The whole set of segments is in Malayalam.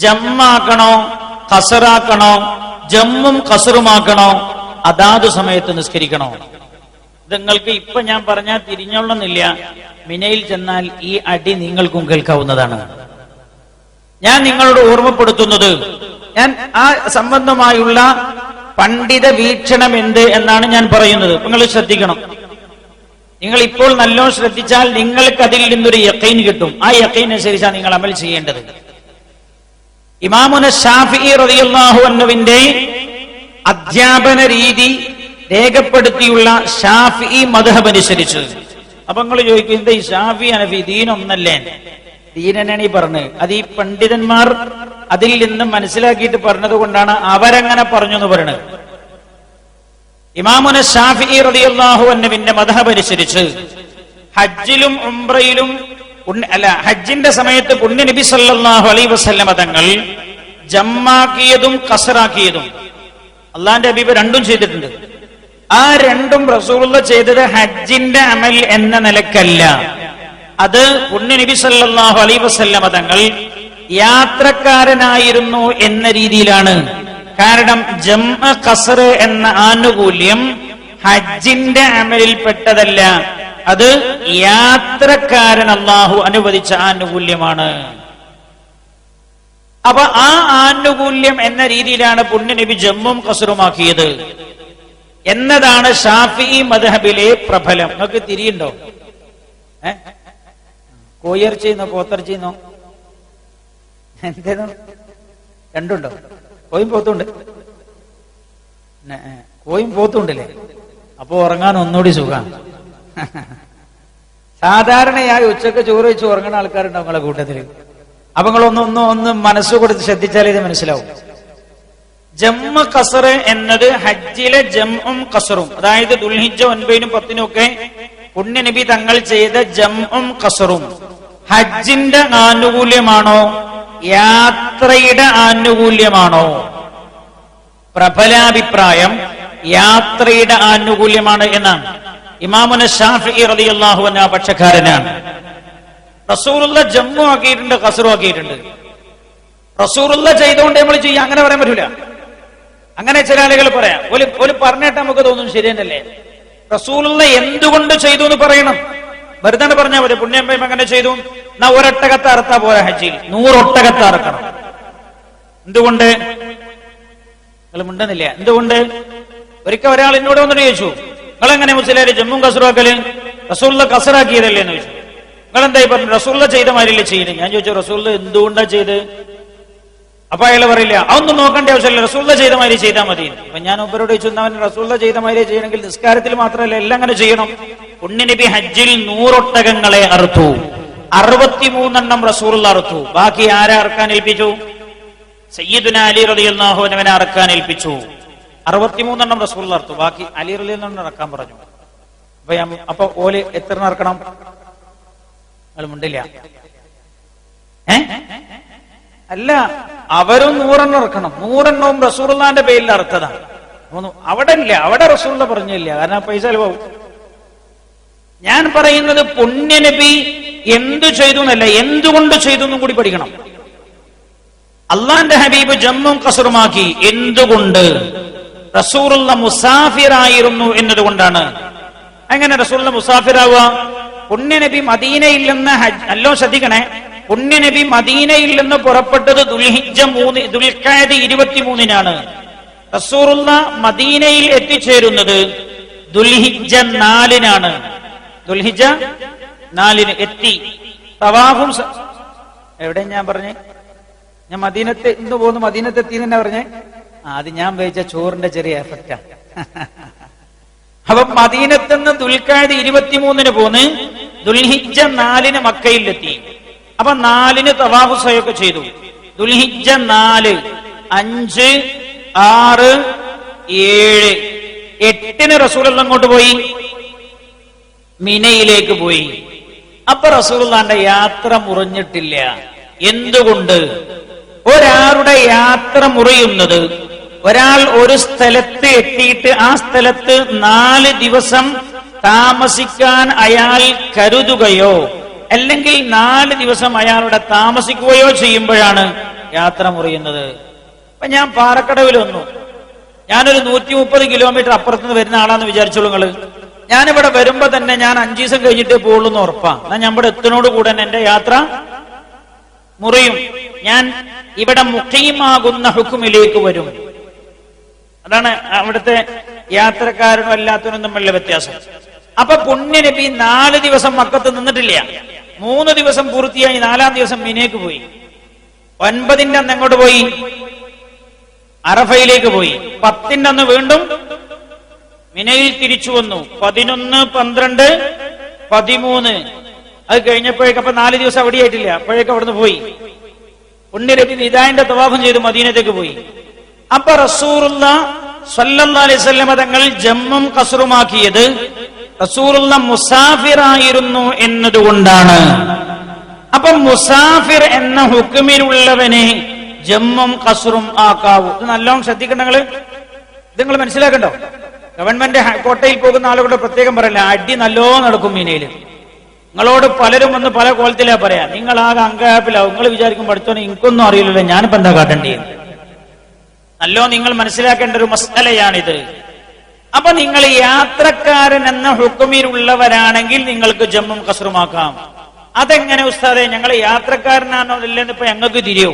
ജമ്മാക്കണോ ഖസറാക്കണോ, ജമ്മും ഖസറുമാക്കണോ, അതാത് സമയത്ത് നിസ്കരിക്കണോ? നിങ്ങൾക്ക് ഇപ്പൊ ഞാൻ പറഞ്ഞാൽ തിരിഞ്ഞോളന്നില്ല. മിനയിൽ ചെന്നാൽ ഈ അടി നിങ്ങൾക്കും കേൾക്കാവുന്നതാണ്. ഞാൻ നിങ്ങളോട് ഓർമ്മപ്പെടുത്തുന്നത്, ഞാൻ ആ സംബന്ധമായുള്ള പണ്ഡിത വീക്ഷണം എന്ത് എന്നാണ് ഞാൻ പറയുന്നത്. നിങ്ങൾ ശ്രദ്ധിക്കണം. നിങ്ങൾ ഇപ്പോൾ നല്ലോണം ശ്രദ്ധിച്ചാൽ നിങ്ങൾക്ക് അതിൽ നിന്നൊരു യഖീൻ കിട്ടും. ആ യഖീൻ അനുസരിച്ചാണ് നിങ്ങൾ അമൽ ചെയ്യേണ്ടത്. ഇമാമുന ശാഫിഈ റളിയല്ലാഹു അൻഹുവിന്റെ അധ്യാപന രീതി രേഖപ്പെടുത്തിയുള്ള ഷാഫിഈ മദ്ഹബ് അനുസരിച്ച്. അപ്പൊ നിങ്ങൾ ചോദിക്കും, എന്താ ഈ ഷാഫി ഹനഫി ദീനൊന്നല്ലേ? ദീനനാണ് ഈ പറഞ്ഞത്. അത് ഈ പണ്ഡിതന്മാർ അതിൽ നിന്ന് മനസ്സിലാക്കിയിട്ട് പറഞ്ഞത് കൊണ്ടാണ് അവരങ്ങനെ പറഞ്ഞു എന്ന് പറയുന്നത്. ഇമാമുന ശാഫിഈ റളിയല്ലാഹു അൻഹുവിന്റെ മദ്ഹബ് അനുസരിച്ച് ഹജ്ജിലും ഉംറയിലും ഹജ്ജിന്റെ സമയത്ത് പുണ്യ നബി സല്ലല്ലാഹു അലൈഹി വസല്ലമ തങ്ങൾ ജമ്മാക്കിയതും ഖസറാക്കിയതും അള്ളാന്റെ ഹബീബ് രണ്ടും ചെയ്തിട്ടുണ്ട്. ആ രണ്ടും റസൂലുള്ളാഹി ചെയ്തത് ഹജ്ജിന്റെ അമൽ എന്ന നിലക്കല്ല. അത് പുണ്യ നബി സല്ലല്ലാഹു അലൈഹി വസല്ലമ തങ്ങൾ യാത്രക്കാരനായിരുന്നു എന്ന രീതിയിലാണ്. കാരണം ജംഅ ഖസർ എന്ന ആനുകൂല്യം ഹജ്ജിന്റെ അമലിൽ പെട്ടതല്ല. അത് യാത്രക്കാരൻ അല്ലാഹു അനുവദിച്ച ആനുകൂല്യമാണ്. അപ്പൊ ആ ആനുകൂല്യം എന്ന രീതിയിലാണ് പുണ്യ നബി ജമ്മും ഖസറുമാക്കിയത് എന്നതാണ് ഷാഫിഈ മദ്ഹബിലെ പ്രബലം. നിങ്ങൾക്ക് തിരിയുണ്ടോ? കോയിറച്ചിന്നോ പോത്തിറച്ചിന്നോ എന്തേനോ രണ്ടുണ്ടോ? കോയും പോത്തുണ്ട്. കോയും പോത്തുണ്ടല്ലേ? അപ്പൊ ഉറങ്ങാൻ ഒന്നുകൂടി സുഖമാണ്. സാധാരണയായി ഉച്ചക്ക് ചോറ് വെച്ച് ഉറങ്ങുന്ന ആൾക്കാരുണ്ടാവും നിങ്ങളെ കൂട്ടത്തില്. അപ്പൊ നിങ്ങളൊന്ന് മനസ്സ് കൊടുത്ത് ശ്രദ്ധിച്ചാൽ ഇത് മനസ്സിലാവും. ജമ്മു ഖസർ എന്നത് ഹജ്ജിലെ ജംഉം ഖസറും, അതായത് ദുൽഹിജ്ജ 9 നും 10 നും ഒക്കെ പുണ്യ നബി തങ്ങൾ ചെയ്ത ജംഉം ഖസറും ഹജ്ജിന്റെ ആനുകൂല്യമാണോ യാത്രയുടെ ആനുകൂല്യമാണോ? പ്രബലാഭിപ്രായം യാത്രയുടെ ആനുകൂല്യമാണ് എന്നാണ്. ഇമാമുന ശാഫിഈ റളിയല്ലാഹു അൻഹു പക്ഷക്കാരനാണ്. റസൂലുള്ളാഹി ജമ്മു ആക്കിയിട്ടുണ്ട്, ഖസറു ആക്കിയിട്ടുണ്ട്. റസൂലുള്ളാഹി ചെയ്തുകൊണ്ട് നമ്മൾ ചെയ്യാം, അങ്ങനെ പറയാൻ പറ്റൂല. അങ്ങനെ ചില ആളുകൾ പറയാം. ഒരു പറഞ്ഞിട്ട് നമുക്ക് തോന്നും ശരിയല്ലേ. റസൂലുള്ളാഹി എന്തുകൊണ്ട് ചെയ്തു എന്ന് പറയണം. വെറുതെ പറഞ്ഞാൽ മതി പുണ്യമ്പയം അങ്ങനെ ചെയ്തു, എന്നാ ഒരൊട്ടകത്തെ അറുത്താ പോരാ, ഹജ്ജിൽ 100 ഒട്ടകത്തെ അറുക്കണം. എന്തുകൊണ്ട്? നിങ്ങൾ മിണ്ടുന്നില്ല. എന്തുകൊണ്ട്? ഒരിക്കൽ ഒരാൾ എന്നോട് വന്നിട്ട് ചോദിച്ചു, നിങ്ങളെങ്ങനെ മുസ്ലിം ജമ്മും ഖസറാക്കല്? റസൂലുള്ളാഹി ഖസറാക്കിയതല്ലേ എന്ന് ചോദിച്ചു. നിങ്ങളെന്തായി പറഞ്ഞു? റസൂലുള്ളാഹി ചെയ്ത മാതിരിയല്ലേ ചെയ്യുന്നത്. ഞാൻ ചോദിച്ചു, റസൂലുള്ളാഹി എന്തുകൊണ്ടാ ചെയ്ത്? അപ്പൊ അയാൾ പറയില്ല, അതൊന്നും നോക്കേണ്ട ആവശ്യമില്ല, റസൂലുള്ളാഹി ചെയ്ത മാതിരി ചെയ്താൽ മതി. അപ്പൊ ഞാൻ ഉപരോട് ചോദിച്ചു, അവൻ റസൂലുള്ളാഹി ചെയ്ത മാതിരി ചെയ്യണമെങ്കിൽ നിസ്കാരത്തിൽ മാത്രമല്ല എല്ലാം അങ്ങനെ ചെയ്യണം. പുണ്യ നബി ഹജ്ജിൽ 100 ഒട്ടകങ്ങളെ അറുത്തു, 63 റസൂലുള്ളാഹി അറുത്തു. ബാക്കി ആരെ അറക്കാൻ ഏൽപ്പിച്ചു? സയ്യിദുനാ അലി റളിയല്ലാഹു അൻഹുവിനെ അറക്കാൻ ഏൽപ്പിച്ചു. 63 റസൂലുള്ളാഹി അറുത്തു, ബാക്കി അലി റളിയല്ലാഹു അൻഹു അറക്കാൻ പറഞ്ഞു. അപ്പൊ ഓല് എത്ര അറക്കണം? അത് മുണ്ടില്ല. അല്ല, അവരും 100 ഇറക്കണം. 100 റസൂലുള്ളാഹിന്റെ പേരിൽ അറുത്തതാണ്. അവിടെ ഇല്ല, അവിടെ റസൂലുള്ളാഹി പറഞ്ഞില്ല, കാരണം പൈസ ചെലവാകും. ഞാൻ പറയുന്നത് പുണ്യ നബി എന്തു ചെയ്തു എന്നല്ല, എന്തുകൊണ്ട് ചെയ്തു എന്നും കൂടി പഠിക്കണം. അള്ളാന്റെ ഹബീബ് ജമ്മും ഖസറുമാക്കി. എന്തുകൊണ്ട്? റസൂലുള്ളാഹി മുസാഫിറായിരുന്നു എന്നതുകൊണ്ടാണ്. അങ്ങനെ റസൂലുള്ളാഹി മുസാഫിറാവുക? പുണ്യ നബി മദീനയിൽ നിന്ന് നല്ലോ ശ്രദ്ധിക്കണേ. പുണ്യ നബി മദീനയിൽ നിന്ന് പുറപ്പെട്ടത് ദുൽഹിജ്ജ 3 ദുൽഖഅദ 23-നാണ്. റസൂലുള്ളാഹി മദീനയിൽ എത്തിച്ചേരുന്നത് ദുൽഹിജ്ജ 4-നാണ്. ദുൽഹിജ്ജ 4-ന് എത്തി. തവാഫും എവിടെ ഞാൻ പറഞ്ഞേ? ഞാൻ മദീനത്ത് ഇന്ന് പോകുന്നു, മദീനത്ത് എത്തി തന്നെ പറഞ്ഞേ. അത് ഞാൻ വെച്ച ചോറിന്റെ ചെറിയ എഫക്റ്റാ. അപ്പൊ മദീനത്ത് നിന്ന് ദുൽഖഅദ 23-ന് പോന്ന് ദുൽഹിജ്ജ 4-ന് മക്കയിലെത്തി. അപ്പൊ 4-ന് തവാഫ് സഅയൊക്കെ ചെയ്തു. ദുൽഹിജ്ജ 4, 5, 6, 7, 8-ന് റസൂലുള്ളാഹി അങ്ങോട്ട് പോയി, മിനയിലേക്ക് പോയി. അപ്പൊ റസൂലുള്ളാഹിന്റെ യാത്ര മുറിഞ്ഞിട്ടില്ല. എന്തുകൊണ്ട്? ഒരാളുടെ യാത്ര മുറിയുന്നത് ഒരാൾ ഒരു സ്ഥലത്ത് എത്തിയിട്ട് ആ സ്ഥലത്ത് 4 ദിവസം താമസിക്കാൻ അയാൾ കരുതുകയോ അല്ലെങ്കിൽ 4 ദിവസം അയാളുടെ താമസിക്കുകയോ ചെയ്യുമ്പോഴാണ് യാത്ര മുറിയുന്നത്. അപ്പൊ ഞാൻ പാറക്കടവിൽ വന്നു, ഞാനൊരു 130 കിലോമീറ്റർ അപ്പുറത്തുനിന്ന് വരുന്ന ആളാന്ന് വിചാരിച്ചോളൂ നിങ്ങള്. ഞാനിവിടെ വരുമ്പോ തന്നെ ഞാൻ 5 ദിവസം കഴിഞ്ഞിട്ടേ പോകുള്ളൂ എന്ന് ഉറപ്പാ. ഞാൻ ഇവിടെ എത്തുന്നോട് കൂടെ തന്നെ എന്റെ യാത്ര മുറിയും. ഞാൻ ഇവിടെ മുഖീമാകുന്ന ഹുക്കുമിലേക്ക് വരും. അതാണ് അവിടുത്തെ യാത്രക്കാരനും അല്ലാത്തവനും തമ്മിലുള്ള വ്യത്യാസം. അപ്പൊ പുണ്യ നബി 4 ദിവസം മക്കത്ത് നിന്നിട്ടില്ല. 3 ദിവസം പൂർത്തിയായി 4-ാം ദിവസം മിനയ്ക്ക് പോയി. 9-ന്റെ അന്ന് എങ്ങോട്ട് പോയി? അറഫയിലേക്ക് പോയി. 10-ന്റെ അന്ന് വീണ്ടും മിനയിൽ തിരിച്ചു വന്നു. 11, 12, 13 അത് കഴിഞ്ഞപ്പോഴേക്ക് അപ്പൊ 4 ദിവസം അവിടെ ആയിട്ടില്ല. അപ്പോഴേക്ക് അവിടുന്ന് പോയി. പുണ്യ നബി നിദാന്റെ തവാഫും ചെയ്ത് മദീനത്തേക്ക് പോയി. അപ്പൊ റസൂലുള്ളാഹി സ്വല്ലല്ലാഹു അലൈഹി വസല്ലം തങ്ങൾ ജമ്മും ഖസ്റുമാക്കിയത് റസൂലുള്ളാഹി മുസാഫിറായിരുന്നു എന്നതുകൊണ്ടാണ്. അപ്പൊ മുസാഫിർ എന്ന ഹുക്മിലുള്ളവനെ ജമ്മും ഖസ്റും ആക്കാവൂ. ഇത് നല്ലോണം ശ്രദ്ധിക്കണ്ട. ഇത് നിങ്ങൾ മനസ്സിലാക്കണ്ടോ? ഗവൺമെന്റ് കോട്ടയിൽ പോകുന്ന ആളുകളുടെ പ്രത്യേകം പറയല്ല, അടി നല്ലോണം നടക്കും മീനയില്. നിങ്ങളോട് പലരും വന്ന് പല കോലത്തിലാ പറയാ. നിങ്ങൾ ആകെ അങ്കാപ്പിലാവും. നിങ്ങൾ വിചാരിക്കും പഠിച്ചോനെ എനിക്കൊന്നും അറിയില്ലല്ലോ, ഞാനിപ്പോ എന്താ കാട്ടേണ്ടി. നല്ലോ നിങ്ങൾ മനസ്സിലാക്കേണ്ട ഒരു മസലയാണിത്. അപ്പൊ നിങ്ങൾ യാത്രക്കാരൻ എന്ന ഹുക്കുമിലുള്ളവരാണെങ്കിൽ നിങ്ങൾക്ക് ജമ്മും ഖസ്റുമാക്കാം. അതെങ്ങനെ ഉസ്താദേ? ഞങ്ങൾ യാത്രക്കാരനാണോ ഇല്ലെന്ന് ഇപ്പൊ ഞങ്ങൾക്ക് തിരിയോ?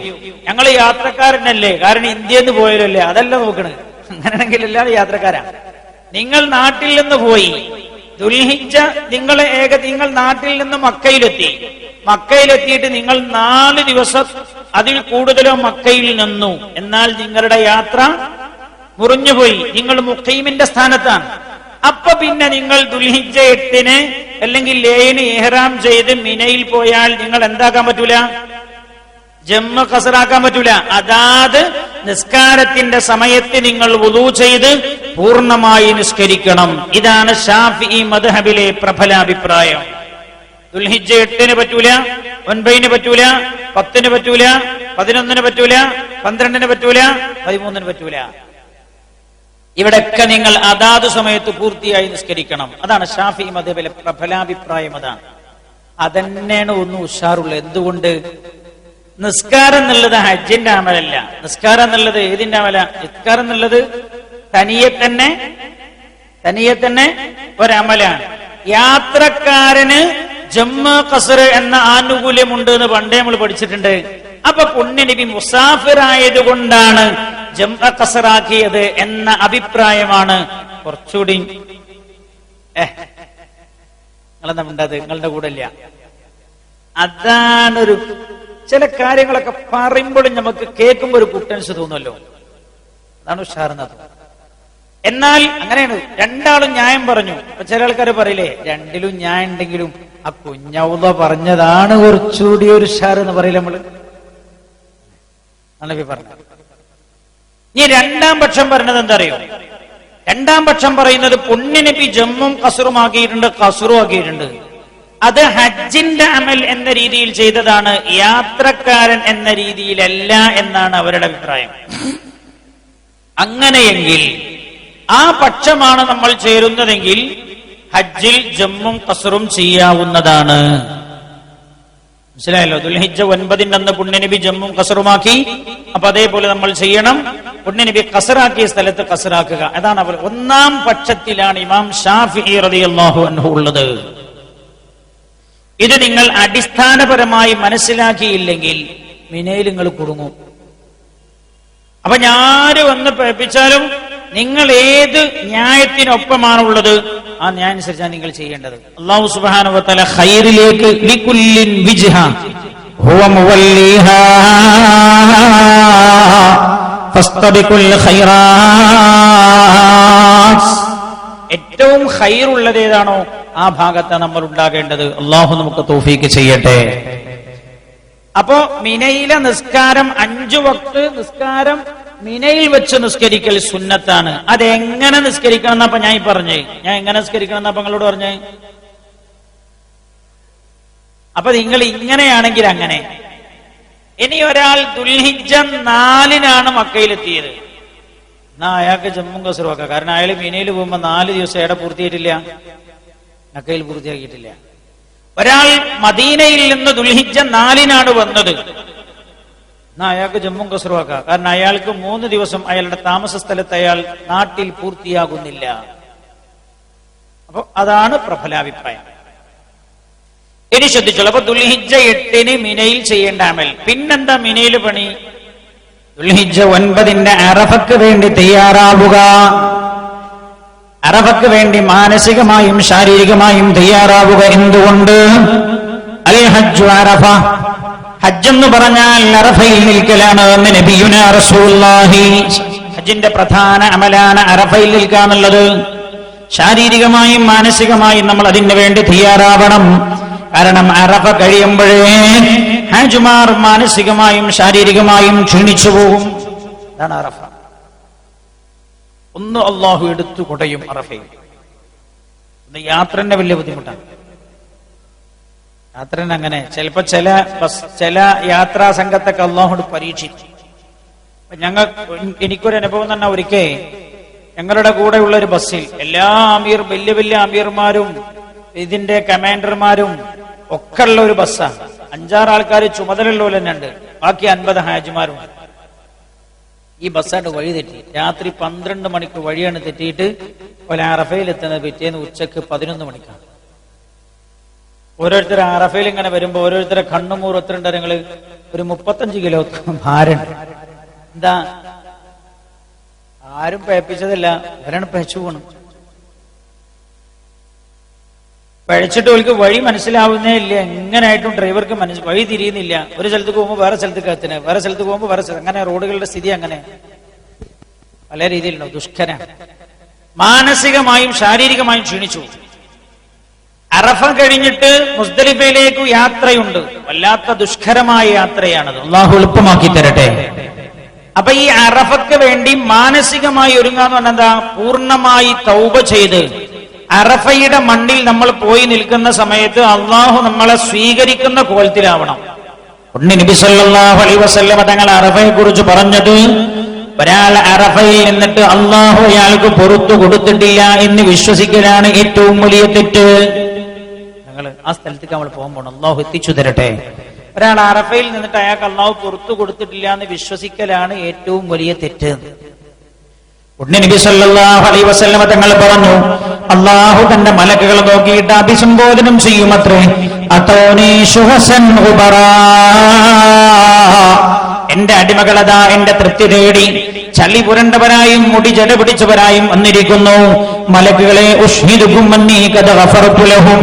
ഞങ്ങൾ യാത്രക്കാരനല്ലേ, കാരണം ഇന്ത്യന്ന് പോയാലല്ലേ. അതല്ല നോക്കണത്. അങ്ങനെയാണെങ്കിൽ എല്ലാവരും യാത്രക്കാരാണ്. നിങ്ങൾ നാട്ടിൽ നിന്ന് പോയി ദുൽഹിജ്ജ നിങ്ങൾ നാട്ടിൽ നിന്ന് മക്കയിലെത്തിയിട്ട് നിങ്ങൾ 4 ദിവസം അതിൽ കൂടുതലോ മക്കയിൽ നിന്നു. എന്നാൽ നിങ്ങളുടെ യാത്ര മുറിഞ്ഞുപോയി. നിങ്ങൾ മുഖീമിന്റെ സ്ഥാനത്താണ്. അപ്പൊ പിന്നെ നിങ്ങൾ ദുൽഹിജ്ജ 8-ന് അല്ലെങ്കിൽ 7-ന് ഇഹ്റാം ചെയ്ത് മിനയിൽ പോയാൽ നിങ്ങൾ എന്താക്കാൻ പറ്റൂല? ജമ്മ ഖസ്റാക്കാൻ പറ്റൂല. അതാത് നിസ്കാരത്തിന്റെ സമയത്ത് നിങ്ങൾ വുളൂ ചെയ്ത് പൂർണ്ണമായി നിസ്കരിക്കണം. ഇതാണ് ശാഫിഈ മദ്ഹബിലെ പ്രബല അഭിപ്രായം. ദുൽഹിജ്ജ 8-ന് പറ്റൂല, 9-ന് പറ്റൂല, 10-ന് പറ്റൂല, 11-ന് പറ്റൂല, 12-ന് പറ്റൂല, 13-ന് പറ്റൂല. ഇവിടെയൊക്കെ നിങ്ങൾ അതാത് സമയത്ത് പൂർത്തിയായി നിസ്കരിക്കണം. അതാണ് ശാഫിഈ മദ്ഹബിലെ പ്രബലാഭിപ്രായം. അതാണ് അതന്നെയാണ് ഒന്നും ഉഷാറുള്ളത്. എന്തുകൊണ്ട്? നിസ്കാരം എന്നുള്ളത് ഹജ്ജിന്റെ അമലല്ല. നിസ്കാരം എന്നുള്ളത് ഏതിന്റെ അമല? നിസ്കാരം എന്നുള്ളത് തനിയെ തന്നെ ഒരമലാണ്. യാത്രക്കാരന് ജമ്മു ഖസ്ർ എന്ന ആനുകൂല്യമുണ്ട് എന്ന് പണ്ടേ നമ്മൾ പഠിച്ചിട്ടുണ്ട്. അപ്പൊ പുണ്യ നബി മുസാഫിർ ആയതുകൊണ്ടാണ് ജമ്മു ഖസ്റാക്കിയത് എന്ന അഭിപ്രായമാണ് കുറച്ചുകൂടി. നിങ്ങളെന്താ മിണ്ടാത്? നിങ്ങളുടെ കൂടെ ഇല്ല. അതാണൊരു ചില കാര്യങ്ങളൊക്കെ പറയുമ്പോഴും നമുക്ക് കേൾക്കുമ്പോൾ ഒരു കുട്ടൻസ് തോന്നുമല്ലോ. അതാണ് ഉഷാറുന്നത്. എന്നാൽ അങ്ങനെയാണ്. രണ്ടാളും ന്യായം പറഞ്ഞു. അപ്പൊ ചില ആൾക്കാർ പറയില്ലേ, രണ്ടിലും ന്യായം ഉണ്ടെങ്കിലും ആ കുഞ്ഞൗള പറഞ്ഞതാണ് കുറച്ചുകൂടി ഒരു ഉഷാർ എന്ന് പറയില്ല നമ്മള്. നല്ലവി പറഞ്ഞു. ഈ 2-ാം പക്ഷം പറഞ്ഞത് എന്താ അറിയോ? 2-ാം പക്ഷം പറയുന്നത് പുണ്യ നബി ജമ്മും ഖസ്റുമാക്കിയിട്ടുണ്ട്, ഖസ്റും ആക്കിയിട്ടുണ്ട്. അത് ഹജ്ജിന്റെ അമൽ എന്ന രീതിയിൽ ചെയ്തതാണ്, യാത്രക്കാരൻ എന്ന രീതിയിലല്ല എന്നാണ് അവരുടെ അഭിപ്രായം. അങ്ങനെയെങ്കിൽ ആ പക്ഷമാണ് നമ്മൾ ചേരുന്നതെങ്കിൽ ഹജ്ജിൽ ജമ്മും ഖസ്റും ചെയ്യാവുന്നതാണ്. മനസ്സിലായല്ലോ? ദുൽഹിജ്ജ 9-ന്റെ അന്ന് പുണ്യനബി ജമ്മും ഖസ്റുമാക്കി. അപ്പൊ അതേപോലെ നമ്മൾ ചെയ്യണം. പുണ്യനബി ഖസ്റാക്കിയ സ്ഥലത്ത് ഖസ്റാക്കുക. അതാണ് അവർ 1-ാം പക്ഷത്തിലാണ് ഇമാം ശാഫിഈ റളിയല്ലാഹു അൻഹു ഉള്ളത്. ഇത് നിങ്ങൾ അടിസ്ഥാനപരമായി മനസ്സിലാക്കിയില്ലെങ്കിൽ മിനയിൽ നിങ്ങൾ കുടുങ്ങും. അപ്പൊ ഞാര് വന്ന് പഠിപ്പിച്ചാലും നിങ്ങൾ ഏത് ന്യായത്തിനൊപ്പമാണുള്ളത് ആ ന്യായം അനുസരിച്ചാണ് നിങ്ങൾ ചെയ്യേണ്ടത്. അല്ലാഹു സുബ്ഹാനഹു വ തആല ഖൈറിലേക്ക് ലികുല്ലിൻ വിജ്ഹ ഹുവ മുവല്ലിഹാ ഫസ്തബിഖുൽ ഖൈറാത്ത്. ഏറ്റവും ഖൈറുള്ളത് ഏതാണോ ആ ഭാഗത്താണ് നമ്മൾ ഉണ്ടാകേണ്ടത്. അല്ലാഹു നമുക്ക് തൗഫീഖ് ചെയ്യട്ടെ. അപ്പോ മിനയിലെ നിസ്കാരം 5 വക്ത് നിസ്കാരം മിനയിൽ വെച്ച് നിസ്കരിക്കൽ സുന്നത്താണ്. അതെങ്ങനെ നിസ്കരിക്കണം എന്നപ്പോ ഞാൻ പറഞ്ഞേ. ഞാൻ എങ്ങനെ നിസ്കരിക്കണം എന്നപ്പോ നിങ്ങളോട് പറഞ്ഞേ. അപ്പൊ നിങ്ങൾ ഇങ്ങനെയാണെങ്കിൽ അങ്ങനെ. ഇനി ഒരാൾ ദുൽഹിജ്ജ 4-നാണ് മക്കയിലെത്തിയത്, എന്നാ അയാൾക്ക് ജമ്മും ഖസ്റും ആക്കാം. കാരണം അയാൾ മിനയിൽ പോകുമ്പോ 4 ദിവസം എവിടെ പൂർത്തിയായിട്ടില്ല, മക്കയിൽ പൂർത്തിയാക്കിയിട്ടില്ല. ഒരാൾ മദീനയിൽ നിന്ന് ദുൽഹിജ്ജ 4-നാണ് വന്നത്, എന്നാ അയാൾക്ക് ജമ്മും കസറുമാക്കാം. കാരണം അയാൾക്ക് 3 ദിവസം അയാളുടെ താമസ സ്ഥലത്ത് അയാൾ നാട്ടിൽ പൂർത്തിയാകുന്നില്ല. അപ്പൊ അതാണ് പ്രബലാഭിപ്രായം. ഇനി ശ്രദ്ധിച്ചോളൂ. അപ്പൊ ദുൽഹിജ്ജ 8-ന് മിനയിൽ ചെയ്യേണ്ട അമൽ. പിന്നെന്താ മിനയിൽ പണി? ദുൽഹിജ്ജ 9-ന്റെ അറഫക്ക് വേണ്ടി തയ്യാറാവുക. അറഫക്ക് വേണ്ടി മാനസികമായും ശാരീരികമായും തയ്യാറാവുക. എന്തുകൊണ്ട്? അൽ ഹജ്ജു അറഫ, ഹജ്ജ് എന്ന് പറഞ്ഞാൽ അറഫയിൽ നിൽക്കലാണ് എന്ന് നബിയുനാ റസൂലുള്ളാഹി. ഹജ്ജിന്റെ പ്രധാന അമലാണ് അറഫയിൽ നിൽക്കാന്നുള്ളത്. ശാരീരികമായും മാനസികമായും നമ്മൾ അതിനു വേണ്ടി തയ്യാറാവണം. കാരണം അറഫ കഴിയുമ്പോഴേ ഹാജിമാർ മാനസികമായും ശാരീരികമായും ക്ഷീണിച്ചു പോകും. അതാണ് അറഫ. ഒന്ന് അള്ളാഹു എടുത്തു കൊടയും അറഫയിൽ. യാത്ര തന്നെ വലിയ ബുദ്ധിമുട്ടാണ്. യാത്ര അങ്ങനെ ചിലപ്പോ ചില യാത്രാ സംഘത്തൊക്കെ അള്ളാഹുട് പരീക്ഷിച്ചു. എനിക്കൊരു അനുഭവം തന്നെ. ഒരിക്കൽ ഞങ്ങളുടെ കൂടെയുള്ള ഒരു ബസ്സിൽ എല്ലാ വലിയ വലിയ അമീർമാരും ഇതിന്റെ കമാൻഡർമാരും ഒക്കെ ഉള്ള ഒരു ബസ്സാണ്. 5-6 ആൾക്കാർ ചുമതലയുള്ള തന്നെ ഉണ്ട്. ബാക്കി 50 ഹാജിമാരുണ്ട്. ഈ ബസ്സായിട്ട് വഴി തെറ്റി. രാത്രി 12 മണിക്ക് വഴിയാണ് തെറ്റിയിട്ട് അറഫയിൽ എത്തുന്നത് പിറ്റേന്ന് ഉച്ചക്ക് 11 മണിക്കാണ്. ഓരോരുത്തർ അറഫയിൽ ഇങ്ങനെ വരുമ്പോ ഓരോരുത്തരെ കണ്ണുമൂർ ഒത്തിരണ്ട് ഞങ്ങള് ഒരു 35 കിലോ ഭാരണ്ട്. എന്താ, ആരും പേപ്പിച്ചതല്ല, അവരാണ് പഴച്ചു പോകണം. പഴച്ചിട്ട് അവർക്ക് വഴി മനസ്സിലാവുന്നേ ഇല്ല. എങ്ങനെയായിട്ടും ഡ്രൈവർക്ക് വഴി തിരിയുന്നില്ല. ഒരു സ്ഥലത്ത് പോകുമ്പോൾ വേറെ സ്ഥലത്തേക്ക് എത്തുന്നത്, വേറെ സ്ഥലത്ത് പോകുമ്പോൾ വേറെ സ്ഥലം. അങ്ങനെ റോഡുകളുടെ സ്ഥിതി അങ്ങനെ പല രീതിയിലുണ്ടാവും. ദുഷ്കരാണ്. മാനസികമായും ശാരീരികമായും ക്ഷീണിച്ചു. അറഫ കഴിഞ്ഞിട്ട് മുസ്ദലിഫയിലേക്ക് യാത്രയുണ്ട്. വല്ലാത്ത ദുഷ്കരമായ യാത്രയാണത്. അള്ളാഹു എളുപ്പമാക്കി തരട്ടെ. അപ്പൊ ഈ അറഫക്ക് വേണ്ടി മാനസികമായി ഒരുങ്ങാന്ന് പറഞ്ഞാൽ എന്താ? പൂർണ്ണമായി തൗബ ചെയ്ത് അറഫയുടെ മണ്ണിൽ നമ്മൾ പോയി നിൽക്കുന്ന സമയത്ത് അള്ളാഹു നമ്മളെ സ്വീകരിക്കുന്ന കോലത്തിലാവണം. നബി സല്ലല്ലാഹു അലൈഹി വസല്ലം തങ്ങൾ അറഫയെ കുറിച്ച് പറഞ്ഞത്, ഒരാൾ അറഫയിൽ നിന്നിട്ട് അള്ളാഹു അയാൾക്ക് പുറത്തു കൊടുത്തിട്ടില്ല എന്ന് വിശ്വസിക്കലാണ് ഏറ്റവും വലിയ തെറ്റ്. ഞങ്ങൾ ആ സ്ഥലത്തേക്ക് നമ്മൾ പോകുമ്പോൾ അള്ളാഹു എത്തിച്ചു തരട്ടെ. ഒരാൾ അറഫയിൽ നിന്നിട്ട് അയാൾക്ക് അള്ളാഹു പുറത്തു കൊടുത്തിട്ടില്ല എന്ന് വിശ്വസിക്കലാണ് ഏറ്റവും വലിയ തെറ്റ്. നബി സല്ലല്ലാഹു അലൈഹി വസല്ലം തങ്ങൾ പറഞ്ഞു, അള്ളാഹു തന്റെ മലക്കുകളെ നോക്കിയിട്ട് അഭിസംബോധനം ചെയ്യുമത്രേ, അതോനി ശുഹസൻ ഉബറാ, എന്റെ അടിമകളതാ എന്റെ തൃപ്തി തേടി ചളി പുരണ്ടവരായും മുടി ജട പിടിച്ചവരായും വന്നിരിക്കുന്നു. മലക്കുകളെ ഉഷ്ഹിദുകും അന്നീ ഖദ് ഗഫർതു ലഹും,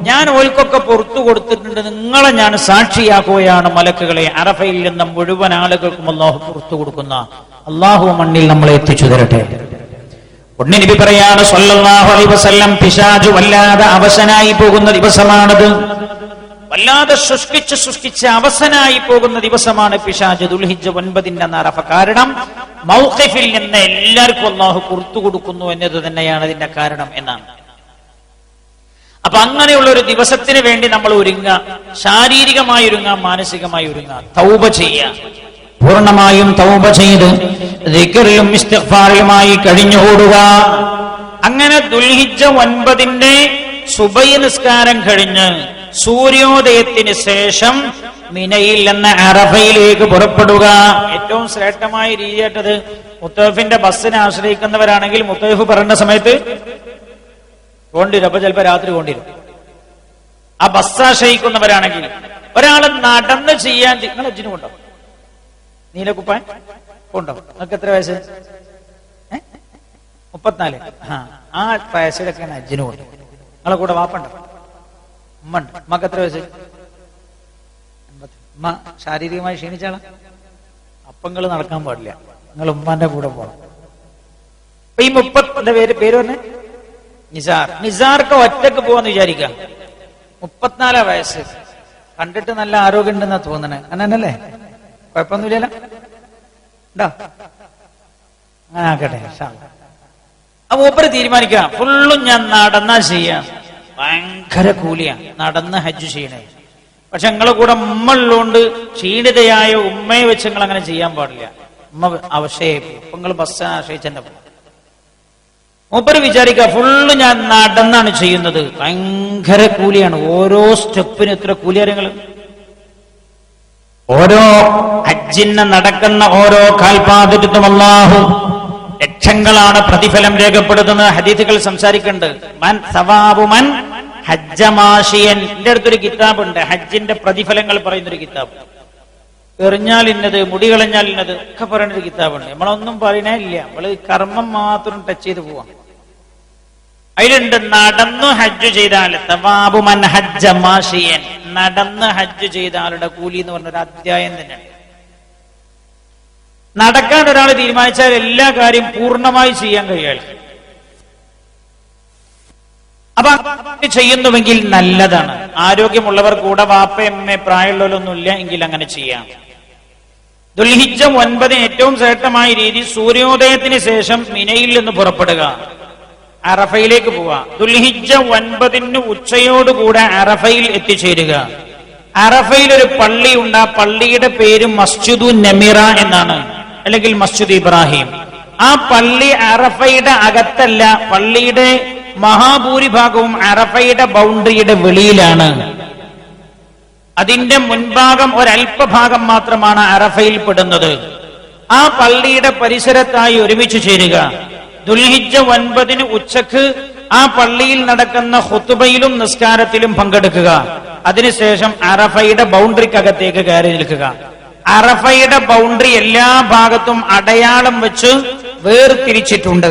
ഞാൻ ഓൽക്കൊക്കെ പുറത്തു കൊടുത്തിട്ടുണ്ട്, നിങ്ങളെ ഞാൻ സാക്ഷിയാക്കുകയാണ്. മലക്കുകളെ അറഫയിൽ നിന്ന് മുഴുവൻ ആളുകൾക്കും അള്ളാഹു പുറത്തു കൊടുക്കുന്ന അള്ളാഹു മണ്ണിൽ നമ്മളെ എത്തിച്ചു തരട്ടെ. ഉടനെ നബി പറയാണ് സല്ലല്ലാഹു അലൈഹി വസല്ലം, പിശാചു വല്ലാതെ അവശനായി പോകുന്ന ദിവസമാണത്. വല്ലാതെ ശുഷ്കിച്ച് അവശനായി പോകുന്ന ദിവസമാണ് പിശാച്. ദുൽഹിജ്ജ 9-ന്റെ അറഫ. കാരണം മൗഖിഫിൽ നിന്ന് എല്ലാവർക്കും അള്ളാഹു പുറത്തു കൊടുക്കുന്നു എന്നത് തന്നെയാണ് അതിന്റെ കാരണം എന്നാണ്. അപ്പൊ അങ്ങനെയുള്ള ഒരു ദിവസത്തിന് വേണ്ടി നമ്മൾ ഒരുങ്ങുക. ശാരീരികമായി ഒരുങ്ങാം, മാനസികമായി ഒരുങ്ങാം. തൗബ ചെയ്യുക. പൂർണ്ണമായും തൗബ ചെയ്ത് ദിക്റിലും ഇസ്തിഗ്ഫാറിലുമായി കഴിഞ്ഞുകൂടുക. അങ്ങനെ ദുൽഹിജ്ജ 9-ന്റെ സുബഹി നിസ്കാരം കഴിഞ്ഞ് സൂര്യോദയത്തിന് ശേഷം മിനയിൽ നിന്ന് അറഫയിലേക്ക് പുറപ്പെടുക. ഏറ്റവും ശ്രേഷ്ഠമായ രീതിയായിട്ടത് മുത്തവഫിന്റെ ബസ്സിനെ ആശ്രയിക്കുന്നവരാണെങ്കിൽ മുത്തവഫ് പറയുന്ന സമയത്ത് കൊണ്ടിരും. അപ്പൊ ചിലപ്പോ രാത്രി കൊണ്ടിരും. ആ ബസ് ആശ്രയിക്കുന്നവരാണെങ്കിൽ ഒരാള് നടന്ന് ചെയ്യാൻ, നിങ്ങൾ അജ്ജിന് കൊണ്ടോ? നീലക്കുപ്പാൻ കൊണ്ടോ? നിങ്ങൾക്ക് എത്ര വയസ്സ്? 34. ആ വയസ്സിലൊക്കെയാണ് അജ്ജിന് കൊണ്ട്. നിങ്ങളെ കൂടെ വാപ്പുണ്ടോ? ഉമ്മ ഉണ്ട്. ഉമ്മക്ക് എത്ര വയസ്സ്? 80. ഉമ്മ ശാരീരികമായി ക്ഷീണിച്ചാളാ. അപ്പം നിങ്ങൾ നടക്കാൻ പാടില്ല, നിങ്ങൾ ഉമ്മാന്റെ കൂടെ പോകണം. അപ്പൊ ഈ 30 പേര് പറഞ്ഞേ നിസാർക്ക് ഒറ്റക്ക് പോവാന്ന് വിചാരിക്കുക. 34 വയസ്സ്. കണ്ടിട്ട് നല്ല ആരോഗ്യം ഉണ്ടെന്നാ തോന്നണേ. അങ്ങനല്ലേ? കുഴപ്പമൊന്നുമില്ലല്ലോ? ഉണ്ടോ? അങ്ങനെ ആക്കട്ടെ. അപ്പൊ മൂപ്പര് തീരുമാനിക്കുക, ഫുള്ളും ഞാൻ നടന്നാ ചെയ്യാം. ഭയങ്കര കൂലിയാ നടന്ന് ഹജ്ജ് ചെയ്യണേ. പക്ഷെ നിങ്ങളെ കൂടെ ഉമ്മ ഉള്ളതുകൊണ്ട് ക്ഷീണിതയായ ഉമ്മയെ വെച്ച് നിങ്ങൾ അങ്ങനെ ചെയ്യാൻ പാടില്ല. ഉമ്മ അവശയായി പോകും. അപ്പൊ നിങ്ങൾ ബസ് ആശ്രയിച്ചെന്നെ പോകും. മൂപ്പര് വിചാരിക്കുക ഫുള്ള് ഞാൻ നടന്നാണ് ചെയ്യുന്നത്, ഭയങ്കര കൂലിയാണ്. ഓരോ സ്റ്റെപ്പിന് എത്ര കൂലി അറിയങ്ങൾ, ഓരോ ഹജ്ജിന് നടക്കുന്ന ഓരോ കാൽപാദത്തിനും അല്ലാഹു ലക്ഷങ്ങളാണ് പ്രതിഫലം രേഖപ്പെടുത്തുന്നത്. ഹദീസുകൾ സംസാരിക്കുന്നുണ്ട്. മൻ സവാബു മൻ ഹജ്ജ മാഷിയൻ. എന്റെ അടുത്തൊരു കിതാബുണ്ട്, ഹജ്ജിന്റെ പ്രതിഫലങ്ങൾ പറയുന്നൊരു കിതാബ്. എറിഞ്ഞാൽ ഇന്നത്, മുടി കളഞ്ഞാൽ ഇന്നത് ഒക്കെ പറയുന്നൊരു കിതാബുണ്ട്. നമ്മളൊന്നും പറയണേ ഇല്ല, നമ്മള് കർമ്മം മാത്രം ടച്ച് ചെയ്ത് പോവാം. അതിലുണ്ട് നടന്നു ഹജ്ജ് ചെയ്താൽ സവാബു മൻ ഹജ്ജ മാഷിയൻ, നടന്ന് ഹജ്ജ് ചെയ്ത ആളുടെ കൂലി എന്ന് പറഞ്ഞൊരു അധ്യായം തന്നെയാണ്. നടക്കാൻ ഒരാൾ തീരുമാനിച്ചാൽ എല്ലാ കാര്യം പൂർണ്ണമായി ചെയ്യാൻ കഴിയാൽ, അപ്പൊ ചെയ്യുന്നുവെങ്കിൽ നല്ലതാണ്. ആരോഗ്യമുള്ളവർ കൂടെ വാപ്പയമ്മ പ്രായമുള്ളവരൊന്നുമില്ല എങ്കിൽ അങ്ങനെ ചെയ്യാം. ദുൽഹിജ്ജ 9 ഏറ്റവും ശ്രേഷ്ഠമായ രീതി സൂര്യോദയത്തിന് ശേഷം മിനയിൽ നിന്ന് പുറപ്പെടുക, അറഫയിലേക്ക് പോവുക. ദുൽഹിജ്ജ 9 ഉച്ചയോടുകൂടെ അറഫയിൽ എത്തിച്ചേരുക. അറഫയിൽ ഒരു പള്ളിയുണ്ട്, ആ പള്ളിയുടെ പേര് മസ്ജിദു നമിറ എന്നാണ്, അല്ലെങ്കിൽ മസ്ജിദ് ഇബ്രാഹിം. ആ പള്ളി അറഫയുടെ അകത്തല്ല, പള്ളിയുടെ മഹാഭൂരിഭാഗവും അറഫയുടെ ബൗണ്ടറിയുടെ വെളിയിലാണ്. അതിന്റെ മുൻഭാഗം ഒരല്പഭാഗം മാത്രമാണ് അറഫയിൽ പെടുന്നത്. ആ പള്ളിയുടെ പരിസരത്തായി ഒരുമിച്ച് ചേരുക. ദുൽഹിജ്ജ 9 ഉച്ചക്ക് ആ പള്ളിയിൽ നടക്കുന്ന ഖുതുബയിലും നിസ്കാരത്തിലും പങ്കെടുക്കുക. അതിനുശേഷം അറഫയുടെ ബൗണ്ടറിക്കകത്തേക്ക് കയറി നിൽക്കുക. അറഫയുടെ ബൗണ്ടറി എല്ലാ ഭാഗത്തും അടയാളം വെച്ച് വേർതിരിച്ചിട്ടുണ്ട്.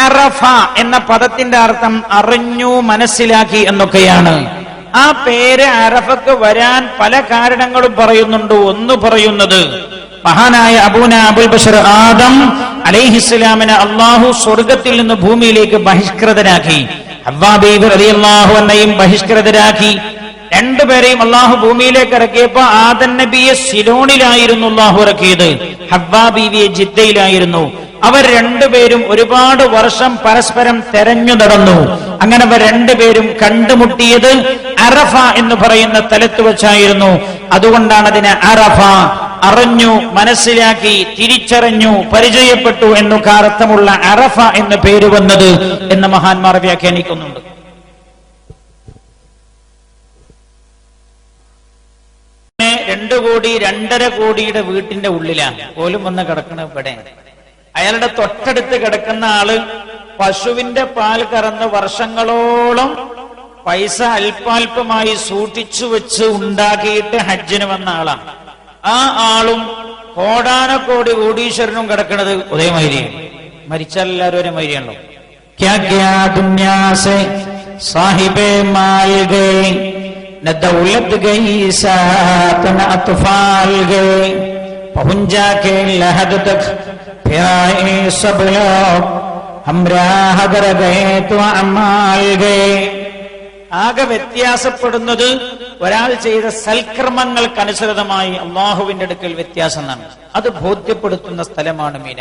അറഫ എന്ന പദത്തിന്റെ അർത്ഥം അറിഞ്ഞു, മനസ്സിലാക്കി എന്നൊക്കെയാണ്. ആ പേര് അറഫക്ക് വരാൻ പല കാരണങ്ങളും പറയുന്നുണ്ട്. ഒന്ന് പറയുന്നത്, മഹാനായ അബൂന അബുൽ ബഷർ ആദം അലൈഹിസ്സലാമിനെ അള്ളാഹു സ്വർഗത്തിൽ നിന്ന് ഭൂമിയിലേക്ക് ബഹിഷ്കൃതരാക്കി. ഹവ്വാ ബീവി റളിയല്ലാഹു അൻഹയും ബഹിഷ്കൃതരാക്കി. രണ്ടുപേരെയും അള്ളാഹു ഭൂമിയിലേക്ക് ഇറക്കിയപ്പോ ആദം നബിയെ സിലോണിലായിരുന്നു അള്ളാഹു ഇറക്കിയത്, ഹവ്വാ ബീവിയെ ജിദ്ദയിലായിരുന്നു. അവർ രണ്ടുപേരും ഒരുപാട് വർഷം പരസ്പരം തെരഞ്ഞു നടന്നു. അങ്ങനെ അവർ രണ്ടുപേരും കണ്ടുമുട്ടിയത് അറഫ എന്ന് പറയുന്ന സ്ഥലത്ത് വെച്ചായിരുന്നു. അതുകൊണ്ടാണ് അതിനെ അറഫ, അറിഞ്ഞു, മനസ്സിലാക്കി, തിരിച്ചറിഞ്ഞു, പരിചയപ്പെട്ടു എന്നൊക്കെ അർത്ഥമുള്ള അറഫ എന്ന പേര് വന്നത് എന്ന് മഹാന്മാർ വ്യാഖ്യാനിക്കുന്നുണ്ട്. രണ്ടു കോടി 2.5 കോടിയുടെ വീട്ടിന്റെ ഉള്ളിലാണ് പോലും വന്ന് കിടക്കണ. ഇവിടെ അയാളുടെ തൊട്ടടുത്ത് കിടക്കുന്ന ആള് പശുവിന്റെ പാൽ കറന്ന് വർഷങ്ങളോളം പൈസ അല്പാൽപമായി സൂക്ഷിച്ചു വെച്ച് ഉണ്ടാക്കിയിട്ട് ഹജ്ജിന് വന്ന ആളാണ്. ആ ആളും കോടാനക്കോടി കോടീശ്വരനും കിടക്കുന്നത് ഒരേ മൈരിയാണ്. മരിച്ചാൽ എല്ലാവരും ഒരേ മൈരിയാണല്ലോ. ക്യാ ക്യാ ദുനിയാസെ സാഹിബേ മാൽ ഗേ ന ദൗലത് ഗയി സാത് ന അത്ഫാൽ ഗേ പഹുഞ്ചാ കെ ലഹദ് തക് ഫിറായി സബ് ലോഗ് ഹംരാഹ കർ ഗയേ തോ അമാൽ ഗേ. ആകെ വ്യത്യാസപ്പെടുന്നത് ഒരാൾ ചെയ്ത സൽക്കർമ്മങ്ങൾക്കനുസൃതമായി അള്ളാഹുവിന്റെ അടുക്കൽ വ്യത്യാസം എന്നാണ്. അത് ബോധ്യപ്പെടുത്തുന്ന സ്ഥലമാണ് മീന.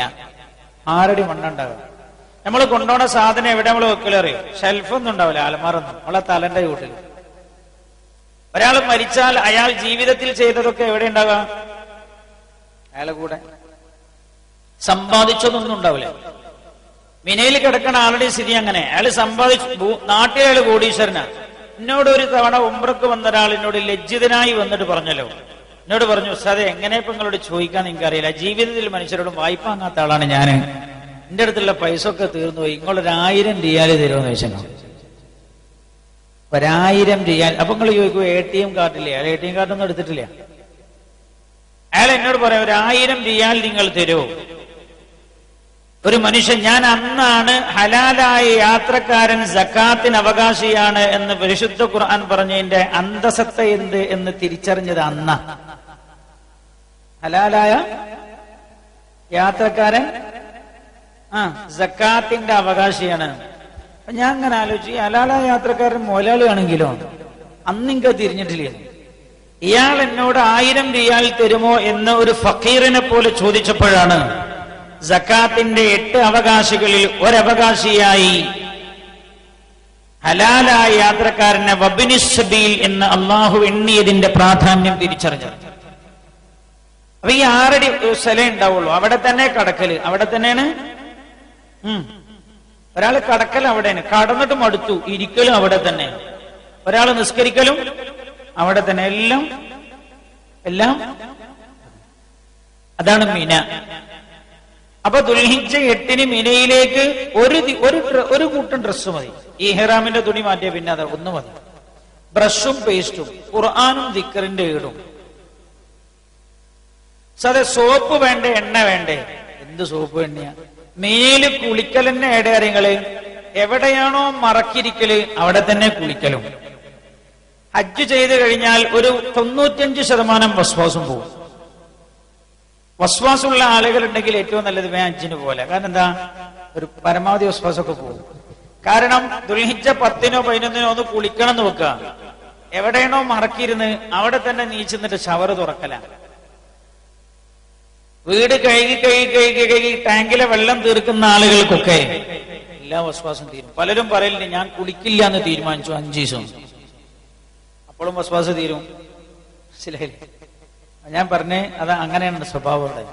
ആരടി മണ്ണുണ്ടാവുക. നമ്മൾ കൊണ്ടുപോണ സാധനം എവിടെ നമ്മൾ വെക്കലറിയോ? ഷെൽഫൊന്നും ഉണ്ടാവില്ല, അലമാറൊന്നും. നമ്മളെ തലന്റെ കൂട്ടിൽ. ഒരാൾ മരിച്ചാൽ അയാൾ ജീവിതത്തിൽ ചെയ്തതൊക്കെ എവിടെ ഉണ്ടാവുക? അയാളെ കൂടെ. സമ്പാദിച്ചതൊന്നും ഉണ്ടാവില്ല. മിനയിൽ കിടക്കുന്ന ആളുടെ സ്ഥിതി അങ്ങനെ. അയാൾ സമ്പാദിച്ചു, നാട്ടിലയാൾ കോടീശ്വരനാണ്. എന്നോട് ഒരു തവണ ഉംറക്ക് വന്ന ഒരാൾ എന്നോട് ലജ്ജിതനായി വന്നിട്ട് പറഞ്ഞല്ലോ, എന്നോട് പറഞ്ഞു, ഉസ്താദേ എങ്ങനെ ഇപ്പൊ നിങ്ങളോട് ചോദിക്കാൻ എനിക്കറിയില്ല, ജീവിതത്തിൽ മനുഷ്യരോടും വായ്പ വാങ്ങാത്ത ആളാണ് ഞാൻ, എന്റെ അടുത്തുള്ള പൈസ ഒക്കെ തീർന്നു പോയി, നിങ്ങളൊരു 1000 റിയാല് തരുമെന്ന് ചോദിച്ചോ. 1000 റിയാൽ. അപ്പൊ നിങ്ങൾ ചോദിക്കും ATM കാർഡില്ലേ? അയാൾ ATM കാർഡൊന്നും എടുത്തിട്ടില്ല. അയാൾ എന്നോട് പറയാം, 1000 റിയാൽ നിങ്ങൾ തരുമോ? ഒരു മനുഷ്യൻ, ഞാൻ അന്നാണ് ഹലാലായ യാത്രക്കാരൻ സക്കാത്തിന് അവകാശിയാണ് എന്ന് പരിശുദ്ധ ഖുർആൻ പറഞ്ഞതിന്റെ അന്തസത്ത എന്ത് എന്ന് തിരിച്ചറിഞ്ഞത് അന്ന. ഹലാലായ യാത്രക്കാരൻ സക്കാത്തിന്റെ അവകാശിയാണ്. അപ്പൊ ഞാൻ അങ്ങനെ ആലോചിച്ചു, ഹലാലായ യാത്രക്കാരൻ മുതലാളിയാണെങ്കിലോ അന്നിങ്ക തിരിഞ്ഞിട്ടില്ല. ഇയാൾ എന്നോട് 1000 റിയാൽ തരുമോ എന്ന് ഒരു ഫക്കീറിനെ പോലെ ചോദിച്ചപ്പോഴാണ് സക്കാത്തിന്റെ 8 അവകാശികളിൽ ഒരവകാശിയായി ഹലാലായ യാത്രക്കാരനെ വബ്നി സബീൽ എന്ന് അള്ളാഹു എണ്ണിയതിന്റെ പ്രാധാന്യം തിരിച്ചറിഞ്ഞത്. അപ്പൊ ഈ 6 അടി സ്ഥലം ഉണ്ടാവുള്ളൂ, അവിടെ തന്നെ കടക്കല്, അവിടെ തന്നെയാണ്. ഒരാൾ കടക്കൽ അവിടെയാണ്, കടന്നിട്ട് മടുത്തു, ഇരിക്കലും അവിടെ തന്നെ. ഒരാൾ നിസ്കരിക്കലും അവിടെ തന്നെ. എല്ലാം അതാണ് മിന. അപ്പൊ ദുൽഹിജ്ജ 8 മിനയിലേക്ക് ഒരു കൂട്ടം ഡ്രസ്സ് മതി. ഈ ഇഹ്റാമിന്റെ തുണി മാറ്റിയ പിന്നെ അത് ഒന്ന് മതി. ബ്രഷും പേസ്റ്റും ഖുർആനും ദിക്റിന്റെ ഈടും. സാധേ സോപ്പ് വേണ്ടേ, എണ്ണ വേണ്ടേ? എന്ത് സോപ്പ് എണ്ണയാ? മേല് കുളിക്കലെന്നെ ഏടേറിയങ്ങള്. എവിടെയാണോ മറക്കിരിക്കല് അവിടെ തന്നെ കുളിക്കലും. ഹജ്ജ് ചെയ്ത് കഴിഞ്ഞാൽ ഒരു 95% വസ്വാസും പോകും. വസ്വാസുള്ള ആളുകളുണ്ടെങ്കിൽ ഏറ്റവും നല്ലത് ഹജ്ജിന് പോലെ. കാരണം എന്താ, ഒരു പരമാവധി വസ്വാസൊക്കെ പോകും. കാരണം ദുൽഹിജ്ജ 10-നോ 11-നോ ഒന്ന് കുളിക്കണം എന്ന് വെക്കുക. എവിടെയാണോ മറക്കിയിരുന്ന് അവിടെ തന്നെ നീച്ചിന്നിട്ട് ഷവർ തുറക്കല. വീട് കഴുകി ടാങ്കിലെ വെള്ളം തീർക്കുന്ന ആളുകൾക്കൊക്കെ എല്ലാ വസ്വാസം തീരും. പലരും പറയില്ലേ, ഞാൻ കുളിക്കില്ല എന്ന് തീരുമാനിച്ചു 5 ദിവസം, അപ്പോഴും വസ്വാസം തീരും. മനസ്സിലായില്ലേ? ഞാൻ പറഞ്ഞേ, അത് അങ്ങനെയാണ് സ്വഭാവം. അവിടെ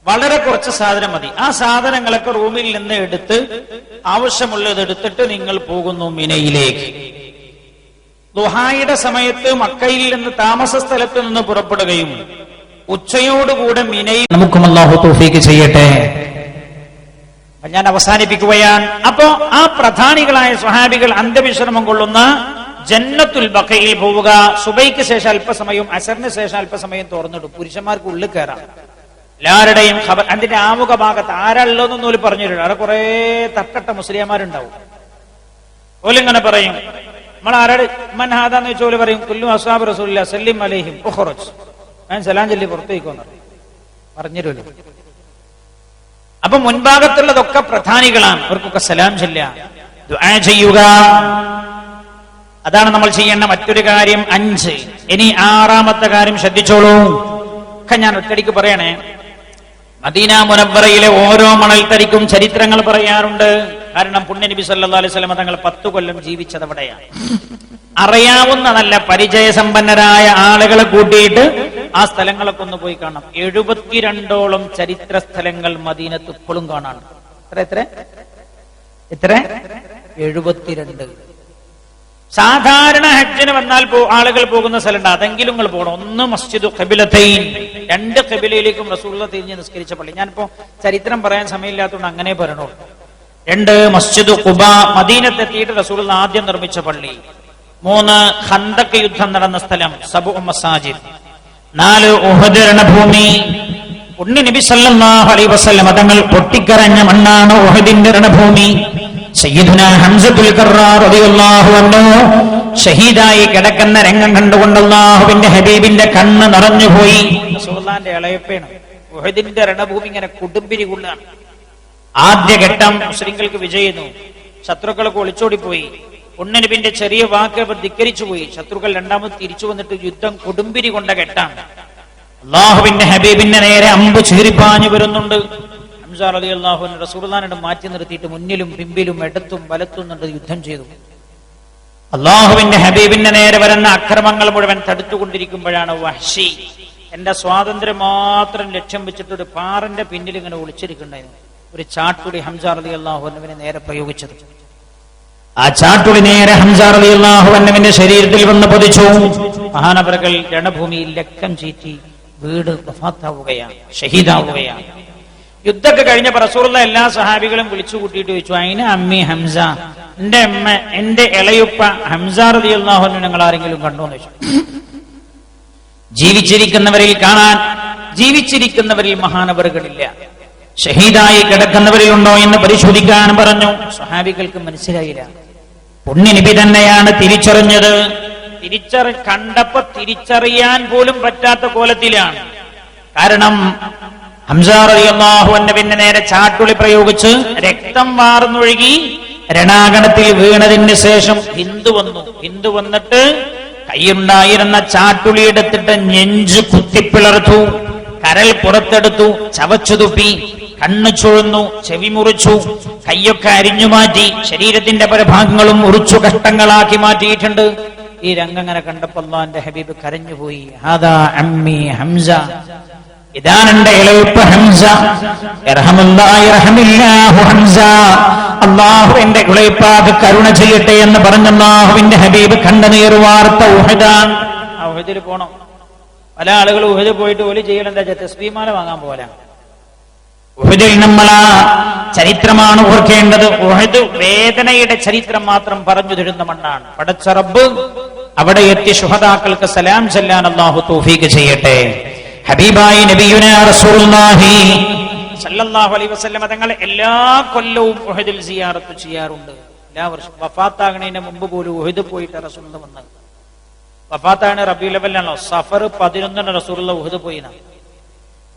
വളരെ കുറച്ച് സാധനം മതി. ആ സാധനങ്ങളൊക്കെ റൂമിൽ നിന്ന് എടുത്ത് ആവശ്യമുള്ളത് എടുത്തിട്ട് നിങ്ങൾ പോകുന്നു മിനയിലേക്ക്. ദുഹായുടെ സമയത്ത് മക്കയിൽ നിന്ന് താമസ സ്ഥലത്ത് നിന്ന് പുറപ്പെടുകയും ഉച്ചയോടുകൂടെ മിനയിൽ നമുക്കും അല്ലാഹു തൗഫീഖ് ചെയ്യട്ടെ. ഞാൻ അവസാനിപ്പിക്കുകയാണ്. അപ്പോ ആ പ്രധാനികളായ സ്വഹാബികൾ അന്ത്യവിശ്രമം കൊള്ളുന്ന ജന്നത്തുൽ ബഖയിൽ പോവുക. സുബൈക്ക് ശേഷം അല്പസമയം, അസറിന് ശേഷം അല്പസമയം തുറന്നിടും. പുരുഷന്മാർക്ക് ഉള്ളിൽ കയറാം. എല്ലാവരുടെയും ഖബർ, അതിന്റെ ആമുഖ ഭാഗത്ത് ആരള്ളതെന്നൊന്നും ഓല് പറഞ്ഞിട്ടുണ്ട്. അവിടെ കുറെ തട്ടട്ട മുസ്ലിംമാരുണ്ടാവും. ഓലിങ്ങനെ പറയും, നമ്മൾ ആരാട് മൻഹാദാന്ന് വെച്ചോല് പറയും, കുല്ലു അസ്ഹാബ് റസൂലുള്ളാഹി സല്ലം അലൈഹിം ഉഖ്റുജ്, ഞാൻ സലാം ചൊല്ലി പുറത്തേക്കോന്ന് പറഞ്ഞിരുമല്ലോ. അപ്പൊ മുൻഭാഗത്തുള്ളതൊക്കെ പ്രധാനികളാണ്, അവർക്കൊക്കെ സലാം ചൊല്ലുക, ദുആ ചെയ്യുക. അതാണ് നമ്മൾ ചെയ്യേണ്ട മറ്റൊരു കാര്യം. 5. ഇനി 6ാമത്തെ കാര്യം ശ്രദ്ധിച്ചോളൂ. ഒക്കെ ഞാൻ ഒറ്റടിക്ക് പറയണേ. മദീന മുനവ്വറയിലെ ഓരോ മണൽത്തരിക്കും ചരിത്രങ്ങൾ പറയാറുണ്ട്. കാരണം പുണ്യനബി സല്ലല്ലാഹു അലൈഹി വസല്ലം തങ്ങൾ 10 കൊല്ലം ജീവിച്ചത് അവിടെയാണ്. അറിയാവുന്ന നല്ല പരിചയസമ്പന്നരായ ആളുകളെ കൂട്ടിയിട്ട് ആ സ്ഥലങ്ങളൊക്കെ ഒന്ന് പോയി കാണാം. 72ഓളം ചരിത്ര സ്ഥലങ്ങൾ മദീനത്ത് ഇപ്പോഴും കാണാനുണ്ട്. എത്ര 72. സാധാരണ ഹജ്ജിന് വന്നാൽ ആളുകൾ പോകുന്ന സ്ഥലമുണ്ട്, അതെങ്കിലും നിങ്ങൾ പോകണം. ഒന്ന് മസ്ജിദു ഖിബ്ലതൈൻ, 2 ഖിബ്ലയിലേക്കും റസൂലുള്ളാഹി തിരിഞ്ഞ് നിസ്കരിച്ച പള്ളി. ഞാനിപ്പോ ചരിത്രം പറയാൻ സമയമില്ലാത്തതുകൊണ്ട് അങ്ങനെ പറയണുള്ളൂ. 2 മസ്ജിദു ഖുബാ, മദീനത്തെത്തിയിട്ട് റസൂലുള്ളാഹി ആദ്യം നിർമ്മിച്ച പള്ളി. 3 ഖന്തഖ് യുദ്ധം നടന്ന സ്ഥലം, സബഉ മസാജിദ്. 4 ഉഹദ് രണഭൂമി. പുണ്യ നബി സല്ലല്ലാഹു അലൈഹി വസല്ലം തങ്ങൾ പൊട്ടിക്കരഞ്ഞ മണ്ണാണ് ഉഹദിന്റെ രണഭൂമി. സയ്യിദുനാ ഹംസത്തുൽ കർറാർ റളിയല്ലാഹു അൻഹു ഷഹീദായി കിടക്കുന്ന രംഗം കണ്ടുകൊണ്ട് അല്ലാഹുവിന്റെ ഹബീബിന്റെ കണ്ണ് നിറഞ്ഞുപോയി. റസൂലുള്ളാഹിന്റെ ഇളയപ്പേണ്. ഉഹദിന്റെ രണഭൂമി ഇങ്ങനെ കൊടുമ്പിരി കൊള്ളാണ്. ആദ്യഘട്ടം മുസ്ലിങ്ങൾക്ക് വിജയിച്ചു, ശത്രുക്കളൊക്കെ ഒളിച്ചോടിപ്പോയി. പുണ്യനബിന്റെ ചെറിയ വാക്ക് അവർ ധിക്കരിച്ചുപോയി. ശത്രുക്കൾ രണ്ടാമത് തിരിച്ചു വന്നിട്ട് യുദ്ധം കൊടുമ്പിരി കൊണ്ട ഘട്ടാണ്. അല്ലാഹുവിന്റെ ഹബീബിന്റെ നേരെ അമ്പ് ചീറിപ്പാഞ്ഞു വരുന്നുണ്ട്. ഹംസ റളിയല്ലാഹു അൻഹു റസൂലുള്ളാഹിനെ മാറ്റി നിർത്തിയിട്ട് മുന്നിലും പിമ്പിലും ഇടത്തും വലത്തും നിന്ന് യുദ്ധം ചെയ്തു. അല്ലാഹുവിന്റെ ഹബീബിന്റെ നേരെ വരുന്ന അക്രമങ്ങൾ മുഴുവൻ തടുത്തുകൊണ്ടിരിക്കുമ്പോഴാണ് വഹ്ശി എന്റെ സ്വാതന്ത്ര്യം മാത്രം ലക്ഷ്യം വെച്ചിട്ട് ഒരു പാറിന്റെ പിന്നിൽ ഇങ്ങനെ ഒളിച്ചിരിക്കുന്നുണ്ടായിരുന്നു. ഒരു ചാട്ടുളി ഹംസ റളിയല്ലാഹു അൻഹുവിനെ നേരെ പ്രയോഗിച്ചത്. ആ ചാട്ടുളി നേരെ ഹംസ റളിയല്ലാഹു അൻഹുവിന്റെ ശരീരത്തിൽ വന്ന് പതിച്ചു. മഹാനവറുകൾ രണഭൂമിയിൽ രക്തം ചീറ്റി വീട് വഫാത്താവുകയാണ്, ഷഹീദാവുകയാണ്. യുദ്ധമൊക്കെ കഴിഞ്ഞപ്പോ റസൂലുള്ളാഹി എല്ലാ സഹാബികളും വിളിച്ചു കൂട്ടിയിട്ട് ചോദിച്ചു, അയിന അമ്മി ഹംസ, എന്റെ അമ്മ, എന്റെ ഇളയുപ്പ ഹംസ റളിയല്ലാഹു അൻഹു ഞങ്ങൾ ആരെങ്കിലും കണ്ടോ എന്ന് ചോദിച്ചു. ജീവിച്ചിരിക്കുന്നവരിൽ കാണാൻ, ജീവിച്ചിരിക്കുന്നവരിൽ മഹാനവറുകളില്ല. ഷഹീദായി കിടക്കുന്നവരിൽ ഉണ്ടോ എന്ന് പരിശോധിക്കാൻ പറഞ്ഞു. സഹാബികൾക്ക് മനസ്സിലായില്ല. പുണ്യനബി തന്നെയാണ് തിരിച്ചറിഞ്ഞത്. കണ്ടപ്പോ തിരിച്ചറിയാൻ പോലും പറ്റാത്ത കോലത്തിലാണ്. കാരണം ഹംസ റളിയല്ലാഹു അൻഹുവിന്റെ നേരെ ചാട്ടുളി പ്രയോഗിച്ച് രക്തം വാർന്നൊഴുകി രണാകണത്തിൽ വീണതിന് ശേഷം ഹിന്ദു വന്നിട്ട് കൈയുണ്ടായിരുന്ന ചാട്ടുളി എടുത്തിട്ട് നെഞ്ചു കുത്തിപ്പിളർത്തു, കരൽ പുറത്തെടുത്തു, ചവച്ചു തുപ്പി, കണ്ണു ചുഴന്നു, ചെവി മുറിച്ചു, കൈയൊക്കെ അരിഞ്ഞു മാറ്റി, ശരീരത്തിന്റെ പല ഭാഗങ്ങളും മുറിച്ചു കഷ്ടങ്ങളാക്കി മാറ്റിയിട്ടുണ്ട്. ഈ രംഗം അങ്ങനെ കണ്ടപ്പോൾ അല്ലാഹുവിന്റെ ഹബീബ് കരഞ്ഞുപോയി. ഹാദാ അമ്മി ഹംസ, ഇതാണ് എന്റെ ഇളയപ്പ ഹംസ. ഇർഹമുല്ലാഹി ഇർഹമില്ലാഹു ഹംസ. അള്ളാഹു എന്റെ ഉളൈപ്പാക്ക് കരുണ ചെയ്യട്ടെ എന്ന് പറഞ്ഞ അള്ളാഹുവിന്റെ ഹബീബ് കണ്ണുനീർ വാർത്ത ഉഹദാണ്. ആ ഉഹദിൽ പോണം. പല ആളുകൾ ഉഹദ് പോയിട്ട് ഓല് ചെയ്യലെന്താ തസ്ബീഹ്മാല വാങ്ങാൻ പോലാ. ഉഹദിൽ നമ്മൾ ആ ചരിത്രമാണ് ഓർക്കേണ്ടത്. ഉഹദ് വേദനയുടെ ചരിത്രം മാത്രം പറഞ്ഞു തരുന്ന മണ്ണാണ്. പടച്ച റബ്ബ് അവിടെ എത്തി ശുഹദാക്കൾക്ക് സലാം ചൊല്ലാൻ അല്ലാഹു തൗഫീഖ് ചെയ്യട്ടെ. ഹബീബായി നബിയുനാ റസൂലുള്ളാഹി സല്ലല്ലാഹു അലൈഹി വസല്ലം തങ്ങൾ എല്ലാ കൊല്ലവും ഉഹദിൽ സിയാറത്ത് ചെയ്യാറുണ്ട്. എല്ലാ വർഷവും വഫാത്താകുന്നതിന് മുമ്പ് പോലും ഉഹദ് പോയിട്ട് റസൂലുള്ളാഹി വന്നത്. വഫാത്താണ് റബീഉൽ അവ്വലാണല്ലോ. സഫർ 11 റസൂലുള്ളാഹി ഉഹദ് പോയിനാ.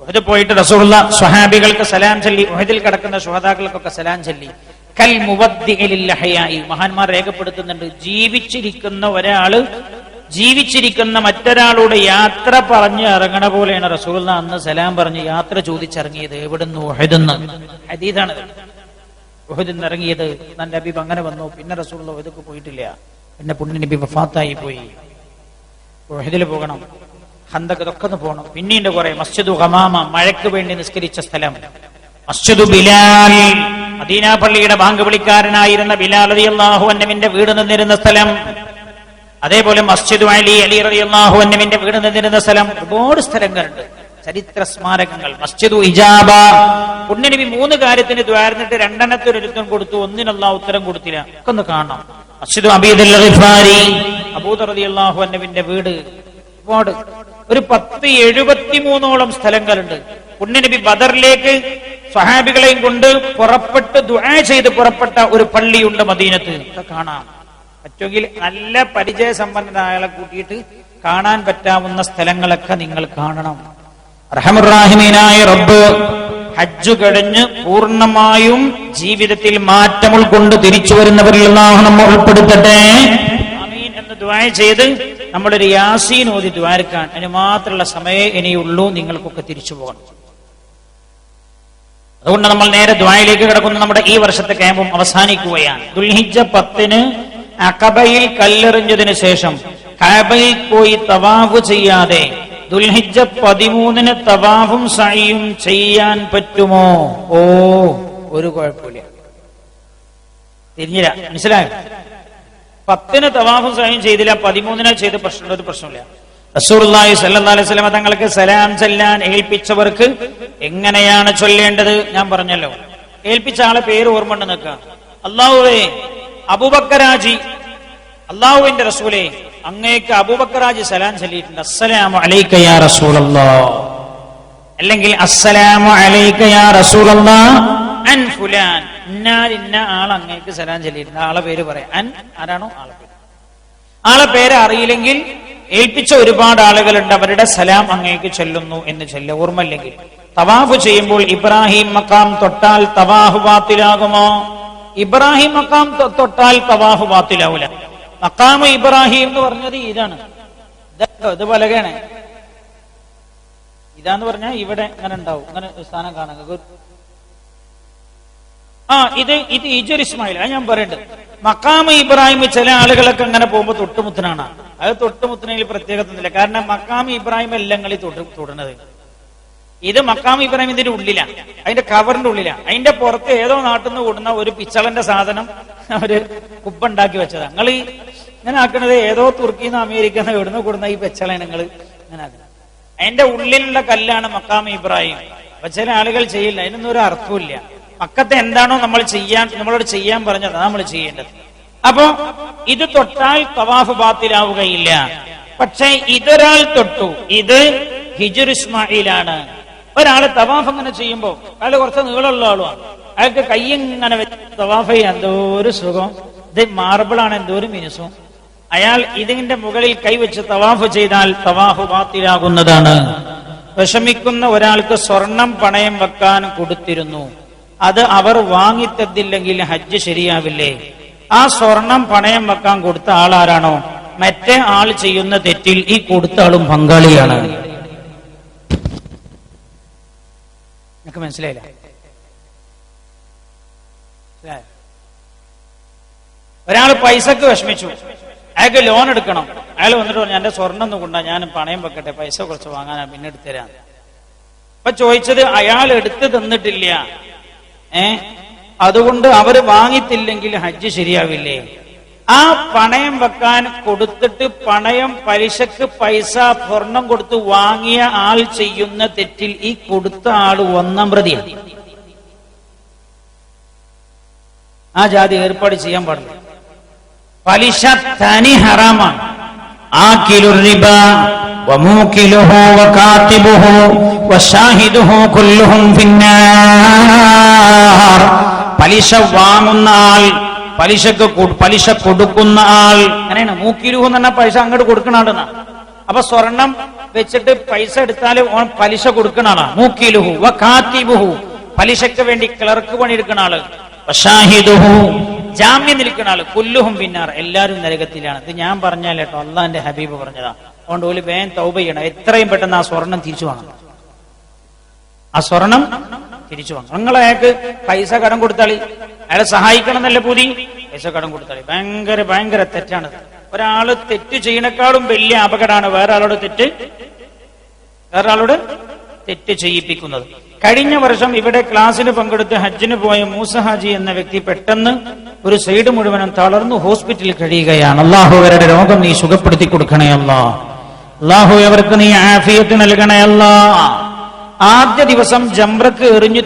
ഉഹദ് പോയിട്ട് റസൂലുള്ളാഹി സ്വഹാബികൾക്ക് സലാം ചൊല്ലി. ഉഹദിൽ കിടക്കുന്ന ശുഹദാക്കൾക്കൊക്കെ സലാം ചൊല്ലി. കൽ മുവദ്ദിഇ ലിൽ അഹ്യാഇ, മഹാന്മാർ രേഖപ്പെടുത്തുന്നുണ്ട്, ജീവിച്ചിരിക്കുന്ന ഒരാള് ജീവിച്ചിരിക്കുന്ന മറ്റൊരാളോട് യാത്ര പറഞ്ഞ് ഇറങ്ങണ പോലെയാണ് റസൂലുള്ളാഹി അന്ന് സലാം പറഞ്ഞ് യാത്ര ചോദിച്ചിറങ്ങിയത്. എവിടുന്ന്? ഉഹദിന്ന്. ഹദീസാണ്. ഉഹദിന്ന് ഇറങ്ങിയത് നന്റെ ഹബീബ് അങ്ങനെ വന്നു. പിന്നെ റസൂലുള്ളാഹി ഉഹദിക്ക് പോയിട്ടില്ല. പിന്നെ പുണ്യ നബി വഫാത്തായി പോയി. ഉഹദിൽ പോകണം, ഖന്തഖ് ഇതൊക്കെ ഒന്ന് പോകണം. പിന്നീട് കുറെ മസ്ജിദു ഖമാമ, മഴയ്ക്ക് വേണ്ടി നിസ്കരിച്ച സ്ഥലം. മസ്ജിദു ബിലാൽ, മദീന പള്ളിയുടെ ബാങ്ക് വിളിക്കാരനായിരുന്ന ബിലാൽ റളിയല്ലാഹു അൻഹുവിന്റെ വീട് നിന്നിരുന്ന സ്ഥലം. അതേപോലെ മസ്ജിദു അലി, അലി റളിയല്ലാഹു അൻഹുവിന്റെ വീട് നിന്നിരുന്ന സ്ഥലം. ഒരുപാട് സ്ഥലങ്ങളുണ്ട്, ചരിത്ര സ്മാരകങ്ങൾ. മസ്ജിദു ഇജാബ, പുണ്യനബി 3 കാര്യത്തിന് ദ്വാരന്നിട്ട് 2 ഒരുത്തം കൊടുത്തു, ഒന്നിനുള്ള ഉത്തരം കൊടുത്തില്ല. ഒക്കെ ഒന്ന് കാണണം. മസ്ജിദു അബീദുൽ ഗിഫാരി, അബൂദർ റളിയല്ലാഹു അൻഹുവിന്റെ വീട്. ഒരുപാട്, ഒരു 1073 സ്ഥലങ്ങളുണ്ട്. പുണ്യനബി ബദറിലേക്ക് സ്വഹാബികളെയും കൊണ്ട് പുറപ്പെട്ട് ദുആ ചെയ്ത് പുറപ്പെട്ട ഒരു പള്ളിയുണ്ട് മദീനത്ത്. ഒക്കെ കാണാം. പറ്റുമെങ്കിൽ നല്ല പരിചയസമ്പന്നനായ ആളെ കൂട്ടിയിട്ട് കാണാൻ പറ്റാവുന്ന സ്ഥലങ്ങളൊക്കെ നിങ്ങൾ കാണണം. റഹ്മാനായ റബ്ബ് ഹജ്ജ് കഴിഞ്ഞ് പൂർണ്ണമായും ജീവിതത്തിൽ മാറ്റം ഉൾക്കൊണ്ട് തിരിച്ചു വരുന്നവരിൽ അല്ലാഹു നമ്മെ ഉൾപ്പെടുത്തട്ടെ. ആമീൻ എന്ന് ദുആ ചെയ്ത് നമ്മളൊരു യാസീൻ ഓതി ദ്വാരക്കാൻ. അതിന് മാത്രമുള്ള സമയമേ ഇനിയുള്ളൂ. നിങ്ങൾക്കൊക്കെ തിരിച്ചു പോകണം. അതുകൊണ്ട് നമ്മൾ നേരെ ദ്വായിലേക്ക് കിടക്കുന്ന നമ്മുടെ ഈ വർഷത്തെ ക്യാമ്പും അവസാനിക്കുകയാണ്. ദുൽഹിജ്ജ 10 അഖബയിൽ കല്ലെറിഞ്ഞതിന് ശേഷം കഅബയിൽ പോയി തവാഫ് ചെയ്യാതെ ദുൽഹിജ്ജ 13 തവാഫും സഅയും ചെയ്യാൻ പറ്റുമോ? ഓ, ഒരു കുഴപ്പമില്ല. തിരിഞ്ഞില്ല, മനസ്സിലായോ? 10 തവാഫും സഅയും ചെയ്തില്ല, 13 ചെയ്ത് പ്രശ്നമുള്ള ഒരു പ്രശ്നമില്ല. റസൂലുള്ളാഹി സ്വല്ലല്ലാഹു അലൈഹി വസല്ലം തങ്ങൾക്ക് സലാം ചൊല്ലാൻ ഏൽപ്പിച്ചവർക്ക് എങ്ങനെയാണ് ചൊല്ലേണ്ടത് ഞാൻ പറഞ്ഞല്ലോ. ഏൽപ്പിച്ച ആളെ പേര് ഓർമ്മ ഉണ്ട് നിൽക്കുക. അല്ലാഹുവേ, അബൂബക്കറാജി, അല്ലാഹുവിന്റെ റസൂലേ, അങ്ങേക്ക് അബൂബക്കറാജി സലാം ചൊല്ലിയിട്ടുണ്ട്. അസ്സലാമു അലൈക യാ റസൂലല്ലാഹ്, അല്ലെങ്കിൽ അസ്സലാമു അലൈക യാ റസൂലല്ലാഹ് അൻ ഫുലാൻ, ഇന്ന ആൾ അങ്ങേക്ക് സലാം ചൊല്ലിയിട്ടുണ്ട്. ആളെ പേര് പറയാം. അൻ ആരാണോ ആളെ പേര്. ആളെ പേര് അറിയില്ലെങ്കിൽ ഏൽപ്പിച്ച ഒരുപാട് ആളുകളുണ്ട്, അവരുടെ സലാം അങ്ങേക്ക് ചൊല്ലുന്നു എന്ന് ചൊല്ല. ഓർമ്മയില്ലെങ്കിൽ തവാഫ് ചെയ്യുമ്പോൾ ഇബ്രാഹിം മക്കാം തൊട്ടാൽ തവാഫ് ബാത്തിലാകുമോ? ഇബ്രാഹിം മക്കാം തൊട്ടാൽ തവാഫ് ബാത്തിലാവൂല. മക്കാം ഇബ്രാഹിം എന്ന് പറഞ്ഞത് ഇതാണ്. ഇത് പലകയാണ്. ഇതാന്ന് പറഞ്ഞാൽ ഇവിടെ ഇങ്ങനെ ഉണ്ടാവും, ഇങ്ങനെ സ്ഥാനം കാണാൻ. ഇത് ഇജർ ഇസ്മായിൽ. അത് ഞാൻ പറയണ്ടത് മക്കാം ഇബ്രാഹിം ചില ആളുകളൊക്കെ അങ്ങനെ പോകുമ്പോ തൊട്ടുമുത്തനാണ്. അത് തൊട്ടുമുത്തനയിൽ പ്രത്യേകത, കാരണം മക്കാം ഇബ്രാഹിം എല്ലാം കളി തൊടുന്നത്. ഇത് മക്കാം ഇബ്രാഹിം ഇതിന്റെ ഉള്ളിലാണ്, അതിന്റെ കവറിന്റെ ഉള്ളിലാണ്. അതിന്റെ പുറത്ത് ഏതോ നാട്ടിൽ നിന്ന് കൂടുന്ന ഒരു പിച്ചളന്റെ സാധനം ഒരു കുപ്പുണ്ടാക്കി വെച്ചതാണ്. നിങ്ങൾ ഇങ്ങനെ ആക്കണത് ഏതോ തുർക്കിന്ന് അമേരിക്കന്ന് എവിടുന്ന് കൂടുന്ന ഈ പെച്ചളാണ് നിങ്ങൾ ഇങ്ങനെ ആക്കുന്നത്. അതിന്റെ ഉള്ളിലുള്ള കല്ലാണ് മക്കാം ഇബ്രാഹിം. അപ്പൊ ചില ആളുകൾ ചെയ്യില്ല, അതിനൊന്നും ഒരു അർത്ഥമില്ല. മക്കത്തെ എന്താണോ നമ്മളോട് ചെയ്യാൻ പറഞ്ഞത് നമ്മൾ ചെയ്യേണ്ടത്. അപ്പോ ഇത് തൊട്ടാൽ തവാഫ് ബാത്തിലാവുകയില്ല. പക്ഷെ ഇതൊരാൾ തൊട്ടു, ഇത് ഹിജ്ർ ഇസ്മായിലാണ്. ഒരാള് തവാഫ് അങ്ങനെ ചെയ്യുമ്പോ അയാൾ കുറച്ച് നീളമുള്ള ആളുമാണ്. അയാൾക്ക് കൈ ഇങ്ങനെ വെച്ച് തവാഫ് ചെയ്യാൻ എന്തോ ഒരു സുഖം. ഇത് മാർബിളാണ്, എന്തോ ഒരു മിനുസും. അയാൾ ഇതിന്റെ മുകളിൽ കൈവച്ച് തവാഫ് ചെയ്താൽ തവാഫ് ബാത്തിലാകുന്നതാണ്. വിഷമിക്കുന്ന ഒരാൾക്ക് സ്വർണം പണയം വെക്കാൻ കൊടുത്തിരുന്നു. അത് അവർ വാങ്ങിത്തന്നില്ലെങ്കിൽ ഹജ്ജ് ശരിയാവില്ലേ? ആ സ്വർണം പണയം വെക്കാൻ കൊടുത്ത ആളാരാണോ മറ്റേ ആൾ ചെയ്യുന്ന തെറ്റിൽ ഈ കൊടുത്ത ആളും പങ്കാളിയാണ്. എനിക്ക് മനസ്സിലായില്ല? ഒരാൾ പൈസക്ക് വിഷമിച്ചു, അയാൾക്ക് ലോൺ എടുക്കണം. അയാൾ വന്നിട്ട് പറഞ്ഞു എന്റെ സ്വർണ്ണം ഒന്നും കൊണ്ടാ, ഞാൻ പണയം വെക്കട്ടെ, പൈസ കുറച്ച് വാങ്ങാനാ, പിന്നെ എടുത്തുതരാം. അപ്പൊ ചോദിച്ചത് അയാൾ എടുത്തു തന്നിട്ടില്ല. അതുകൊണ്ട് അവർ വാങ്ങിത്തില്ലെങ്കിൽ ഹജ്ജ് ശരിയാവില്ലേ? ആ പണയം വെക്കാൻ കൊടുത്തിട്ട് പണയം പലിശക്ക് പൈസ സ്വർണം കൊടുത്ത് വാങ്ങിയ ആൾ ചെയ്യുന്ന തെറ്റിൽ ഈ കൊടുത്ത ആള് ഒന്നാം പ്രതിയാണ്. ആ ജാതി ഏർപ്പാട് ചെയ്യാൻ പാടില്ല. പലിശ തനി ഹറാമാണ്. ആകിലുർ റിബ വമൂകിലുഹു വകാതിബുഹു വശാഹിദുഹു കുല്ലുഹും ഫിന്നാർ. പലിശ വാങ്ങുന്ന ആൾ, പലിശ കൊടുക്കുന്ന ആൾ, അങ്ങനെയാണ്. മൂക്കിലുഹു എന്ന് പറഞ്ഞാൽ പൈസ അങ്ങോട്ട് കൊടുക്കുന്ന ആളെന്നാ. അപ്പൊ സ്വർണം വെച്ചിട്ട് പൈസ എടുത്താൽ പലിശ കൊടുക്കുന്ന ആളാ മൂക്കിലുഹു. വകാതിബുഹു, പലിശക്ക് വേണ്ടി ക്ലർക്ക് പണിയെടുക്കുന്ന ആള്. വശാഹിദുഹു, ജാമ്യം നിൽക്കുന്ന ആള്. കുല്ലുഹും ഫിന്നാർ, എല്ലാവരും നരകത്തിലാണ്. ഇത് ഞാൻ പറഞ്ഞാൽ കേട്ടോ, അള്ളാന്റെ ഹബീബ് പറഞ്ഞതാ. അതുകൊണ്ട് ഒരു വേഗം തൗബ ചെയ്യണം. എത്രയും പെട്ടെന്ന് ആ സ്വർണം തിരിച്ചു വാങ്ങണം. ആ സ്വർണം തിരിച്ചു വാങ്ങണം. നിങ്ങൾ അയാൾക്ക് പൈസ കടം കൊടുത്താളി, അയാളെ സഹായിക്കണം എന്നല്ല പൂതി, പൈസ കടം കൊടുത്താളി. ഭയങ്കര തെറ്റാണ്. ഒരാള് തെറ്റ് ചെയ്യണേക്കാളും വലിയ അപകടമാണ് വേറെ ആളോട് തെറ്റ് ചെയ്യിപ്പിക്കുന്നത്. കഴിഞ്ഞ വർഷം ഇവിടെ ക്ലാസ്സിന് പങ്കെടുത്ത് ഹജ്ജിന് പോയ മൂസ ഹാജി എന്ന വ്യക്തി പെട്ടെന്ന് ഒരു സൈഡ് മുഴുവനും തളർന്നു ഹോസ്പിറ്റലിൽ കഴിയുകയാണ്. അള്ളാഹു അവരുടെ രോഗം നീ സുഖപ്പെടുത്തി കൊടുക്കണേ അല്ലാ. അള്ളാഹു അവർക്ക് നീ ആഫിയത്ത് നൽകണേ അല്ലാ. ആദ്യ ദിവസം ജംറക്ക് എറിഞ്ഞു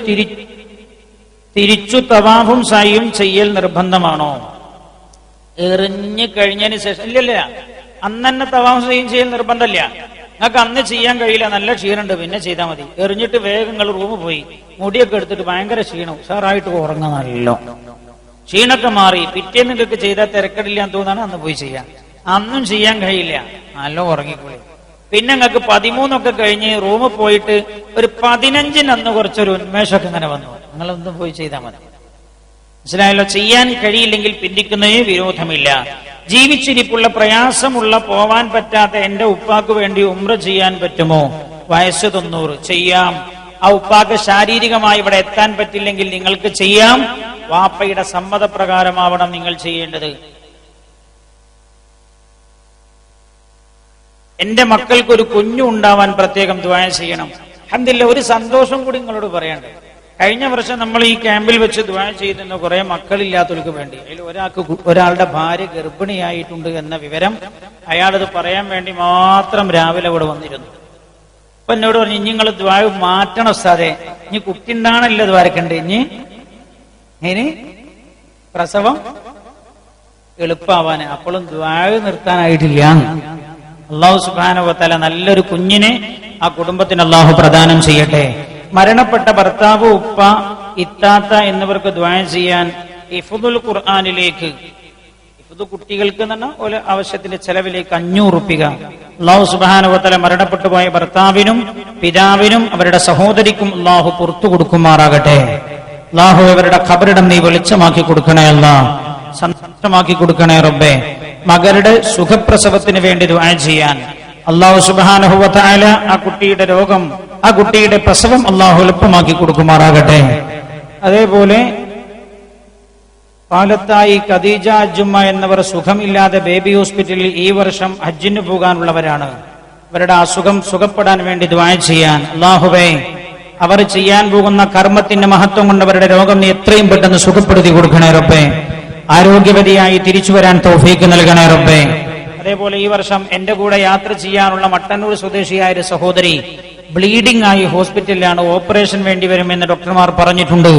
തിരിച്ചു തവാഫും സായും ചെയ്യൽ നിർബന്ധമാണോ? എറിഞ്ഞു കഴിഞ്ഞതിന് ശേഷം ഇല്ലല്ല, അന്ന് തന്നെ തവാഫും സായും ചെയ്യൽ നിർബന്ധമില്ല. നിങ്ങൾക്ക് അന്ന് ചെയ്യാൻ കഴിയില്ല, നല്ല ക്ഷീണുണ്ട്, പിന്നെ ചെയ്താൽ മതി. എറിഞ്ഞിട്ട് വേഗം നിങ്ങൾ റൂമിൽ പോയി മുടിയൊക്കെ എടുത്തിട്ട് ഭയങ്കര ക്ഷീണം, ഉഷാറായിട്ട് ഉറങ്ങാൻ നല്ലോ. ക്ഷീണൊക്കെ മാറി പിറ്റേന്ന് നിങ്ങൾക്ക് ചെയ്താൽ തിരക്കടില്ലാന്ന് തോന്നാണ് അന്ന് പോയി ചെയ്യാം. അന്നും ചെയ്യാൻ കഴിയില്ല, നല്ല ഉറങ്ങിക്കൂടി. പിന്നെ നിങ്ങൾക്ക് 13 കഴിഞ്ഞ് റൂമിൽ പോയിട്ട് ഒരു 15 അന്ന് കുറച്ചൊരു ഉന്മേഷമൊക്കെ ഇങ്ങനെ വന്നു, നിങ്ങളൊന്നും പോയി ചെയ്താൽ മതി. മനസ്സിലായല്ലോ? ചെയ്യാൻ കഴിയില്ലെങ്കിൽ പിന്തിക്കുന്നതിന് വിരോധമില്ല. ജീവിച്ചിരിപ്പുള്ള പ്രയാസമുള്ള പോവാൻ പറ്റാത്ത എന്റെ ഉപ്പാക്ക് വേണ്ടി ഉംറ ചെയ്യാൻ പറ്റുമോ? വയസ്സ് 90. ചെയ്യാം. ആ ഉപ്പാക്ക് ശാരീരികമായി ഇവിടെ എത്താൻ പറ്റില്ലെങ്കിൽ നിങ്ങൾക്ക് ചെയ്യാം. വാപ്പയുടെ സമ്മതപ്രകാരമാവണം നിങ്ങൾ ചെയ്യേണ്ടത്. എന്റെ മക്കൾക്ക് ഒരു കുഞ്ഞു ഉണ്ടാവാൻ പ്രത്യേകം ദുആ ചെയ്യണം. അൽഹംദുലില്ലാ, ഒരു സന്തോഷം കൂടി നിങ്ങളോട് പറയണ്ട. കഴിഞ്ഞ വർഷം നമ്മൾ ഈ ക്യാമ്പിൽ വെച്ച് ദുആ ചെയ്തിരുന്ന കുറെ മക്കളില്ലാത്തവർക്ക് വേണ്ടി. അതിൽ ഒരാളുടെ ഭാര്യ ഗർഭിണിയായിട്ടുണ്ട് എന്ന വിവരം അയാളത് പറയാൻ വേണ്ടി മാത്രം രാവിലെ ഇവിടെ വന്നിരുന്നു. അപ്പൊ എന്നോട് പറഞ്ഞു, ഇനി നിങ്ങൾ ദുആ മാറ്റണം ഉസ്താദേ, ഇനി കുട്ടി ഉണ്ടാണല്ലോ ദ്വാരക്കണ്ടേ, ഇനി പ്രസവം എളുപ്പമാവാന്, അപ്പോഴും ദുആ നിർത്താനായിട്ടില്ല. അല്ലാഹു സുബ്ഹാനഹു വ തആല നല്ലൊരു കുഞ്ഞിനെ ആ കുടുംബത്തിന് അല്ലാഹു പ്രദാനം ചെയ്യട്ടെ. മരണപ്പെട്ട ഭർത്താവ്, ഉപ്പ, ഇത്താത്ത എന്നിവർക്ക് ദുആ ചെയ്യാൻ ഹിഫ്ദുൽ ഖുർആനിലേക്ക്, ഹിഫ്ദ് കുട്ടികൾക്ക് എന്ന് പറഞ്ഞാൽ ഒരു ആവശ്യത്തിന്റെ ചെലവിലേക്ക് 500 രൂപ അല്ലാഹു സുബ്ഹാനഹു വ തആല മരണപ്പെട്ടു പോയ ഭർത്താവിനും പിതാവിനും അവരുടെ സഹോദരിക്കും അല്ലാഹു പുറത്തു കൊടുക്കുമാറാകട്ടെ. അല്ലാഹു അവരുടെ ഖബറിടം നീ വെളിച്ചമാക്കി കൊടുക്കണേ അല്ലാഹ്, സന്തോഷമാക്കി കൊടുക്കണേ റബ്ബേ. മകളുടെ സുഖപ്രസവത്തിന് വേണ്ടി ദുആ ചെയ്യാൻ അല്ലാഹു സുബ്ഹാനഹു വ തആല ആ കുട്ടിയുടെ രോഗം, ആ കുട്ടിയുടെ പ്രസവം അല്ലാഹു എളുപ്പമാക്കി കൊടുക്കുമാറാകട്ടെ. അതേപോലെ പാലത്തായി ഖദീജ അജ്ജുമ്മ എന്നിവർ സുഖമില്ലാതെ ബേബി ഹോസ്പിറ്റലിൽ ഈ വർഷം ഹജ്ജിന് പോകാനുള്ളവരാണ്. അവരുടെ അസുഖം സുഖപ്പെടാൻ വേണ്ടി ദുആ ചെയ്യാൻ അല്ലാഹുവേ, അവർ ചെയ്യാൻ പോകുന്ന കർമ്മത്തിന്റെ മഹത്വം കൊണ്ട് അവരുടെ രോഗം നീ എത്രയും പെട്ടെന്ന് സുഖപ്പെടുത്തി കൊടുക്കണേ റബ്ബേ. ആരോഗ്യവതിയായി തിരിച്ചു വരാൻ തൗഫീക്ക് നൽകണേ റബ്ബേ. അതേപോലെ ഈ വർഷം എന്റെ കൂടെ യാത്ര ചെയ്യാനുള്ള മട്ടന്നൂർ സ്വദേശിയായ ഒരു സഹോദരി ബ്ലീഡിംഗ് ആയി ഹോസ്പിറ്റലിലാണ്, ഓപ്പറേഷൻ വേണ്ടി വരുമെന്ന് ഡോക്ടർമാർ പറഞ്ഞിട്ടുണ്ട്.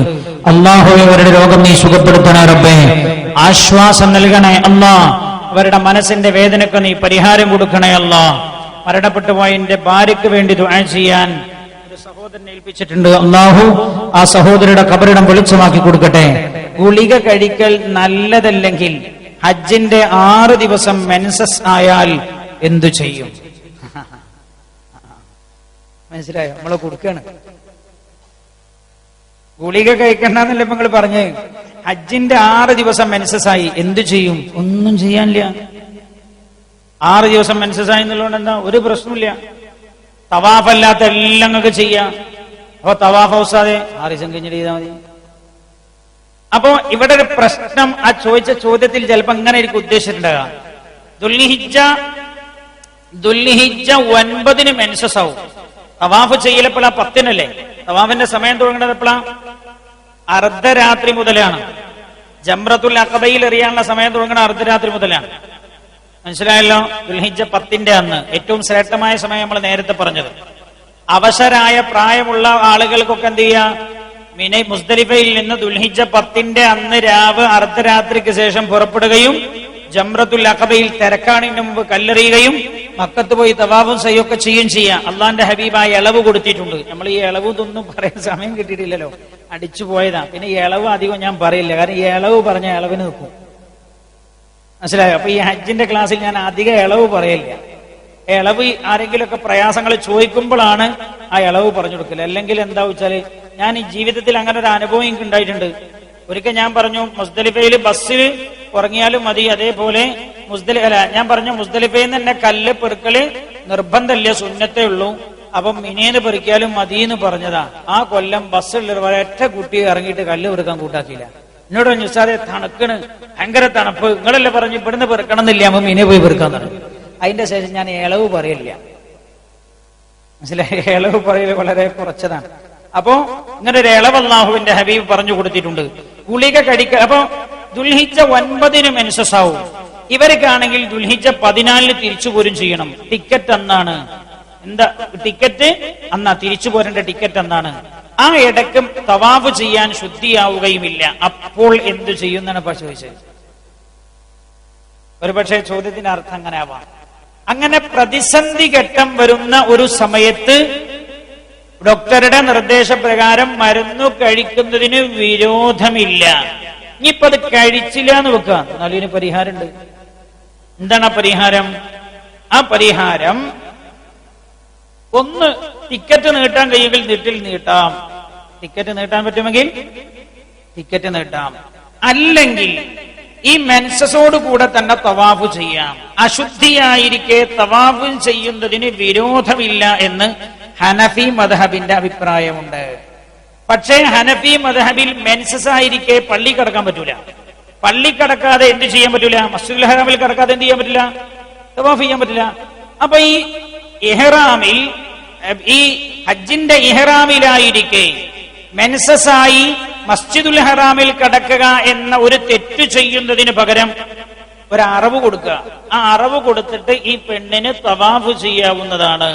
അല്ലാഹു അവരുടെ രോഗം നീ സുഖപ്പെടുത്തണേ റബ്ബേ, ആശ്വാസം നൽകണേ അല്ലാ. അവരുടെ മനസ്സിന്റെ വേദനക്ക് നീ പരിഹാരം കൊടുക്കണേ അല്ലാ. മരണപ്പെട്ടു പോയ എന്റെ ഭാര്യയ്ക്ക് വേണ്ടി ദുആ ചെയ്യാൻ ഒരു സഹോദരനെ ഏൽപ്പിച്ചിട്ടുണ്ട്. അല്ലാഹു ആ സഹോദരിയുടെ ഖബറിടം വെളിച്ചമാക്കി കൊടുക്കട്ടെ. ഗുളിക കഴിക്കൽ നല്ലതല്ലെങ്കിൽ ഹജ്ജിന്റെ 6 ദിവസം മെൻസസ് ആയാൽ എന്തു ചെയ്യും? മനസ്സിലായോ? നമ്മളെ കൊടുക്കാണ്. ഗുളിക കഴിക്കണ്ടെന്നല്ലേ നിങ്ങൾ പറഞ്ഞ്. ഹജ്ജിന്റെ 6 ദിവസം മെൻസസ് ആയി എന്തു ചെയ്യും? ഒന്നും ചെയ്യാനില്ല. 6 ദിവസം മെൻസസ് ആയി എന്നുള്ളതുകൊണ്ട് എന്താ? ഒരു പ്രശ്നമില്ല. തവാഫല്ലാത്ത എല്ലാം നിങ്ങൾക്ക് ചെയ്യാം. അപ്പൊ തവാഫ് അവസാദെ 6 ദിവസം കഴിഞ്ഞിട്ട് ചെയ്താൽ മതി. അപ്പോ ഇവിടെ ഒരു പ്രശ്നം, ആ ചോദിച്ച ചോദ്യത്തിൽ ചിലപ്പോ ഇങ്ങനെ എനിക്ക് ഉദ്ദേശിച്ചിട്ടുണ്ടാകാം. ദുൽഹിജ്ജ 9 മെൻസസ് ആവും. തവാഫ് ചെയ്യലപ്പോഴാ 10-നല്ലേ? തവാഫിന്റെ സമയം തുടങ്ങേണ്ടത് എപ്പോഴാ? അർദ്ധരാത്രി മുതലാണ്. ജംറത്തുൽ അഖബയിൽ എറിയാനുള്ള സമയം തുടങ്ങുന്ന അർദ്ധരാത്രി മുതലാണ്. മനസ്സിലായല്ലോ? ദുൽഹിജ്ജ 10 അന്ന് ഏറ്റവും ശ്രേഷ്ഠമായ സമയം നമ്മൾ നേരത്തെ പറഞ്ഞത്. അവശരായ പ്രായമുള്ള ആളുകൾക്കൊക്കെ എന്ത് ചെയ്യാ, മുസ്ദലിഫയിൽ നിന്ന് ദുൽഹിജ്ജ 10 അന്ന് രാവ് അർദ്ധരാത്രിക്ക് ശേഷം പുറപ്പെടുകയും ജംറത്തുൽ അഖബയിൽ തിരക്കാണിന് മുമ്പ് കല്ലെറിയുകയും മക്കത്ത് പോയി തവാഫും സയ്യൊക്കെ ചെയ്യുകയും ചെയ്യാം. അള്ളാന്റെ ഹബീബായ ഇളവ് കൊടുത്തിട്ടുണ്ട്. നമ്മൾ ഈ ഇളവ് ഇതൊന്നും പറയാൻ സമയം കിട്ടിയിട്ടില്ലല്ലോ, അടിച്ചു പോയതാ. പിന്നെ ഈ ഇളവ് അധികം ഞാൻ പറയില്ല, കാരണം ഈ ഇളവ് പറഞ്ഞ ഇളവിന് നിൽക്കും. മനസ്സിലായോ? അപ്പൊ ഈ ഹജ്ജിന്റെ ക്ലാസ്സിൽ ഞാൻ അധികം ഇളവ് പറയില്ല. ഇളവ് ആരെങ്കിലുമൊക്കെ പ്രയാസങ്ങൾ ചോദിക്കുമ്പോഴാണ് ആ ഇളവ് പറഞ്ഞു കൊടുക്കല്. അല്ലെങ്കിൽ എന്താ വെച്ചാല്, ഞാൻ ഈ ജീവിതത്തിൽ അങ്ങനെ ഒരു അനുഭവം എനിക്ക് ഉണ്ടായിട്ടുണ്ട്. ഒരിക്കൽ ഞാൻ പറഞ്ഞു, മുസ്ദലിഫയിൽ ബസ്സിൽ ഉറങ്ങിയാലും മതി, അതേപോലെ ഞാൻ പറഞ്ഞു മുസ്ദലിഫയിൽ നിന്ന് തന്നെ കല്ല് പെറുക്കല് നിർബന്ധമില്ല, സുന്നത്തേ ഉള്ളൂ. അപ്പം മിനേന്ന് പെറുക്കിയാലും മതി എന്ന് പറഞ്ഞതാ. ആ കൊല്ലം ബസ്സിൽ ഒരൊറ്റ കുട്ടി ഇറങ്ങിയിട്ട് കല്ല് പെറുക്കാൻ കൂട്ടാക്കിയില്ല. എന്നോട് പറഞ്ഞു, ഉസ്താദേ തണുക്കണ്, ഭയങ്കര തണുപ്പ്, നിങ്ങളല്ലേ പറഞ്ഞു ഇവിടുന്ന് പെറുക്കണം എന്നില്ല, അപ്പൊ മിനെ പോയി പെറുക്കാൻ തുടങ്ങി. അതിന്റെ ശേഷം ഞാൻ ഇളവ് പറയില്ല. മനസ്സിലായി? ഇളവ് പറയൽ വളരെ കുറച്ചതാണ്. അപ്പോ ഇങ്ങനെ ഒരു ഇളവ് അല്ലാഹുവിന്റെ ഹബീബ് പറഞ്ഞു കൊടുത്തിട്ടുണ്ട്. ഗുളിക കഴിക്കുക. അപ്പൊ ദുൽഹിജ്ജ 9 മെൻസസാവും. ഇവർക്കാണെങ്കിൽ ദുൽഹിജ്ജ 14 തിരിച്ചു പോരും ചെയ്യണം. ടിക്കറ്റ് അന്നാണ്. എന്താ ടിക്കറ്റ്? അന്നാ തിരിച്ചു പോരേണ്ട ടിക്കറ്റ് അന്നാണ്. ആ ഇടയ്ക്കും തവാഫ് ചെയ്യാൻ ശുദ്ധിയാവുകയുമില്ല. അപ്പോൾ എന്തു ചെയ്യുന്നാണ് ചോദിച്ചത്. ഒരുപക്ഷെ ചോദ്യത്തിന്റെ അർത്ഥം അങ്ങനെ ആവാം. അങ്ങനെ പ്രതിസന്ധി ഘട്ടം വരുന്ന ഒരു സമയത്ത് ഡോക്ടറുടെ നിർദ്ദേശപ്രകാരം മരുന്ന് കഴിക്കുന്നതിന് വിരോധമില്ല. ഇനിയിപ്പോ അത് കഴിച്ചില്ല എന്ന് വെക്കുക, എന്നാലും ഇതിന് പരിഹാരമുണ്ട്. എന്താണ് ആ പരിഹാരം? ആ പരിഹാരം, ഒന്ന് ടിക്കറ്റ് നീട്ടാൻ കഴിയുമെങ്കിൽ നീട്ടിൽ നീട്ടാം. ടിക്കറ്റ് നീട്ടാൻ പറ്റുമെങ്കിൽ ടിക്കറ്റ് നീട്ടാം. അല്ലെങ്കിൽ ഈ മെൻസസോട് കൂടെ തന്നെ തവാഫ് ചെയ്യാം. അശുദ്ധിയായിരിക്കെ തവാഫ് ചെയ്യുന്നതിന് വിരോധമില്ല എന്ന് ഹനഫി മദ്ഹബിന്റെ അഭിപ്രായമുണ്ട്. പക്ഷേ ഹനഫി മദ്ഹബിൽ മെൻസസ് ആയിരിക്കെ പള്ളി കടക്കാൻ പറ്റൂല. പള്ളി കടക്കാതെ എന്ത് ചെയ്യാൻ പറ്റൂല? മസ്ജിദുൽ ഹറാമിൽ കടക്കാതെ എന്ത് ചെയ്യാൻ പറ്റില്ല? തവാഫ് ചെയ്യാൻ പറ്റില്ല. അപ്പൊ ഈ ഇഹ്റാമിൽ, ഈ ഹജ്ജിന്റെ ഇഹ്റാമിലായിരിക്കെ മെൻസസായി മസ്ജിദുൽ ഹറാമിൽ കടക്കുക എന്ന ഒരു തെറ്റ് ചെയ്യുന്നതിന് പകരം ഒരു അറവ് കൊടുക്കുക. ആ അറവ് കൊടുത്തിട്ട് ഈ പെണ്ണിന് തവാഫ് ചെയ്യാവുന്നതാണ്.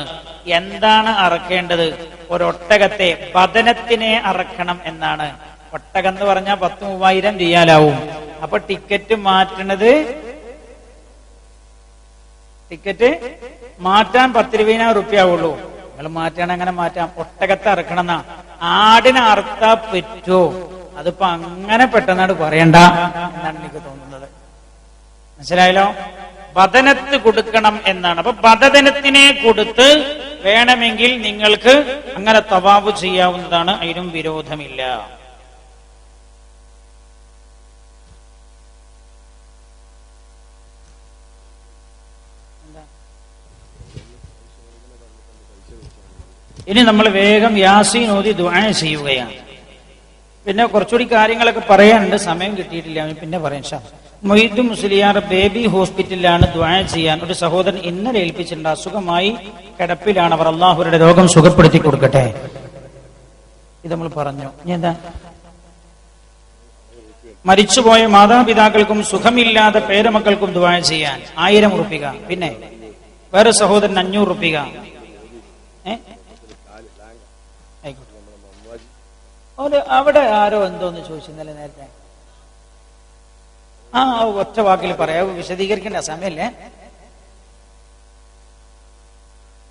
എന്താണ് അറക്കേണ്ടത്? ഒരൊട്ടകത്തെ, ബദനത്തിനെ അറക്കണം എന്നാണ്. ഒട്ടകം എന്ന് പറഞ്ഞാൽ 10,000-3000 റിയാലാവും. അപ്പൊ ടിക്കറ്റ് മാറ്റണത്, ടിക്കറ്റ് മാറ്റാൻ 10,000-20,000 റുപ്യ ആവുള്ളൂ. നിങ്ങൾ മാറ്റാൻ അങ്ങനെ മാറ്റാം. ഒട്ടകത്തെ അറക്കണം എന്നാ. ആടിനെ അറുത്താ പറ്റോ? അതിപ്പോ അങ്ങനെ പെട്ടെന്നാണ് പറയണ്ട എന്നാണ് എനിക്ക് തോന്നുന്നത്. മനസ്സിലായല്ലോ? ബദനത്ത് കൊടുക്കണം എന്നാണ്. അപ്പൊ ബദനത്തിനെ കൊടുത്ത് വേണമെങ്കിൽ നിങ്ങൾക്ക് അങ്ങനെ തവാഫ് ചെയ്യാവുന്നതാണ്. അതിനും വിരോധമില്ല. ഇനി നമ്മൾ വേഗം യാസീൻ ഓതി ദുആ ചെയ്യുകയാണ്. പിന്നെ കുറച്ചുകൂടി കാര്യങ്ങളൊക്കെ പറയാനുണ്ട്, സമയം കിട്ടിയിട്ടില്ല, പിന്നെ പറയാം. മൊയ്തു മുസ്ലിയാർ ബേബി ഹോസ്പിറ്റലിലാണ് ദുആ ചെയ്യാൻ ഒരു സഹോദരൻ ഇന്നലെ ഏൽപ്പിച്ചിട്ടുണ്ട്. അസുഖമായി കിടപ്പിലാണ് അവർ. അള്ളാഹുരുടെ രോഗം സുഖപ്പെടുത്തി കൊടുക്കട്ടെ. ഇത് നമ്മൾ പറഞ്ഞു. ഇനി എന്താ? മരിച്ചുപോയ മാതാപിതാക്കൾക്കും സുഖമില്ലാത്ത പേരമക്കൾക്കും ദുആ ചെയ്യാൻ 1000 റുപ്പിക. പിന്നെ വേറെ സഹോദരൻ 500 റുപ്പിക. അവിടെ ആരോ എന്തോന്ന് ചോദിച്ചു ഇന്നലെ നേരത്തെ. ആ ഒറ്റ വാക്കിൽ പറയാം, വിശദീകരിക്കേണ്ട സമയല്ലേ.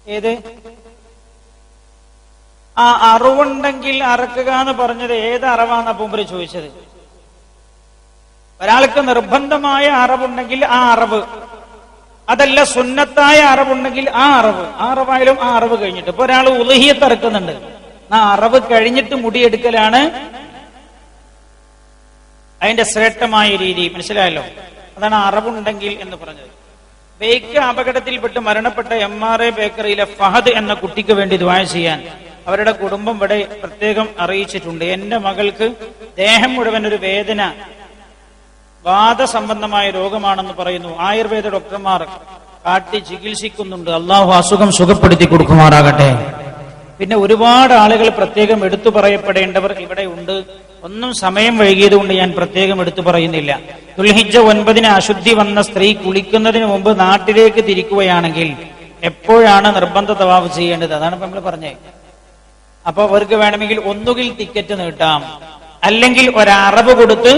ഏത്? ആ അറിവുണ്ടെങ്കിൽ അറക്കുക എന്ന് പറഞ്ഞത് ഏത് അറിവാന്ന് അപ്പം ചോദിച്ചത്. ഒരാൾക്ക് നിർബന്ധമായ അറിവുണ്ടെങ്കിൽ ആ അറിവ്, അതല്ല സുന്നത്തായ അറിവുണ്ടെങ്കിൽ ആ അറിവ്. ആ അറിവായാലും ആ അറിവ് കഴിഞ്ഞിട്ട്. ഇപ്പൊ ഒരാൾ ഉളുഹിയത്ത് ഇറക്കുന്നുണ്ട്, ആ അറിവ് കഴിഞ്ഞിട്ട് മുടിയെടുക്കലാണ് അതിന്റെ ശ്രേഷ്ഠമായ രീതി. മനസ്സിലായല്ലോ? അതാണ് അറിവുണ്ടെങ്കിൽ എന്ന് പറഞ്ഞത്. ബേക്ക് അപകടത്തിൽപ്പെട്ട് മരണപ്പെട്ട MRA ബേക്കറിയിലെ ഫഹദ് എന്ന കുട്ടിക്ക് വേണ്ടി ദുആ ചെയ്യാൻ അവരുടെ കുടുംബം ഇവിടെ പ്രത്യേകം അറിയിച്ചിട്ടുണ്ട്. എന്റെ മകൾക്ക് ദേഹം മുഴുവൻ ഒരു വേദന, വാദസംബന്ധമായ രോഗമാണെന്ന് പറയുന്നു. ആയുർവേദ ഡോക്ടർമാർ കാട്ടി ചികിത്സിക്കുന്നുണ്ട്. അള്ളാഹു അസുഖം സുഖപ്പെടുത്തി കൊടുക്കുമാറാകട്ടെ. പിന്നെ ഒരുപാട് ആളുകൾ പ്രത്യേകം എടുത്തു പറയപ്പെടേണ്ടവർ ഇവിടെ ഉണ്ട്. ഒന്നും സമയം വൈകിയത് കൊണ്ട് ഞാൻ പ്രത്യേകം എടുത്തു പറയുന്നില്ല. ദുൽഹിജ്ജ 9 അശുദ്ധി വന്ന സ്ത്രീ കുളിക്കുന്നതിന് മുമ്പ് നാട്ടിലേക്ക് തിരിക്കുകയാണെങ്കിൽ എപ്പോഴാണ് നിർബന്ധ തവാഫ് ചെയ്യേണ്ടത്? അതാണ് ഇപ്പൊ നമ്മൾ പറഞ്ഞത്. അപ്പൊ അവർക്ക് വേണമെങ്കിൽ ഒന്നുകിൽ ടിക്കറ്റ് നീട്ടാം, അല്ലെങ്കിൽ ഒരറബ് കൊടുത്ത്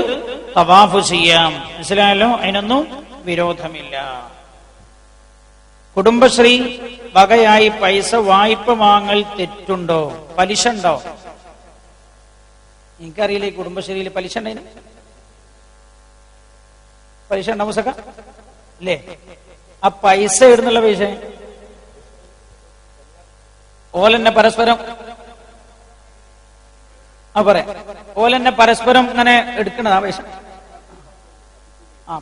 തവാഫ് ചെയ്യാം. മനസ്സിലായല്ലോ? അതിനൊന്നും വിരോധമില്ല. കുടുംബശ്രീ വകയായി പൈസ വായ്പ വാങ്ങൽ തെറ്റുണ്ടോ? പലിശ ഉണ്ടോ? എനിക്കറിയില്ല. ഈ കുടുംബശ്രീയിൽ പലിശ ഉണ്ടായിരുന്നു? പലിശ ഉണ്ടോ മുസക്ക? അല്ലേ? ആ പൈസ ഇടുന്നുള്ള പൈസ ഓലെന്നെ പരസ്പരം പറയാം, ഓലെന്നെ പരസ്പരം ഇങ്ങനെ എടുക്കണതാ പൈസ.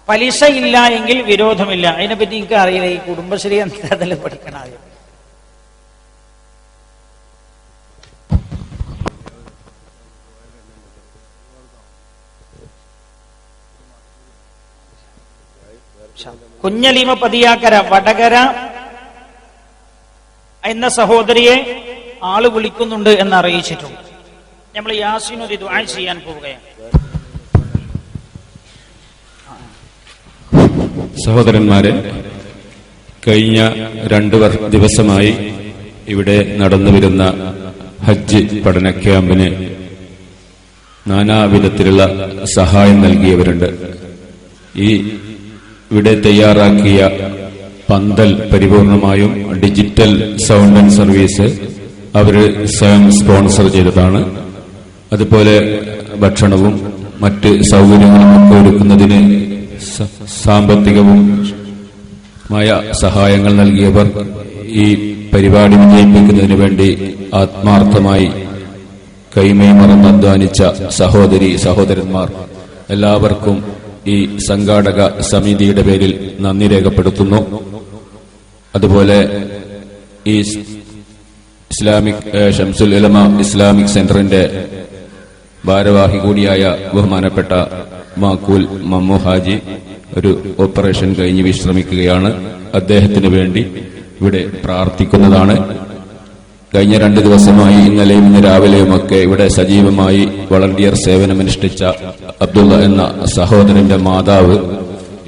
പലിശ ഇല്ല എങ്കിൽ വിരോധമില്ല. അതിനെപ്പറ്റി എനിക്ക് അറിയില്ല. ഈ കുടുംബശ്രീ എന്താ പഠിക്കണം ആദ്യം. കുഞ്ഞലീമ പതിയാക്കര വടകര എന്ന സഹോദരിയെ ആള് വിളിക്കുന്നുണ്ട് എന്ന് അറിയിച്ചിട്ടുണ്ട്. നമ്മൾ യാസീനോദി ദുആ ചെയ്യാൻ പോവുകയാണ്. സഹോദരന്മാരെ, കഴിഞ്ഞ 2 ദിവസമായി ഇവിടെ നടന്നുവരുന്ന ഹജ്ജ് പഠന ക്യാമ്പിന് നാനാവിധത്തിലുള്ള സഹായം നൽകിയവരുണ്ട്. ഇവിടെ തയ്യാറാക്കിയ പന്തൽ പരിപൂർണമായും ഡിജിറ്റൽ സൗണ്ട് ആൻഡ് സർവീസ് അവർ സ്വയം സ്പോൺസർ ചെയ്തതാണ്. അതുപോലെ ഭക്ഷണവും മറ്റ് സൗകര്യങ്ങളും ഒക്കെ ഒരുക്കുന്നതിന് സാമ്പത്തികവുമായ സഹായങ്ങൾ നൽകിയവർ, ഈ പരിപാടി വിജയിപ്പിക്കുന്നതിന് വേണ്ടി ആത്മാർത്ഥമായി കൈമൈ മറന്ന് അധ്വാനിച്ച സഹോദരന്മാർ എല്ലാവർക്കും ഈ സംഘാടക സമിതിയുടെ പേരിൽ നന്ദി രേഖപ്പെടുത്തുന്നു. അതുപോലെ ഈ ഷംസുൽ ഉലമ ഇസ്ലാമിക് സെന്ററിന്റെ ഭാരവാഹി കൂടിയായ ബഹുമാനപ്പെട്ട മാക്കൂൽ മമ്മു ഹാജി ഒരു ഓപ്പറേഷൻ കഴിഞ്ഞ് വിശ്രമിക്കുകയാണ്. അദ്ദേഹത്തിന് വേണ്ടി ഇവിടെ പ്രാർത്ഥിക്കുന്നതാണ്. കഴിഞ്ഞ 2 ദിവസമായി ഇന്നലെയും ഇന്ന് രാവിലെയുമൊക്കെ ഇവിടെ സജീവമായി വളണ്ടിയർ സേവനമനുഷ്ഠിച്ച അബ്ദുള്ള എന്ന സഹോദരന്റെ മാതാവ്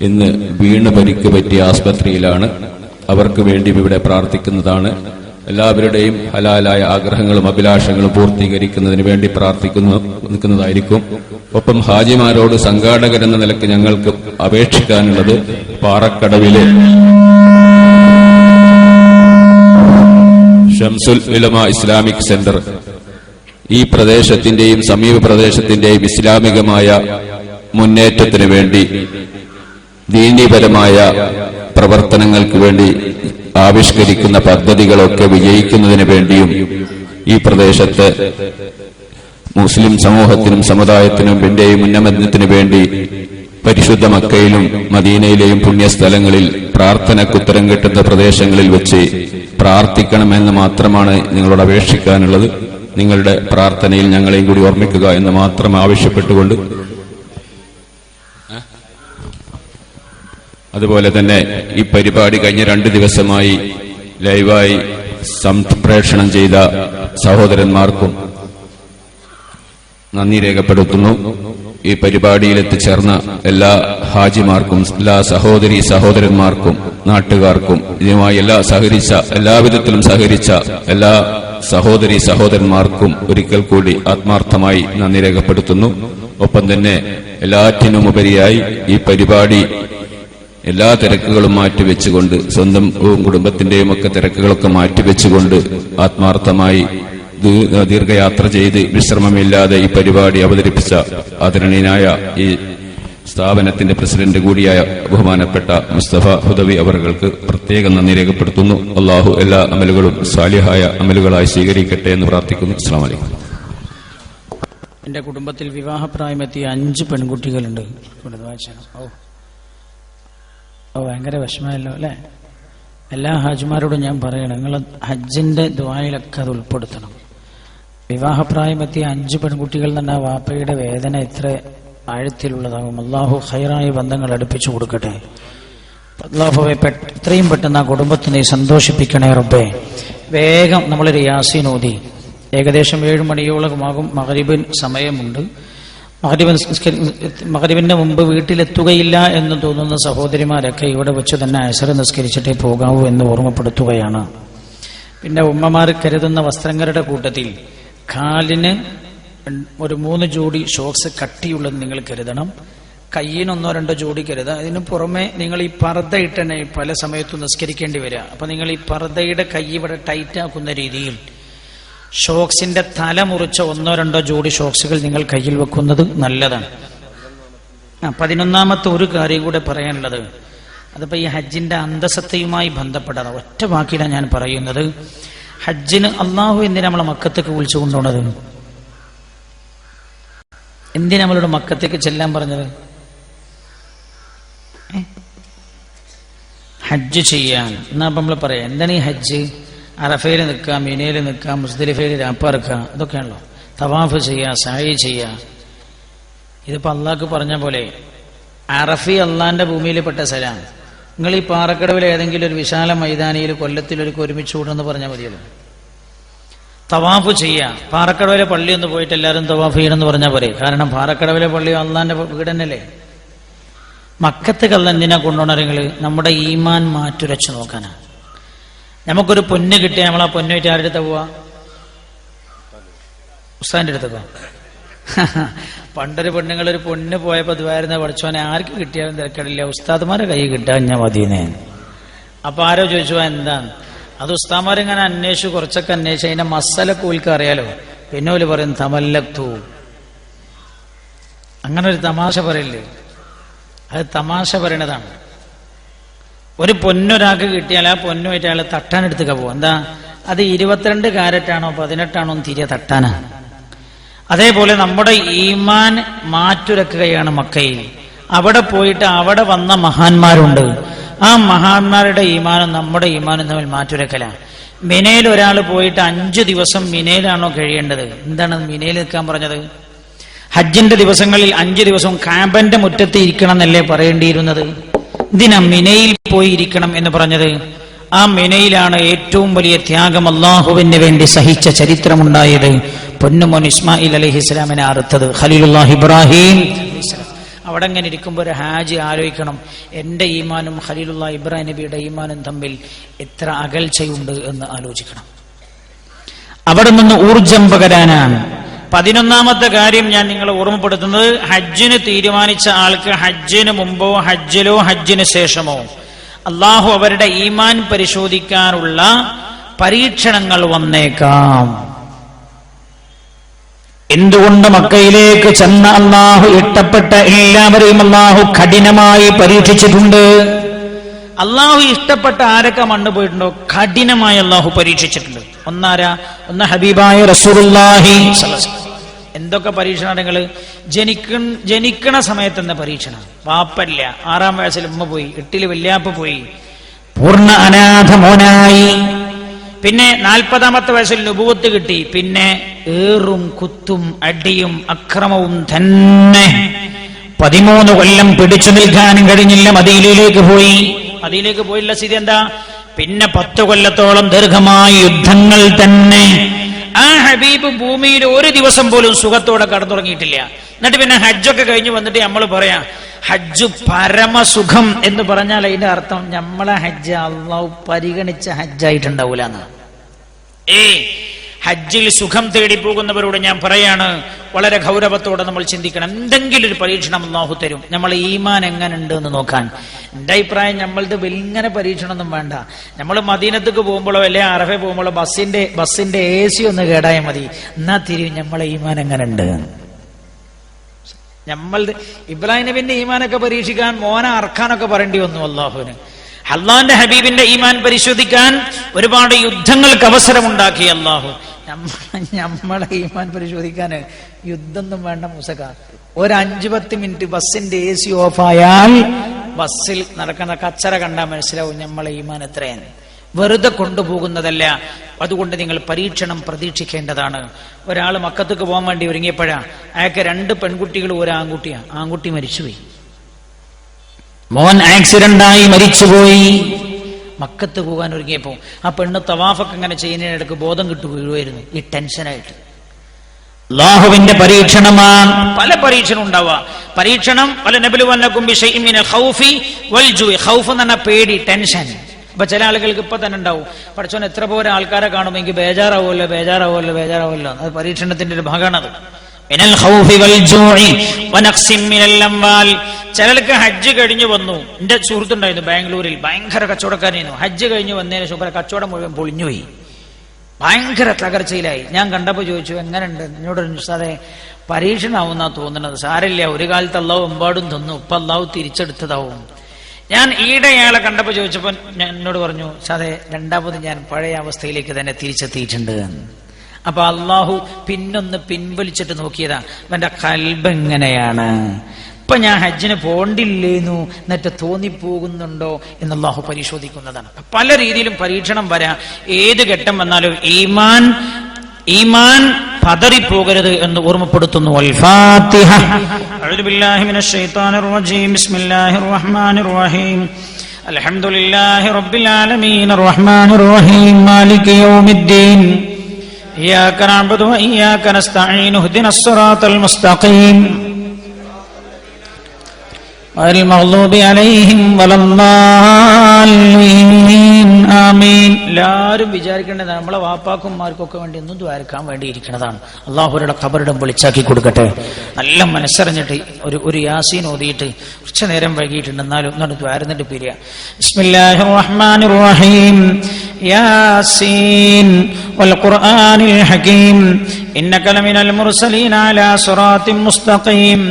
ഇന്ന് വീണ് പരിക്ക് പറ്റിയ ആസ്പത്രിയിലാണ്. അവർക്ക് വേണ്ടി ഇവിടെ പ്രാർത്ഥിക്കുന്നതാണ്. എല്ലാവരുടെയും ഹലാലായ ആഗ്രഹങ്ങളും അഭിലാഷങ്ങളും പൂർത്തീകരിക്കുന്നതിന് വേണ്ടി നിൽക്കുന്നതായിരിക്കും. ഒപ്പം ഹാജിമാരോട് സംഘാടകരെന്ന നിലയ്ക്ക് ഞങ്ങൾക്ക് അപേക്ഷിക്കാനുള്ളത്, പാറക്കടവിലെ ഷംസുൽ ഉലമ ഇസ്ലാമിക് സെന്റർ ഈ പ്രദേശത്തിന്റെയും സമീപ പ്രദേശത്തിന്റെയും ഇസ്ലാമികമായ മുന്നേറ്റത്തിന് വേണ്ടി, ദീനീപരമായ പ്രവർത്തനങ്ങൾക്ക് വേണ്ടി ആവിഷ്കരിക്കുന്ന പദ്ധതികളൊക്കെ വിജയിക്കുന്നതിന് വേണ്ടിയും ഈ പ്രദേശത്ത് മുസ്ലിം സമൂഹത്തിനും സമുദായത്തിനും വേണ്ടിയും ഉന്നമനത്തിനു വേണ്ടി പരിശുദ്ധ മക്കയിലും മദീനയിലെയും പുണ്യസ്ഥലങ്ങളിൽ പ്രാർത്ഥനക്കുത്തരം കിട്ടുന്ന പ്രദേശങ്ങളിൽ വെച്ച് പ്രാർത്ഥിക്കണമെന്ന് മാത്രമാണ് നിങ്ങളോട് അപേക്ഷിക്കാനുള്ളത്. നിങ്ങളുടെ പ്രാർത്ഥനയിൽ ഞങ്ങളെയും കൂടി ഓർമ്മിക്കുക എന്ന് മാത്രം ആവശ്യപ്പെട്ടുകൊണ്ട്, അതുപോലെ തന്നെ ഈ പരിപാടി കഴിഞ്ഞ 2 ദിവസമായി ലൈവായി സംപ്രേഷണം ചെയ്ത സഹോദരന്മാർക്കും നന്ദി രേഖപ്പെടുത്തുന്നു. ഈ പരിപാടിയിൽ എത്തിച്ചേർന്ന എല്ലാ ഹാജിമാർക്കും, എല്ലാ സഹോദരന്മാർക്കും, നാട്ടുകാർക്കും, ഇതുമായി എല്ലാവിധത്തിലും സഹകരിച്ച എല്ലാ സഹോദരന്മാർക്കും ഒരിക്കൽ കൂടി ആത്മാർത്ഥമായി നന്ദി രേഖപ്പെടുത്തുന്നു. ഒപ്പം തന്നെ എല്ലാറ്റിനുമുപരിയായി ഈ പരിപാടി എല്ലാ തിരക്കുകളും മാറ്റിവെച്ചുകൊണ്ട്, സ്വന്തം കുടുംബത്തിന്റെയും ഒക്കെ തിരക്കുകളൊക്കെ മാറ്റിവെച്ചുകൊണ്ട് ആത്മാർത്ഥമായി ദീർഘയാത്ര ചെയ്ത് വിശ്രമമില്ലാതെ ഈ പരിപാടി അവതരിപ്പിച്ച ആദരണീയനായ ഈ സ്ഥാപനത്തിന്റെ പ്രസിഡന്റ് കൂടിയായ ബഹുമാനപ്പെട്ട മുസ്തഫ ഹുദവി അവർക്ക് പ്രത്യേകം നന്ദി രേഖപ്പെടുത്തുന്നു. അള്ളാഹു എല്ലാ അമലുകളും സാലിഹായ അമലുകളായി സ്വീകരിക്കട്ടെ എന്ന് പ്രാർത്ഥിക്കുന്നു. അസ്സലാമു അലൈക്കും. എന്റെ കുടുംബത്തിൽ വിവാഹപ്രായമെത്തിയ 5 പെൺകുട്ടികളുണ്ട്. ഭയങ്കര വിഷമമല്ലോ അല്ലെ? എല്ലാ ഹാജിമാരോടും ഞാൻ പറയണം, നിങ്ങൾ ഹജ്ജിന്റെ ദുആയിലൊക്കെ അത് ഉൾപ്പെടുത്തണം. വിവാഹപ്രായമെത്തിയ 5 പെൺകുട്ടികൾ തന്നെ വാപ്പയുടെ വേദന എത്ര ആഴത്തിലുള്ളതാകും. അള്ളാഹു ഖൈറായ ബന്ധങ്ങൾ അടുപ്പിച്ചു കൊടുക്കട്ടെ. അള്ളാഹുവെ എത്രയും പെട്ടെന്ന് ആ കുടുംബത്തിനെ സന്തോഷിപ്പിക്കണേ റബ്ബേ. വേഗം നമ്മളൊരു യാസീൻ ഓതി, ഏകദേശം 7 മണിയോളമാകും, മഗ്രിബിന് സമയമുണ്ട്. മഗ്രിബിന്റെ മുമ്പ് വീട്ടിലെത്തുകയില്ല എന്ന് തോന്നുന്ന സഹോദരിമാരൊക്കെ ഇവിടെ വെച്ച് തന്നെ അസർ നിസ്കരിച്ചിട്ടേ പോകാവൂ എന്ന് ഓർമ്മപ്പെടുത്തുകയാണ്. പിന്നെ ഉമ്മമാർ കരുതുന്ന വസ്ത്രങ്ങളുടെ കൂട്ടത്തിൽ കാലിന് ഒരു 3 ജോഡി ഷോക്സ് കട്ടിയുള്ളത് നിങ്ങൾ കരുതണം. കയ്യിന് 1-2 ജോഡി കരുതുക. അതിനു പുറമെ നിങ്ങൾ ഈ പർദ്ദ ഇട്ടനെ പല സമയത്തും നിസ്കരിക്കേണ്ടി വരിക. അപ്പൊ നിങ്ങൾ ഈ പർദ്ദയുടെ കൈ ഇവിടെ ടൈറ്റ് ആക്കുന്ന രീതിയിൽ ഷോക്സിന്റെ തല മുറിച്ച 1-2 ജോഡി ഷോക്സുകൾ നിങ്ങൾ കയ്യിൽ വെക്കുന്നത് നല്ലതാണ്. 11ാമത്തെ ഒരു കാര്യം കൂടെ പറയാനുള്ളത്, അതിപ്പോ ഈ ഹജ്ജിന്റെ അന്തസത്തയുമായി ബന്ധപ്പെടാതെ ഒറ്റ വാക്കിലാണ് ഞാൻ പറയുന്നത്. ഹജ്ജിന് അള്ളാഹു എന്തിനാ നമ്മളെ മക്കത്തേക്ക് വിളിച്ചു കൊണ്ടുപോണത്? എന്തിനാ നമ്മളുടെ മക്കത്തേക്ക് ചെല്ലാൻ പറഞ്ഞത്? ഹജ്ജ് ചെയ്യാൻ. എന്നാ അപ്പൊ നമ്മൾ പറയാം, എന്താണ് ഈ ഹജ്ജ്? അറഫയിൽ നിൽക്കാം, മിനയിൽ നിൽക്കാം, മുസ്ദലിഫയിൽ രാപ്പറക്കാം, ഇതൊക്കെയാണല്ലോ. തവാഫ് ചെയ്യുക, സഅയ് ചെയ്യുക. ഇതിപ്പോ അള്ളാഹ്ക്ക് പറഞ്ഞ പോലെ അറഫി അള്ളാന്റെ ഭൂമിയിൽപ്പെട്ട സ്ഥലമാണ്. നിങ്ങൾ ഈ പാറക്കടവിൽ ഏതെങ്കിലും ഒരു വിശാല മൈതാനിയിൽ കൊല്ലത്തിലൊരുക്ക് ഒരുമിച്ച് കൂടുമെന്ന് പറഞ്ഞാൽ മതിയല്ലോ. തവാഫ് ചെയ്യുക. പാറക്കടവിലെ പള്ളി ഒന്ന് പോയിട്ട് എല്ലാവരും തവാഫ് ചെയ്യണമെന്ന് പറഞ്ഞാൽ പോരെ. കാരണം പാറക്കടവിലെ പള്ളി അള്ളാന്റെ വീട് തന്നെയല്ലേ. മക്കത്ത് കള്ള എന്തിനാ കൊണ്ടുപോകണമെങ്കിൽ നമ്മുടെ ഈമാൻ മാറ്റുരച്ചു നോക്കാനാണ്. നമുക്കൊരു പൊന്ന് കിട്ടിയ നമ്മൾ ആ പൊന്നുമായിട്ട് ആരുടെ അടുത്ത് പോവാ? ഉസ്താദിന്റെ അടുത്ത്. പണ്ടൊരു പെണ്ണുങ്ങളൊരു പൊന്ന് പോയപ്പോ ദ്വാരുന്ന പഠിച്ചോനെ ആർക്ക് കിട്ടിയാലും തിരക്കടില്ല, ഉസ്താദ്മാരെ കൈ കിട്ടാൻ ഞാൻ മതിയെന്നേ. അപ്പൊ ആരോ ചോദിച്ചു എന്താണ് അത്? ഉസ്താദ്മാരിങ്ങനെ അന്വേഷിച്ചു, കുറച്ചൊക്കെ അന്വേഷിച്ചു. അതിന്റെ മസാല കൂൽക്ക് അറിയാലോ. പിന്നെ ഓല് പറയും തമല്ലത്തു. അങ്ങനെ ഒരു തമാശ പറയില്ലേ, അത് തമാശ പറയണതാണ്. ഒരു പൊന്നൊരാൾക്ക് കിട്ടിയാൽ ആ പൊന്നുമായിട്ട് അയാൾ തട്ടാനെടുത്തുക പോകും. എന്താ അത്? 22 കാരറ്റാണോ 18 എന്ന് തിരികെ തട്ടാനാണ്. അതേപോലെ നമ്മുടെ ഈമാൻ മാറ്റുരക്കുകയാണ് മക്കയിൽ. അവിടെ പോയിട്ട് അവിടെ വന്ന മഹാന്മാരുണ്ട്. ആ മഹാന്മാരുടെ ഈമാനും നമ്മുടെ ഈമാനും തമ്മിൽ മാറ്റുരക്കലാണ്. മിനയിൽ ഒരാൾ പോയിട്ട് 5 ദിവസം മിനയിലാണോ കഴിയേണ്ടത്? എന്താണ് മിനയിൽ നിൽക്കാൻ പറഞ്ഞത്? ഹജ്ജിന്റെ ദിവസങ്ങളിൽ 5 ദിവസം കാബന്റെ മുറ്റത്ത് ഇരിക്കണം എന്നല്ലേ പറയേണ്ടിയിരുന്നത്? ഇതിനാ മിനയിൽ പോയി ഇരിക്കണം എന്ന് പറഞ്ഞത്? ആ മിനയിലാണ് ഏറ്റവും വലിയ ത്യാഗം അള്ളാഹുവിന് വേണ്ടി സഹിച്ച ചരിത്രമുണ്ടായത്. പൊന്നുമോൻ ഇസ്മായിൽ അലൈഹിസ്സലാമിനെ അറുത്തത് ഖലീലുല്ലാഹ് ഇബ്രാഹിം. അവിടെ അങ്ങനെ ഇരിക്കുമ്പോൾ ഒരു ഹാജി ആലോചിക്കണം, എന്റെ ഈമാനും ഖലീലുല്ലാഹ് ഇബ്രാഹിം നബിയുടെ ഈമാനും തമ്മിൽ എത്ര അകൽച്ചയുണ്ട് എന്ന് ആലോചിക്കണം. അവിടെ നിന്ന് ഊർജം പകരാനാണ്. 11ാമത്തെ കാര്യം ഞാൻ നിങ്ങളെ ഓർമ്മപ്പെടുത്തുന്നത്, ഹജ്ജിന് തീരുമാനിച്ച ആൾക്ക് ഹജ്ജിന് മുമ്പോ ഹജ്ജിലോ ഹജ്ജിന് ശേഷമോ അള്ളാഹു അവരുടെ ഈമാൻ പരിശോധിക്കാനുള്ള പരീക്ഷണങ്ങൾ വന്നേക്കാം. എന്തുകൊണ്ട് മക്കയിലേക്ക് ചെന്ന അള്ളാഹു ഇഷ്ടപ്പെട്ട എല്ലാവരെയും അള്ളാഹു കഠിനമായി പരീക്ഷിച്ചിട്ടുണ്ട്. അള്ളാഹു ഇഷ്ടപ്പെട്ട ആരൊക്കെ മണ്ണ് പോയിട്ടുണ്ടോ കഠിനമായി അള്ളാഹു പരീക്ഷിച്ചിട്ടുണ്ട്. ഒന്ന് ഹബീബായ റസൂലുള്ളാഹി. എന്തൊക്കെ പരീക്ഷണങ്ങൾ? ജനിക്കണ സമയത്ത് എന്ന പരീക്ഷണം. വാപ്പല്ല, 6-ാം വയസ്സിൽ ഉമ്മ പോയി, 8-ൽ വല്യാപ്പ പോയി, പൂർണ്ണ അനാഥ മോനായി. പിന്നെ 40-ാമത്തെ വയസ്സിൽ നുബുവത്ത് കിട്ടി. പിന്നെ ഏറും കുത്തും അടിയും അക്രമവും തന്നെ. 13 കൊല്ലം പിടിച്ചു നിൽക്കാനും കഴിഞ്ഞില്ല. മദീനയിലേക്ക് പോയില്ല. സ്ഥിതി എന്താ? പിന്നെ 10 കൊല്ലത്തോളം ദീർഘമായ യുദ്ധങ്ങൾ തന്നെ. ആ ഹബീബ് ഭൂമിയിൽ ഒരു ദിവസം പോലും സുഖത്തോടെ കടന്നുറങ്ങിയിട്ടില്ല. എന്നിട്ട് പിന്നെ ഹജ്ജൊക്കെ കഴിഞ്ഞ് വന്നിട്ട് നമ്മൾ പറയാം ഹജ്ജ് പരമസുഖം എന്ന് പറഞ്ഞാൽ അതിന്റെ അർത്ഥം നമ്മളെ ഹജ്ജ് അള്ളാഹു പരിഗണിച്ച ഹജ്ജായിട്ടുണ്ടാവൂല എന്നാണ്. ഹജ്ജിൽ സുഖം തേടി പോകുന്നവരോട് ഞാൻ പറയാണ്, വളരെ ഗൗരവത്തോടെ നമ്മൾ ചിന്തിക്കണം. എന്തെങ്കിലും ഒരു പരീക്ഷണം അല്ലാഹു തരും. നമ്മൾ ഈമാൻ എങ്ങനെ ഉണ്ട് എന്ന് നോക്കാൻ. എന്റെ അഭിപ്രായം, നമ്മളത് വലിങ്ങനെ പരീക്ഷണമൊന്നും വേണ്ട. നമ്മൾ മദീനത്തേക്ക് പോകുമ്പോഴോ അല്ലെ അറഫ പോകുമ്പോഴോ ബസ്സിന്റെ AC ഒന്ന് കേടായാൽ മതി. എന്നാ തിരിയും നമ്മളെ ഈമാൻ എങ്ങനെ ഉണ്ട്. നമ്മൾ ഇബ്രാഹിം നബിന്റെ ഈമാനൊക്കെ പരീക്ഷിക്കാൻ മോനെ അറക്കാനൊക്കെ പറയേണ്ടി വന്നു അള്ളാഹുവിന്. അള്ളാന്റെ ഹബീബിന്റെ ഈമാൻ പരിശോധിക്കാൻ ഒരുപാട് യുദ്ധങ്ങൾക്ക് അവസരമുണ്ടാക്കി അള്ളാഹു. നമ്മളെ ഈമാൻ പരിശോധിക്കാന് യുദ്ധമൊന്നും വേണ്ട മൂസക്ക. ഒരു 5-10 മിനിറ്റ് ബസ്സിന്റെ AC ഓഫായാൽ ബസ്സിൽ നടക്കുന്ന കച്ചറ കണ്ടാൽ മനസ്സിലാവും നമ്മളെ ഈമാൻ എത്രയാണ്. വെറുതെ കൊണ്ടുപോകുന്നതല്ല. അതുകൊണ്ട് നിങ്ങൾ പരീക്ഷണം പ്രതീക്ഷിക്കേണ്ടതാണ്. ഒരാൾ മക്കത്തേക്ക് പോകാൻ വേണ്ടി ഒരുങ്ങിയപ്പോഴാ അയാൾക്ക് 2 പെൺകുട്ടികൾ, ഒരു ആൺകുട്ടിയാ. ആൺകുട്ടി മരിച്ചുപോയി. മോൻ ആക്സിഡന്റായി മരിച്ചുപോയി. മക്കത്ത് പോകാൻ ഒരുങ്ങിയപ്പോ ആ പെണ്ണ് തവാഫൊക്കെ ഇങ്ങനെ ചെയ്യുന്നതിനിടക്ക് ബോധം കിട്ടു വീഴുമായിരുന്നു. ഈ ടെൻഷനായിട്ട് അല്ലാഹുവിന്റെ പരീക്ഷണമാണ്. പല പരീക്ഷണം ഉണ്ടാവുക. പരീക്ഷണം പല നബലുവന്നകും ബിശൈഇൻ മിനൽ ഖൗഫി വൽ ജുഇ. ഖൗഫ് എന്ന് പറഞ്ഞാൽ പേടി, ടെൻഷൻ. അപ്പൊ ചില ആളുകൾക്ക് ഇപ്പൊ തന്നെ ഉണ്ടാവും, പഠിച്ചോൻ എത്ര പോലെ ആൾക്കാരെ കാണുമ്പോൾ എനിക്ക് ബേജാറാവുമല്ലോ. അത് പരീക്ഷണത്തിന്റെ ഒരു ഭാഗമാണത്. മിനൽ ഖൗഫി വൽ ജുഇ വനഖ്സിൻ മിനൽ അംവാൽ. ചിലർക്ക് ഹജ്ജ് കഴിഞ്ഞു വന്നു. എന്റെ സുഹൃത്തുണ്ടായിരുന്നു ബാംഗ്ലൂരിൽ, ഭയങ്കര കച്ചവടക്കാരനായിരുന്നു. ഹജ്ജ് കഴിഞ്ഞ് വന്നതിന് ശേഷം കച്ചവടം മുഴുവൻ പൊളിഞ്ഞുപോയി, ഭയങ്കര തകർച്ചയിലായി. ഞാൻ കണ്ടപ്പോൾ ചോദിച്ചു, എങ്ങനെയുണ്ട്? എന്നോട് സാറേ പരീക്ഷണമാവുന്നാ തോന്നുന്നത്. സാരമില്ല, ഒരു കാലത്ത് അള്ളാഹു എമ്പാടും തന്നു, ഇപ്പൊ അള്ളാഹു തിരിച്ചെടുത്തതാവും. ഞാൻ ഈയിടെ അയാളെ കണ്ടപ്പോൾ ചോദിച്ചപ്പോൾ എന്നോട് പറഞ്ഞു, സാറേ രണ്ടാമത് ഞാൻ പഴയ അവസ്ഥയിലേക്ക് തന്നെ തിരിച്ചെത്തിയിട്ടുണ്ട്. അപ്പൊ അള്ളാഹു പിന്നൊന്ന് പിൻവലിച്ചിട്ട് നോക്കിയതാ, അവന്റെ ഖൽബ് എങ്ങനെയാണ്. ഇപ്പൊ ഞാൻ ഹജ്ജിന് പോണ്ടില്ലേന്നു എന്നിട്ട് തോന്നിപ്പോകുന്നുണ്ടോ എന്ന് അള്ളാഹു പരിശോധിക്കുന്നതാണ്. പല രീതിയിലും പരീക്ഷണം വരാം. ഏത് ഘട്ടം വന്നാലും ഈമാൻ പതറിപ്പോകരുത് എന്ന് ഓർമ്മപ്പെടുത്തുന്നു. അൽ-ഫാത്തിഹ. അഊദു ബില്ലാഹി മിനശ് ശൈത്വാനിർ റജീം. ബിസ്മില്ലാഹിർ റഹ്മാനിർ റഹീം. അൽഹംദുലില്ലാഹി റബ്ബിൽ ആലമീൻ അർറഹ്മാനിർ റഹീം മാലികി യൗമിദ്ദീൻ. ഇയ്യാക നഅ്ബുദു വ ഇയ്യാക നസ്തഈൻ. ഇഹ്ദിനസ് സിറാത്തൽ മുസ്തഖീം ഗൈറിൽ മഗ്ദൂബി അലൈഹിം വലദ്ദാലിൻ. ആമീൻ. എല്ലാവരും വിചാരിക്കേണ്ടത് നമ്മളെ വാപ്പാക്കുമാർക്കൊക്കെ വേണ്ടി ഒന്നും ദ്വാരക്കാൻ വേണ്ടി ഇരിക്കുന്നതാണ്. അള്ളാഹുരുടെ ഖബറിടം വിളിച്ചാക്കി കൊടുക്കട്ടെ. നല്ല മനസ്സറിഞ്ഞിട്ട് ഒരു യാസീൻ ഓതിയിട്ട് കുറച്ചു നേരം വൈകിയിട്ടുണ്ട്, എന്നാലും ഒന്നാണ് ദ്വാരന്നിട്ട് പിരിയ. ബിസ്മില്ലാഹിർ റഹ്മാനിർ റഹീം. യാസീൻ വൽ ഖുർആനിൽ ഹകീം. ഇന്നക ലമിനൽ മുർസലീന അലാ സിറാത്തിൻ മുസ്തഖീം.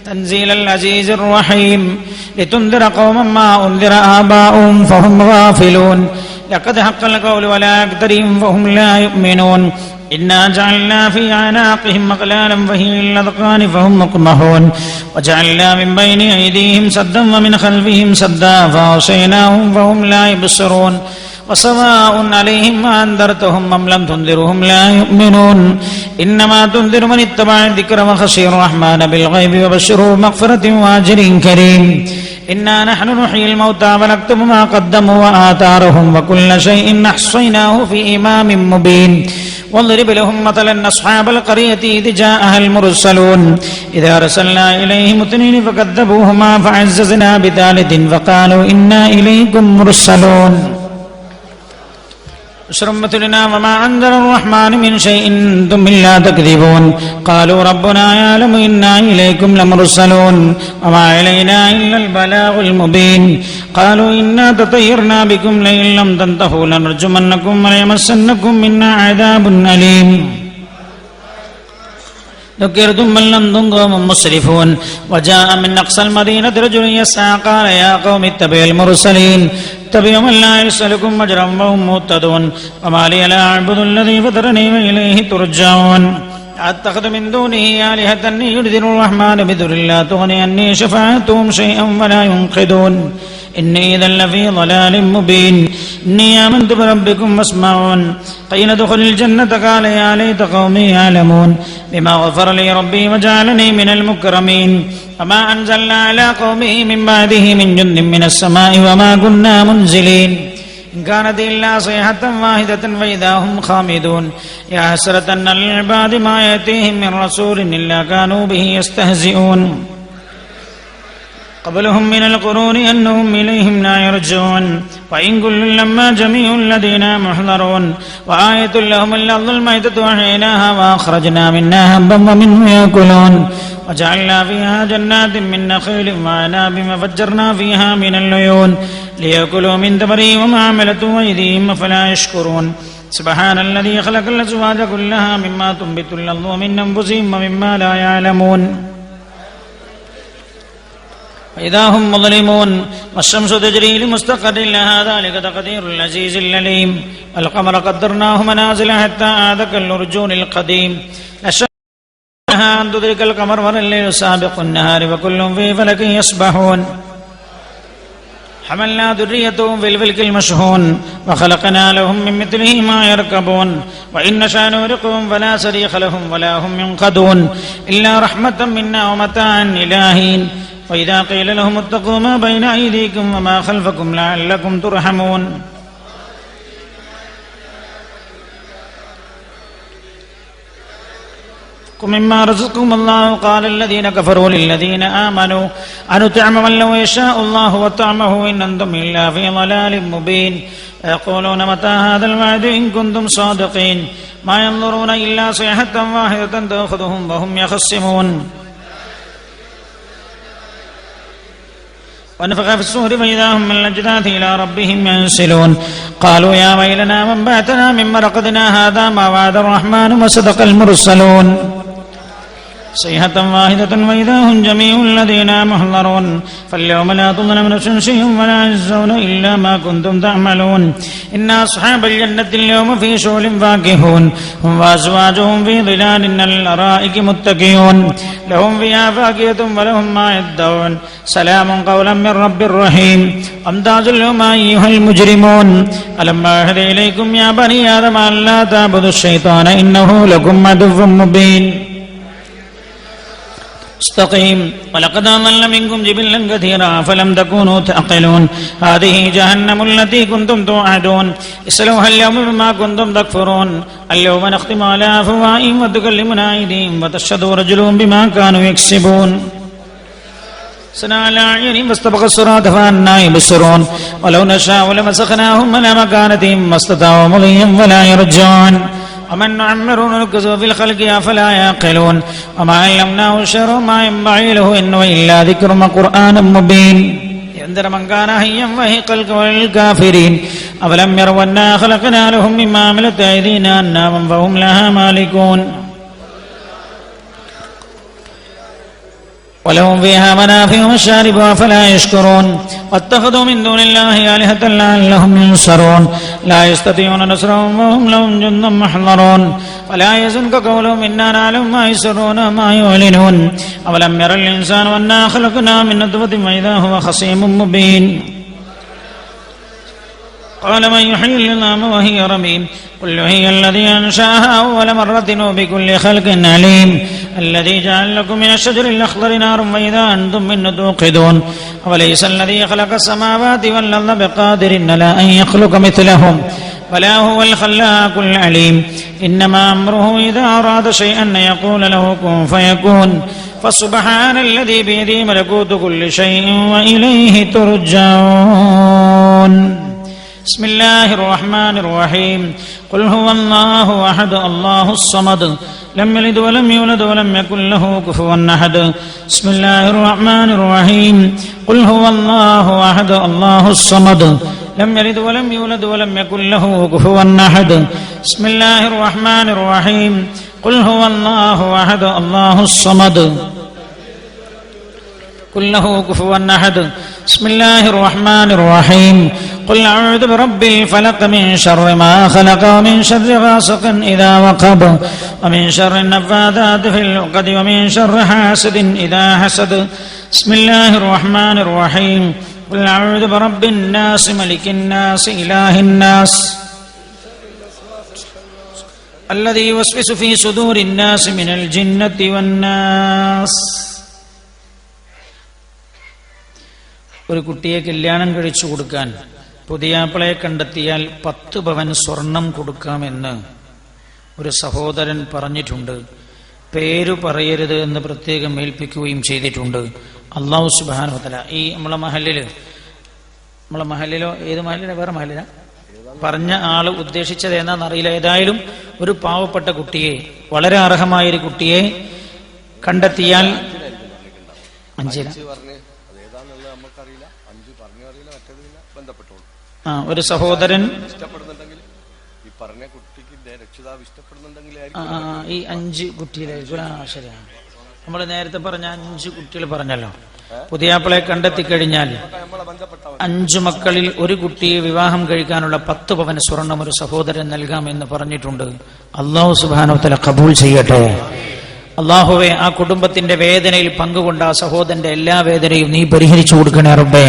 تنزيل العزيز الرحيم. لتنذر قوما ما أنذر آباؤهم فهم غافلون. لقد حق القول على أكثرهم فهم لا يؤمنون. إنا جعلنا في أعناقهم أغلالا فهي إلى الأذقان فهم مقمحون. وجعلنا من بين أيديهم سدا ومن خلفهم سدا فأغشيناهم فهم لا يبصرون. وسواء عليهم أنذرتهم أم لم تنذرهم لا يؤمنون. إنما تنذر من اتبع الذكر وخشي الرحمن بالغيب وبشره مغفرة وأجر كريم. إنا نحن نحيي الموتى ونكتب ما قدموا وآثارهم وكل شيء أحصيناه في إمام مبين. واضرب لهم مثلا أصحاب القرية إذ جاءها المرسلون إذا أرسلنا إليهم اثنين فكذبوهما فعززنا بثالث فقالوا إنا إليكم مرسلون. شرمتنا وما أنزل الرحمن من شيء أنتم إلا تكذبون. قالوا ربنا يعلم إنا إليكم لمرسلون وما إلينا إلا البلاغ المبين. قالوا إنا تطيرنا بكم لئن لم تنتهوا لنرجمنكم وليمسنكم منا عذاب أليم. ذكرتم بل أنتم قوم مسرفون. وجاء من أقصى المدينة رجل يسعى قال يا قوم اتبعوا المرسلين اتبعوا من لا يسألكم أجرا وهم مهتدون. وما لي لا أعبد الذي فطرني وإليه ترجعون. أتخذ من دونه آلهة ينذر الرحمن بضر لا تغني عني شفاعتهم شيئا ولا ينقذون. إني إذا لفي ضلال مبين. إني آمنت بربكم فاسمعون. قيل ادخل الجنة قال يا ليت قومي يعلمون بما غفر لي ربي وجعلني من المكرمين. وما أنزلنا على قومه من بعده من جند من السماء وما كنا منزلين. إن كانت إلا صيحة واحدة فإذا هم خامدون. يا حسرة على العباد ما يأتيهم من رسول إلا كانوا به يستهزئون. قبلهم من القرون أنهم إليهم لا يرجعون. وإن كل لما جميع الذين محضرون. وآية لهم الأرض الميتة أحييناها وأخرجنا منها حبا ومنه يأكلون. وجعلنا فيها جنات من نخيل وأعناب وفجرنا فيها من العيون ليأكلوا من ثمره وما عملته أيديهم أفلا يشكرون. سبحان الذي خلق الأزواج كلها مما تنبت الأرض ومن أنفسهم ومما لا يعلمون. فإذا هم مظلمون. والشمس تجري لمستقر لها ذلك تقدير العزيز العليم. القمر قدرناه منازل حتى عاد كالأرجون القديم. لها أن تدرك القمر والليل سابق النهار وكل في فلك يسبحون. حملنا ذريتهم في الفلك المشحون وخلقنا لهم من مثله ما يركبون. وإن نشأ نغرقهم فلا صريخ لهم ولا هم ينقذون إلا رحمة منا ومتاعا إلى حين. وإذا قيل لهم اتقوا ما بين أيديكم وما خلفكم لعلكم ترحمون. مما رزقهم الله قال الذين كفروا للذين آمنوا أنطعم من لو يشاء الله وطعمه إن أنتم إلا في ضلال مبين يقولون متى هذا الوعد إن كنتم صادقين ما ينظرون إلا صيحة واحدة تأخذهم وهم يخصمون ونفخ في الصور فإذا هم من الأجداث إلى ربهم ينسلون قالوا يا ويلنا من بعثنا من مرقدنا هذا ما وعد الرحمن وصدق المرسلون صيحة واحدة وإذا هم جميع الذين محضرون فاليوم لا تظلم نفس شيئا ولا يجزون إلا ما كنتم تعملون إن أصحاب الجنة اليوم في شغل فاكهون هم وأزواجهم في ظلال على الأرائك متكئون لهم فيها فاكهة ولهم ما يدعون سلام قولا من رب رحيم وامتازوا اليوم أيها المجرمون ألم أعهد إليكم يا بني آدم أن لا تعبدوا الشيطان إنه لكم عدو مبين استقيم ولقد أضل منكم جبلا كثيرا فلم تكونوا تعقلون هذه جهنم التي كنتم توعدون اصلوها اليوم بما كنتم تكفرون اليوم نختم على أفواههم وتكلمنا أيديهم وتشهد أرجلهم بما كانوا يكسبون سنا على أعينهم واستبقوا الصراط فأنى يبصرون ولو نشاء لمسخناهم على مكانتهم ما استطاعوا مضيا ولا يرجعون ومن نعمره ننكسه في الخلق أفلا يعقلون وما علمناه الشعر ما ينبغي له إن هو إلا ذكر وقرآن مبين ينذر من كان حيا ويحق القول للكافرين أفلم يروا أنا خلقنا لهم مما عملت أيدينا أنعاما فهم لها مالكون ولهم فيها منافع ومشارب أفلا يشكرون واتخذوا من دون الله آلهة لعلهم ينصرون لا يستطيعون نصرهم وهم لهم جند محضرون فلا يحزنك قولهم إنا نعلم ما يسرون وما يعلنون أولم ير الإنسان أنا خلقناه من نطفة فإذا هو خصيم مبين قال من يحيي العظام وهي رميم قل يحيي الذي أنشأها أول مرة وبكل خلق عليم الذي جعل لكم من الشجر الأخضر نارا وإذا أنتم منه توقدون وليس الذي خلق السماوات والأرض بقادر على أن يخلق مثلهم بلى هو الخلاق العليم إنما أمره إذا أراد شيئا أن يقول له كن فيكون فسبحان الذي بيده ملكوت كل شيء وإليه ترجعون بسم الله الرحمن الرحيم قل هو الله أحد الله الصمد لم يلد ولم يولد ولم يكن له كفوا أحد بسم الله الرحمن الرحيم قل هو الله أحد الله الصمد لم يلد ولم يولد ولم يكن له كفوا أحد بسم الله الرحمن الرحيم قل هو الله أحد الله الصمد قل له كفوا أحد بسم الله الرحمن الرحيم قل أعوذ برب الفلق من شر ما خلق ومن شر غاسق إذا وقب ومن شر النفاثات في العقد ومن شر حاسد إذا حسد بسم الله الرحمن الرحيم قل أعوذ برب الناس ملك الناس إله الناس الذي يوسوس في صدور الناس من الجنة والناس ഒരു കുട്ടിയെ കല്യാണം കഴിച്ചു കൊടുക്കാൻ പുതിയാപ്പിളയെ കണ്ടെത്തിയാൽ 10 പവൻ സ്വർണം കൊടുക്കാമെന്ന് ഒരു സഹോദരൻ പറഞ്ഞിട്ടുണ്ട്. പേര് പറയരുത് എന്ന് പ്രത്യേകം ഏൽപ്പിക്കുകയും ചെയ്തിട്ടുണ്ട്. അല്ലാഹു സുബ്ഹാനഹു വ തആല ഈ നമ്മളെ മഹല്ലിലോ ഏത് മഹല്ലിലാ വേറെ മഹല്ലിലാ പറഞ്ഞ ആള് ഉദ്ദേശിച്ചത് എന്താണെന്നറിയില്ല. ഏതായാലും ഒരു പാവപ്പെട്ട കുട്ടിയെ, വളരെ അർഹമായൊരു കുട്ടിയെ കണ്ടെത്തിയാൽ ഒരു സഹോദരൻ ഈ 5 കുട്ടിയിലായിരിക്കും. ശരിയാണ്, നമ്മൾ നേരത്തെ പറഞ്ഞ 5 കുട്ടികൾ പറഞ്ഞല്ലോ. പുതിയാപ്പിളയെ കണ്ടെത്തി കഴിഞ്ഞാൽ 5 മക്കളിൽ ഒരു കുട്ടിയെ വിവാഹം കഴിക്കാനുള്ള 10 പവൻ സ്വർണം ഒരു സഹോദരൻ നൽകാമെന്ന് പറഞ്ഞിട്ടുണ്ട്. അല്ലാഹു സുബ്ഹാനഹു വ തആല ഖബൂൽ ചെയ്യട്ടെ. അല്ലാഹുവേ, ആ കുടുംബത്തിന്റെ വേദനയിൽ പങ്കുകൊണ്ട ആ സഹോദരന്റെ എല്ലാ വേദനയും നീ പരിഹരിച്ചു കൊടുക്കണേ റബ്ബേ.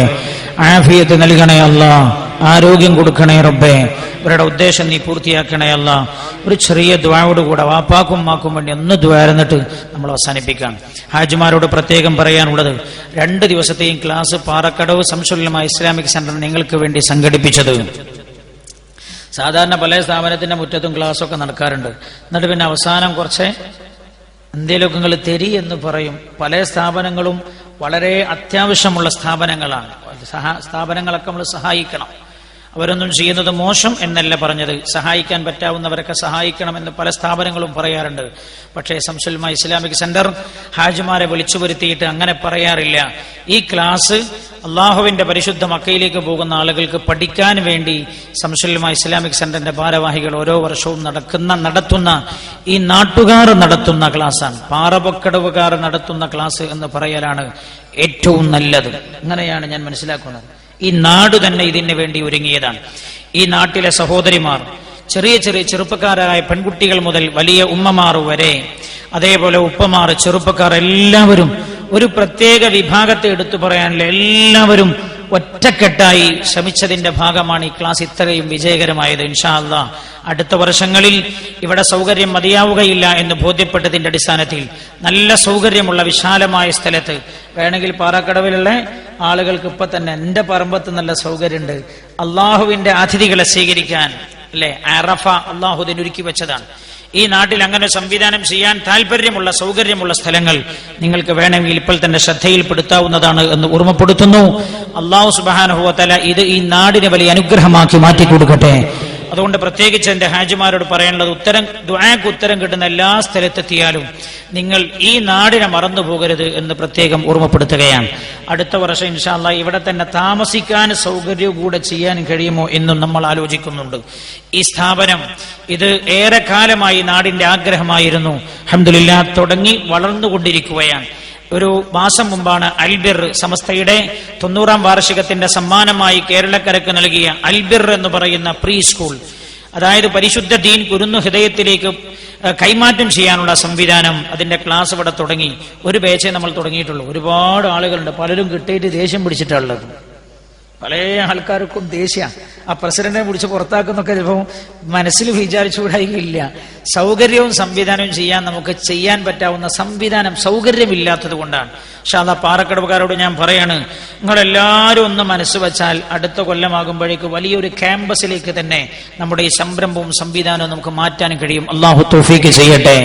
ആഫിയത്ത് നൽകണേ അല്ലാ, ആരോഗ്യം കൊടുക്കണേ റബ്ബേ. ഇവരുടെ ഉദ്ദേശം നീ പൂർത്തിയാക്കണേ അല്ലാ. ഒരു ചെറിയ ദുആയോട് കൂടെ വാപ്പാക്കും മാക്കും വേണ്ടി ഒന്ന് ദുആയിരുന്നിട്ട് നമ്മൾ അവസാനിപ്പിക്കാം. ഹാജിമാരോട് പ്രത്യേകം പറയാനുള്ളത്, 2 ദിവസത്തെയും ക്ലാസ് പാറക്കടവ് സംശുല്ലമായ ഇസ്ലാമിക് സെന്റർ നിങ്ങൾക്ക് വേണ്ടി സംഘടിപ്പിച്ചത്. സാധാരണ പല സ്ഥാപനത്തിന്റെ മുറ്റത്തും ക്ലാസ്സൊക്കെ നടക്കാറുണ്ട്. എന്നിട്ട് പിന്നെ അവസാനം കുറച്ച് എന്തേലൊക്കെ നിങ്ങൾ തരി എന്ന് പറയും. പല സ്ഥാപനങ്ങളും വളരെ അത്യാവശ്യമുള്ള സ്ഥാപനങ്ങളാണ്. സ്ഥാപനങ്ങളൊക്കെ നമ്മൾ സഹായിക്കണം. അവരൊന്നും ചെയ്യുന്നത് മോശം എന്നല്ല പറഞ്ഞത്, സഹായിക്കാൻ പറ്റാവുന്നവരൊക്കെ സഹായിക്കണമെന്ന് പല സ്ഥാപനങ്ങളും പറയാറുണ്ട്. പക്ഷേ ശംസുൽ ഉലമ ഇസ്ലാമിക് സെന്റർ ഹാജിമാരെ വിളിച്ചു വരുത്തിയിട്ട് അങ്ങനെ പറയാറില്ല. ഈ ക്ലാസ് അള്ളാഹുവിന്റെ പരിശുദ്ധ മക്കയിലേക്ക് പോകുന്ന ആളുകൾക്ക് പഠിക്കാൻ വേണ്ടി ശംസുൽ ഉലമ ഇസ്ലാമിക് സെന്ററിന്റെ ഭാരവാഹികൾ ഓരോ വർഷവും നടത്തുന്ന ഈ നാട്ടുകാർ നടത്തുന്ന ക്ലാസ്സാണ്. പാറപൊക്കടവുകാർ നടത്തുന്ന ക്ലാസ് എന്ന് പറയലാണ് ഏറ്റവും നല്ലത്. അങ്ങനെയാണ് ഞാൻ മനസ്സിലാക്കുന്നത്. ഈ നാട് തന്നെ ഇതിനു വേണ്ടി ഒരുങ്ങിയതാണ്. ഈ നാട്ടിലെ സഹോദരിമാർ, ചെറിയ ചെറുപ്പക്കാരായ പെൺകുട്ടികൾ മുതൽ വലിയ ഉമ്മമാർ വരെ, അതേപോലെ ഉപ്പമാർ, ചെറുപ്പക്കാർ, എല്ലാവരും ഒരു പ്രത്യേക വിഭാഗത്തെ എടുത്തു പറയാനില്ല, എല്ലാവരും ഒറ്റക്കെട്ടായി ശ്രമിച്ചതിന്റെ ഭാഗമാണ് ഈ ക്ലാസ് ഇത്രയും വിജയകരമായത്. ഇൻഷാ അല്ലാഹ് അടുത്ത വർഷങ്ങളിൽ ഇവിടെ സൗകര്യം മതിയാവുകയില്ല എന്ന് ബോധ്യപ്പെട്ടതിന്റെ അടിസ്ഥാനത്തിൽ നല്ല സൗകര്യമുള്ള വിശാലമായ സ്ഥലത്ത്, വേണമെങ്കിൽ പാറക്കടവിലുള്ള ആളുകൾക്ക് ഇപ്പൊ തന്നെ എന്റെ പറമ്പത്ത് നല്ല സൗകര്യമുണ്ട്, അള്ളാഹുവിന്റെ അതിഥികളെ സ്വീകരിക്കാൻ, അല്ലെ, അറഫ അള്ളാഹു ഇതിനൊരുക്കി വെച്ചതാണ്. ഈ നാട്ടിൽ അങ്ങനെ സംവിധാനം ചെയ്യാൻ താല്പര്യമുള്ള സൗകര്യമുള്ള സ്ഥലങ്ങൾ നിങ്ങൾക്ക് വേണമെങ്കിൽ ഇപ്പോൾ തന്നെ ശ്രദ്ധയിൽപ്പെടുത്താവുന്നതാണ് എന്ന് ഓർമ്മപ്പെടുത്തുന്നു. അല്ലാഹു സുബ്ഹാനഹു വ തആല ഇത് ഈ നാടിനെ വലിയ അനുഗ്രഹമാക്കി മാറ്റിക്കൊടുക്കട്ടെ. അതുകൊണ്ട് പ്രത്യേകിച്ച് എന്റെ ഹാജിമാരോട് പറയാനുള്ളത്, ദുആക്ക് ഉത്തരം കിട്ടുന്ന എല്ലാ സ്ഥലത്തെത്തിയാലും നിങ്ങൾ ഈ നാടിനെ മറന്നു പോകരുത് എന്ന് പ്രത്യേകം ഓർമ്മപ്പെടുത്തുകയാണ്. അടുത്ത വർഷം ഇൻഷാ അല്ലാഹ് ഇവിടെ തന്നെ താമസിക്കാൻ സൗകര്യവും കൂടെ ചെയ്യാൻ കഴിയുമോ എന്നും നമ്മൾ ആലോചിക്കുന്നുണ്ട്. ഈ സ്ഥാപനം ഇത് ഏറെക്കാലമായി നാടിന്റെ ആഗ്രഹമായിരുന്നു. അൽഹംദുലില്ലാഹ് തുടങ്ങി വളർന്നുകൊണ്ടിരിക്കുകയാണ്. ഒരു മാസം മുമ്പാണ് അൽബിർ സമസ്തയുടെ 90-ാം വാർഷികത്തിന്റെ സമ്മാനമായി കേരളക്കരക്ക് നൽകിയ അൽബിർ എന്ന് പറയുന്ന പ്രീ സ്കൂൾ, അതായത് പരിശുദ്ധ ദീൻ കുരുന്നു ഹൃദയത്തിലേക്ക് കൈമാറ്റം ചെയ്യാനുള്ള സംവിധാനം, അതിന്റെ ക്ലാസ് ഇവിടെ തുടങ്ങി. ഒരു ബാച്ചേ നമ്മൾ തുടങ്ങിയിട്ടുള്ളൂ. ഒരുപാട് ആളുകളുണ്ട്, പലരും കിട്ടിയിട്ട് ദേഷ്യം പിടിച്ചിട്ടുള്ളത്. പല ആൾക്കാർക്കും ദേഷ്യ, ആ പ്രസിഡന്റിനെ പിടിച്ച് പുറത്താക്കുന്നൊക്കെ ചിലപ്പോൾ മനസ്സിൽ വിചാരിച്ചുകൂടായില്ല. സൗകര്യവും സംവിധാനവും നമുക്ക് ചെയ്യാൻ പറ്റാവുന്ന സംവിധാനം സൗകര്യമില്ലാത്തത് കൊണ്ടാണ്. പക്ഷെ അതാ പാറക്കടവുകാരോട് ഞാൻ പറയാണ്, നിങ്ങളെല്ലാവരും ഒന്ന് മനസ്സ് വെച്ചാൽ അടുത്ത കൊല്ലമാകുമ്പോഴേക്ക് വലിയൊരു ക്യാമ്പസിലേക്ക് തന്നെ നമ്മുടെ ഈ സംരംഭവും സംവിധാനവും നമുക്ക് മാറ്റാൻ കഴിയും. അല്ലാഹു തൗഫീഖ് ചെയ്യട്ടെ.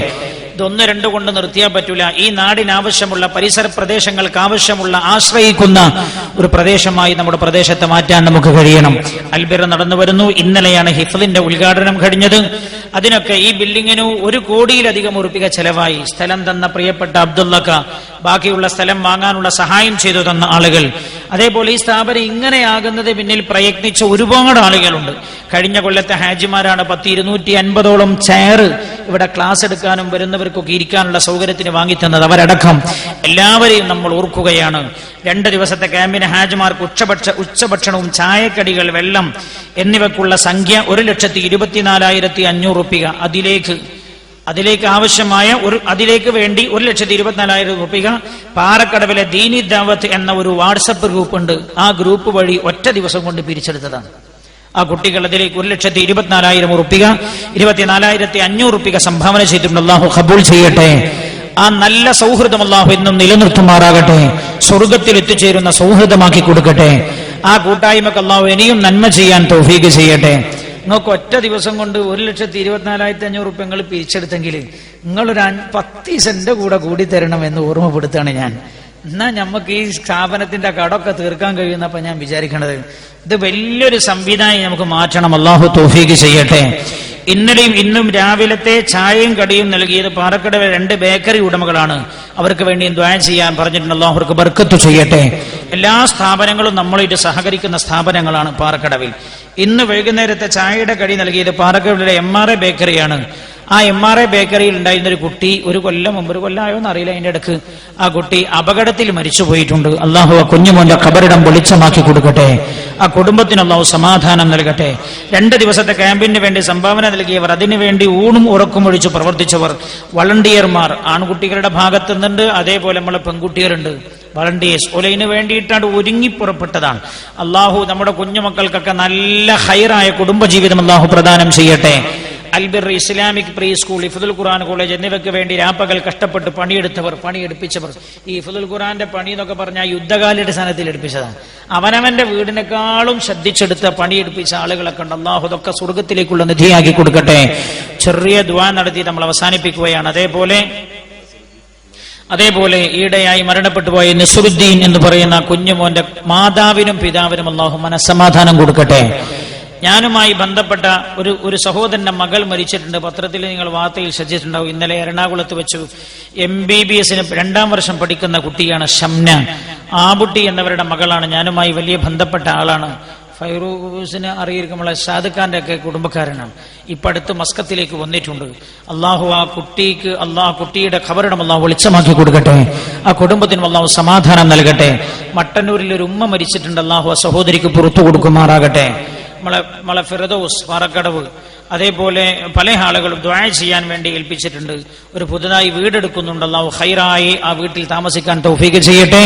ഇതൊന്ന് രണ്ട് കൊണ്ട് നിർത്തിയാൽ പറ്റൂല. ഈ നാടിനാവശ്യമുള്ള, പരിസര പ്രദേശങ്ങൾക്ക് ആവശ്യമുള്ള, ആശ്രയിക്കുന്ന ഒരു പ്രദേശമായി നമ്മുടെ പ്രദേശത്തെ മാറ്റാൻ നമുക്ക് കഴിയണം. അൽബിർ നടന്നു വരുന്നു. ഇന്നലെയാണ് ഹിഫ്ളിന്റെ ഉദ്ഘാടനം കഴിഞ്ഞത്. അതിനൊക്കെ ഈ ബിൽഡിങ്ങിന് 1 കോടിയിലധികം ഉറുപ്പിക ചെലവായി. സ്ഥലം തന്ന പ്രിയപ്പെട്ട അബ്ദുള്ളക്ക, ബാക്കിയുള്ള സ്ഥലം വാങ്ങാനുള്ള സഹായം ചെയ്തു തന്ന ആളുകൾ, അതേപോലെ ഈ സ്ഥാപനം ഇങ്ങനെയാകുന്നത് പിന്നിൽ പ്രയത്നിച്ച ഒരുപാട് ആളുകളുണ്ട്. കഴിഞ്ഞ കൊല്ലത്തെ ഹാജിമാരാണ് 250-ഓളം ചെയർ ഇവിടെ ക്ലാസ് എടുക്കാനും വരുന്നവർക്കൊക്കെ ഇരിക്കാനുള്ള സൗകര്യത്തിന് വാങ്ങിത്തന്നത്. അവരടക്കം എല്ലാവരെയും നമ്മൾ ഓർക്കുകയാണ്. 2 ദിവസത്തെ ക്യാമ്പിന് ഹാജിമാർക്ക് ഉച്ചഭക്ഷണവും ചായക്കടികൾ, വെള്ളം എന്നിവക്കുള്ള സംഖ്യ 1,24,500 റുപ്പിക. അതിലേക്ക് ആവശ്യമായ അതിലേക്ക് വേണ്ടി 1,24,000 റുപ്പിക പാറക്കടവിലെ ദീനി ദഅവത്ത് എന്ന ഒരു വാട്സപ്പ് ഗ്രൂപ്പ് ഉണ്ട്. ആ ഗ്രൂപ്പ് വഴി ഒറ്റ ദിവസം കൊണ്ട് പിരിച്ചെടുത്തതാണ്. ആ കുട്ടികൾ അതിലേക്ക് 1,24,000 റുപ്പിക, 24,500 റുപ്പിക സംഭാവന ചെയ്തിട്ടുണ്ട്. അല്ലാഹു ഖബൂൽ ചെയ്യട്ടെ. ആ നല്ല സൗഹൃദം അല്ലാഹു എന്നും നിലനിർത്തുമാറാകട്ടെ. സ്വർഗത്തിൽ എത്തിച്ചേരുന്ന സൗഹൃദമാക്കി കൊടുക്കട്ടെ. ആ കൂട്ടായ്മക്ക് അല്ലാഹു ഇനിയും നന്മ ചെയ്യാൻ തൗഫീഖ് ചെയ്യട്ടെ. നിങ്ങൾക്ക് ഒറ്റ ദിവസം കൊണ്ട് 1,24,500 റുപ്യ നിങ്ങൾ പിരിച്ചെടുത്തെങ്കിൽ നിങ്ങളൊരു 10 സെന്റ് കൂടി തരണം എന്ന് ഓർമ്മപ്പെടുത്താണ് ഞാൻ. എന്നാ നമുക്ക് ഈ സ്ഥാപനത്തിന്റെ കടമൊക്കെ തീർക്കാൻ കഴിയുന്നപ്പോ ഞാൻ വിചാരിക്കണത് ഇത് വലിയൊരു സംവിധാനം നമുക്ക് മാറ്റണം. അല്ലാഹു തൗഫീഖ് ചെയ്യട്ടെ. ഇന്നലെയും ഇന്നും രാവിലത്തെ ചായയും കടിയും നൽകിയത് പാറക്കടവിലെ 2 ബേക്കറി ഉടമകളാണ്. അവർക്ക് വേണ്ടി ദുആ ചെയ്യാൻ പറഞ്ഞിട്ടുണ്ട്. അല്ലാഹു അവർക്ക് ബർക്കത്ത് ചെയ്യട്ടെ. എല്ലാ സ്ഥാപനങ്ങളും നമ്മളായിട്ട് സഹകരിക്കുന്ന സ്ഥാപനങ്ങളാണ് പാറക്കടവിൽ. ഇന്ന് വൈകുന്നേരത്തെ ചായയുടെ കടി നൽകിയത് പാറക്കടവിലെ MRA ബേക്കറിയാണ്. ആ MRA ബേക്കറിയിൽ ഉണ്ടായിരുന്ന ഒരു കുട്ടി 1 കൊല്ലം മുമ്പ്, 1 കൊല്ലമായോ എന്നറിയില്ല, അതിന്റെ ഇടക്ക് ആ കുട്ടി അപകടത്തിൽ മരിച്ചു പോയിട്ടുണ്ട്. അല്ലാഹു ആ കുഞ്ഞുമോന്റെ ഖബറിടം വെളിച്ചമാക്കി കൊടുക്കട്ടെ. ആ കുടുംബത്തിന് അല്ലാഹു സമാധാനം നൽകട്ടെ. 2 ദിവസത്തെ ക്യാമ്പിന് വേണ്ടി സംഭാവന നൽകിയവർ, അതിനുവേണ്ടി ഊണും ഉറക്കും ഒഴിച്ച് പ്രവർത്തിച്ചവർ, വളണ്ടിയർമാർ ആൺകുട്ടികളുടെ ഭാഗത്തു നിന്നുണ്ട്, അതേപോലെ നമ്മളെ പെൺകുട്ടികളുണ്ട്. വളണ്ടിയേഴ്സ് ഒലയിന് വേണ്ടിയിട്ടാണ് ഒരുങ്ങി പുറപ്പെട്ടതാണ്. അല്ലാഹു നമ്മുടെ കുഞ്ഞുമക്കൾക്കൊക്കെ നല്ല ഹൈറായ കുടുംബജീവിതം അല്ലാഹു പ്രദാനം ചെയ്യട്ടെ. അൽബിർ ഇസ്ലാമിക് പ്രീ സ്കൂൾ, ഹിഫ്ദുൽ ഖുർആൻ കോളേജ് എന്നിവയ്ക്ക് വേണ്ടി രാപ്പകൽ കഷ്ടപ്പെട്ട് പണിയെടുപ്പിച്ചവർ. ഈ ഹിഫ്ദുൽ ഖുർആന്റെ പണി എന്നൊക്കെ പറഞ്ഞാൽ യുദ്ധകാലാടിസ്ഥാനത്തിൽ എടുപ്പിച്ചതാണ്. അവനവന്റെ വീടിനേക്കാളും ശ്രദ്ധിച്ചെടുത്ത് പണിയെടുപ്പിച്ച ആളുകളൊക്കെ ഉണ്ട്. അല്ലാഹു ഇതൊക്കെ സ്വർഗത്തിലേക്കുള്ള നിധിയാക്കി കൊടുക്കട്ടെ. ചെറിയ ദുആ നടത്തി നമ്മൾ അവസാനിപ്പിക്കുകയാണ്. അതേപോലെ അതേപോലെ ഈയിടെയായി മരണപ്പെട്ടു പോയ നസുറുദ്ദീൻ എന്ന് പറയുന്ന കുഞ്ഞുമോന്റെ മാതാവിനും പിതാവിനും അള്ളാഹു മനസ്സമാധാനം കൊടുക്കട്ടെ. ഞാനുമായി ബന്ധപ്പെട്ട ഒരു സഹോദരന്റെ മകൾ മരിച്ചിട്ടുണ്ട്. പത്രത്തിൽ നിങ്ങൾ വാർത്തയിൽ ശ്രദ്ധിച്ചിട്ടുണ്ടാവും. ഇന്നലെ എറണാകുളത്ത് വെച്ചു MBBS 2ാം വർഷം പഠിക്കുന്ന കുട്ടിയാണ് ഷംന. ആബുട്ടി എന്നവരുടെ മകളാണ്. ഞാനുമായി വലിയ ബന്ധപ്പെട്ട ആളാണ്. ഫൈറൂസിനെ അറിയിരിക്കും, നമ്മളെ ഷാദ് ഖാന്റെ ഒക്കെ കുടുംബക്കാരനാണ്. ഇപ്പൊ അടുത്ത് മസ്കത്തിലേക്ക് വന്നിട്ടുണ്ട്. അള്ളാഹു ആ കുട്ടിയുടെ ഖബറിടം അള്ളാഹു വെളിച്ചമാക്കി കൊടുക്കട്ടെ. ആ കുടുംബത്തിനും അള്ളാഹു സമാധാനം നൽകട്ടെ. മട്ടന്നൂരിൽ ഒരു ഉമ്മ മരിച്ചിട്ടുണ്ട്. അള്ളാഹു ആ സഹോദരിക്ക് പുറത്തു കൊടുക്കുമാറാകട്ടെ. നമ്മളെ ഫിറദൌസ് പാറക്കടവ്, അതേപോലെ പല ആളുകളും ദുആ ചെയ്യാൻ വേണ്ടി ഏൽപ്പിച്ചിട്ടുണ്ട്. ഒരു പുതുതായി വീടെടുക്കുന്നുണ്ട്. അല്ലാഹു ഖൈറായി ആ വീട്ടിൽ താമസിക്കാൻ തൗഫീഖ് ചെയ്യട്ടെ.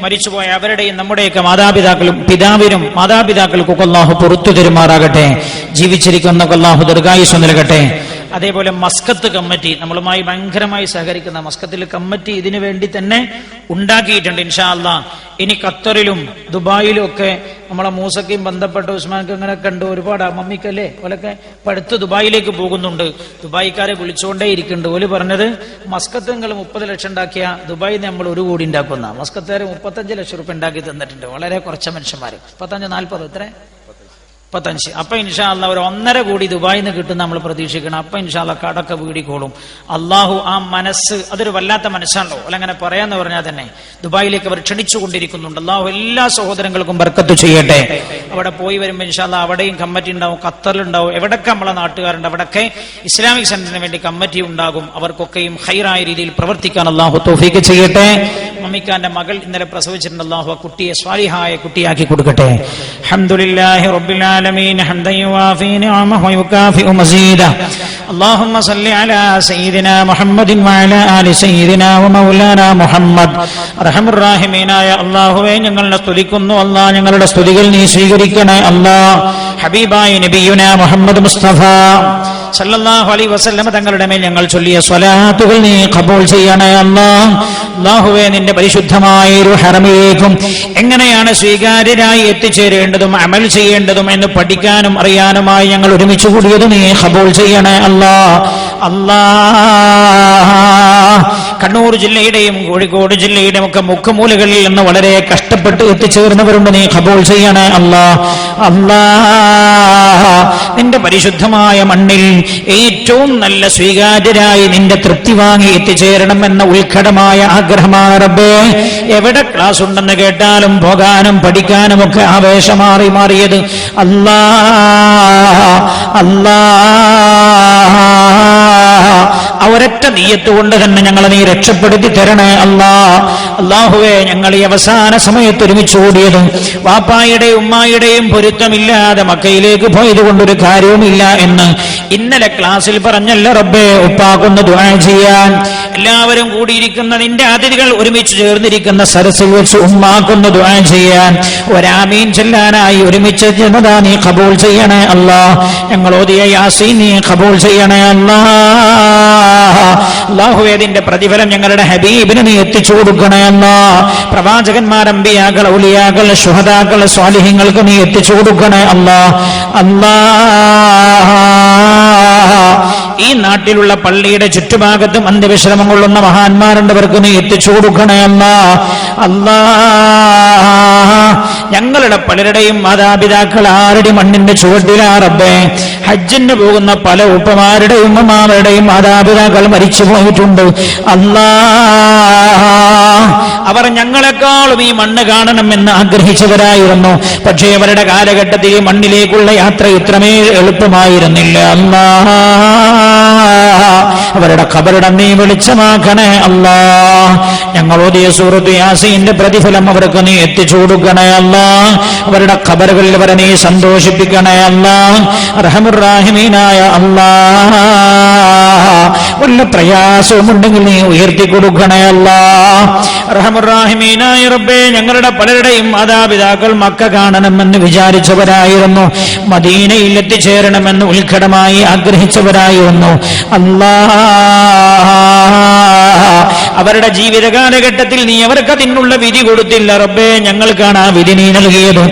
മരിച്ചുപോയ അവരുടെയും നമ്മുടെയൊക്കെ പിതാവിനും മാതാപിതാക്കൾക്കൊക്കെ അല്ലാഹു പുറത്തു തരുമാറാകട്ടെ. ജീവിച്ചിരിക്കുന്ന അല്ലാഹു ദീർഘായുസ്സ് നൽകട്ടെ. അതേപോലെ മസ്കത്ത് കമ്മിറ്റി, നമ്മളുമായി ഭയങ്കരമായി സഹകരിക്കുന്ന മസ്കത്തിൽ കമ്മിറ്റി ഇതിനു വേണ്ടി തന്നെ ഉണ്ടാക്കിയിട്ടുണ്ട്. ഇൻഷാ അല്ലാഹ് ഇനി ഖത്തറിലും ദുബായിലും ഒക്കെ നമ്മളെ മൂസക്കയും ബന്ധപ്പെട്ട ഉസ്മാൻക്ക് ഇങ്ങനെ കണ്ടു ഒരുപാട് മമ്മിക്കല്ലേ ഓലൊക്കെ അടുത്ത് ദുബായിലേക്ക് പോകുന്നുണ്ട്. ദുബായിക്കാരെ വിളിച്ചുകൊണ്ടേ ഇരിക്കുന്നുണ്ട്. ഓല് പറഞ്ഞത് മസ്കത്ത് നിങ്ങൾ 30 ലക്ഷം ഉണ്ടാക്കിയ ദുബായിൽ നമ്മൾ 1 കോടി ഉണ്ടാക്കുന്ന, മസ്കത്തുകാർ 35 ലക്ഷം റുപ്യ ഉണ്ടാക്കി തന്നിട്ടുണ്ട്. വളരെ കുറച്ച മനുഷ്യന്മാർ. 35, 40 എത്ര 35. അപ്പൊ ഇൻഷാ അല്ലാഹ് ഒരു 1.5 കോടി ദുബായിൽ നിന്ന് കിട്ടുന്ന നമ്മൾ പ്രതീക്ഷിക്കണം. അപ്പൊ ഇൻഷാ അല്ലാഹ് കടക്കെ വീടിക്കോളും. അള്ളാഹു ആ മനസ്സ്, അതൊരു വല്ലാത്ത മനസ്സാണല്ലോ അല്ല അങ്ങനെ പറയാന്ന് പറഞ്ഞാൽ തന്നെ. ദുബായിലേക്ക് അവർ ക്ഷണിച്ചുകൊണ്ടിരിക്കുന്നുണ്ട്. അള്ളാഹു എല്ലാ സഹോദരങ്ങൾക്കും ബർക്കത്ത് ചെയ്യട്ടെ. അവിടെ പോയി വരുമ്പോൾ ഇൻഷാ അല്ലാഹ് അവിടെയും കമ്മിറ്റി ഉണ്ടാവും, ഖത്തറിലുണ്ടാവും, എവിടൊക്കെ നമ്മളെ നാട്ടുകാരുണ്ട് അവിടൊക്കെ ഇസ്ലാമിക് സെന്ററിന് വേണ്ടി കമ്മിറ്റി ഉണ്ടാകും. അവർക്കൊക്കെയും ഖൈറായ രീതിയിൽ പ്രവർത്തിക്കാൻ അള്ളാഹു തൗഫീഖ് ചെയ്യട്ടെ. മമ്മിക്കാന്റെ മകൾ ഇന്നലെ പ്രസവിച്ചിട്ടുണ്ട്. അള്ളാഹു ആ കുട്ടിയെ സ്വാലിഹായ കുട്ടിയാക്കി കൊടുക്കട്ടെ. അൽഹംദുലില്ലാഹി റബ്ബിൽ ആലമീൻ ഹംദൻ യുവാഫി നിഅമഹു വയുകാഫിഉ മസീദ. اللهم صل على سيدنا محمد وعلى آل سيدنا ومولانا محمد. അർഹമർ റഹീമീനായ അല്ലാഹുവേ, ഞങ്ങളെ സ്തുതിക്കുന്നു. അല്ലാഹ് ഞങ്ങളുടെ സ്തുതികൾ നീ സ്വീകരിക്കണേ. അല്ലാഹ് ഹബീബായ നബിയുനാ മുഹമ്മദ് മുസ്തഫ സല്ലല്ലാഹു അലൈഹി വസല്ലം തങ്ങളുടെ മേൽ ഞങ്ങൾ ചൊല്ലിയ സ്വലാത്തുകൾ നീ ഖബൂൽ ചെയ്യണേ. അല്ലാഹുവേ, നിന്റെ പരിശുദ്ധമായ ഒരു ഹറമിലേക്കും എങ്ങനെയാണ് സ്വീകാര്യരായി എത്തിച്ചേരേണ്ടതും അമൽ ചെയ്യേണ്ടതും എന്ന് പഠിക്കാനും അറിയാനുമായി ഞങ്ങൾ ഒരുമിച്ച് കൂടിയത് നീ ഖബൂൽ ചെയ്യണേ. കണ്ണൂർ ജില്ലയുടെയും കോഴിക്കോട് ജില്ലയുടെയും ഒക്കെ മുക്കുമൂലകളിൽ നിന്ന് വളരെ കഷ്ടപ്പെട്ട് എത്തിച്ചേർന്നവരുണ്ട്. നീ ഖബൂൽ ചെയ്യണേ. നിന്റെ പരിശുദ്ധമായ മണ്ണിൽ ഏറ്റവും നല്ല സ്വീകാര്യരായി നിന്റെ തൃപ്തി വാങ്ങി എത്തിച്ചേരണമെന്ന ഉത്കടമായ ആഗ്രഹമാണ് റബ്ബേ. എവിടെ ക്ലാസ് ഉണ്ടെന്ന് കേട്ടാലും പോകാനും പഠിക്കാനും ഒക്കെ ആവേശമാറിയത് ഒരൊറ്റ നീയത്ത് കൊണ്ട് തന്നെ ഞങ്ങളെ നീ രക്ഷപ്പെടുത്തി തരണേ. അല്ലാഹുവേ, ഞങ്ങൾ ഈ അവസാന സമയത്ത് ഒരുമിച്ച് കൂടിയത് വാപ്പായുടെയും ഉമ്മായുടെയും പൊരുത്തമില്ലാതെ മക്കയിലേക്ക് പോയത് കൊണ്ടൊരു കാര്യവുമില്ല എന്ന് ഇന്നലെ ക്ലാസ്സിൽ പറഞ്ഞല്ലോ റബ്ബേ. ഉപ്പാക്കൊന്ന് ദുആ ചെയ്യാൻ എല്ലാവരും കൂടിയിരിക്കുന്ന നിന്റെ അതിഥികൾ ഒരുമിച്ച് ചേർന്നിരിക്കുന്ന സരസിൽ വെച്ച് ഉമ്മാക്കൊന്ന് ദുആ ചെയ്യാൻ ഒരാമീൻ ചെല്ലാനായി ഒരുമിച്ച് ചെന്നതാ നീ ഖബൂൽ ചെയ്യണേ. ഞങ്ങൾ ഓതിയ യാസീൻ നീ ഖബൂൽ ചെയ്യണേ. അല്ലാഹുവേ, ഇതിന്റെ പ്രതിഫലം ഞങ്ങളുടെ ഹബീബിന് നീ എത്തിച്ചു കൊടുക്കണേ. പ്രവാചകന്മാർ, അമ്പിയാക്കൾ, ഔലിയാക്കൾ, ശുഹദാക്കൾ, സ്വാലിഹീങ്ങൾക്ക് നീ എത്തിച്ചു കൊടുക്കണേ. ഈ നാട്ടിലുള്ള പള്ളിയുടെ ചുറ്റുഭാഗത്തും അന്ത്യവിശ്രമം കൊള്ളുന്ന മഹാന്മാരുണ്ടവർക്ക് നീ എത്തിച്ചു കൊടുക്കണേ. ഞങ്ങളുടെ പലരുടെയും മാതാപിതാക്കൾ ആരുടെ മണ്ണിന്റെ ചുവട്ടിലാ റബ്ബേ. ഹജ്ജിന് പോകുന്ന പല ഉപ്പമാരുടെയും ഉമ്മമാരുടെയും മാതാപിതാക്കൾ മരിച്ചു പോയിട്ടുണ്ട്. അവർ ഞങ്ങളെക്കാളും ഈ മണ്ണ് കാണണമെന്ന് ആഗ്രഹിച്ചവരായിരുന്നു. പക്ഷേ അവരുടെ കാലഘട്ടത്തിൽ ഈ മണ്ണിലേക്കുള്ള യാത്ര ഇത്രമേൽ എളുപ്പമായിരുന്നില്ല. അവരുടെ ഖബറിടം നീ വെളിച്ചമാക്കണേ. ഞങ്ങൾ ഓതിയ സൂറത്ത് യാസീന്റെ പ്രതിഫലം അവർക്ക് നീ എത്തിച്ചു കൊടുക്കണേ. അവരുടെ ഖബറുകളിൽ അവരെ നീ സന്തോഷിപ്പിക്കണേ. അർഹമർ റഹീമീനായ വല്ല പ്രയാസവുമുണ്ടെങ്കിൽ നീ ഉയർത്തി കൊടുക്കണേ. അർഹമർ റഹീമീനായ റഹ്മാനായ റബ്ബേ, ഞങ്ങളുടെ പലരുടെയും മാതാപിതാക്കൾ മക്ക കാണണമെന്ന് വിചാരിച്ചവരായിരുന്നു, മദീനയിൽ എത്തിച്ചേരണമെന്ന് ഉത്കടമായി ആഗ്രഹിച്ചവരായിരുന്നു. അവരുടെ ജീവിത കാലഘട്ടത്തിൽ നീ അവർക്ക് അതിനുള്ള വിധി കൊടുത്തില്ല റബ്ബേ. ഞങ്ങൾക്കാണ് ആ വിധി നീ നൽകിയത്.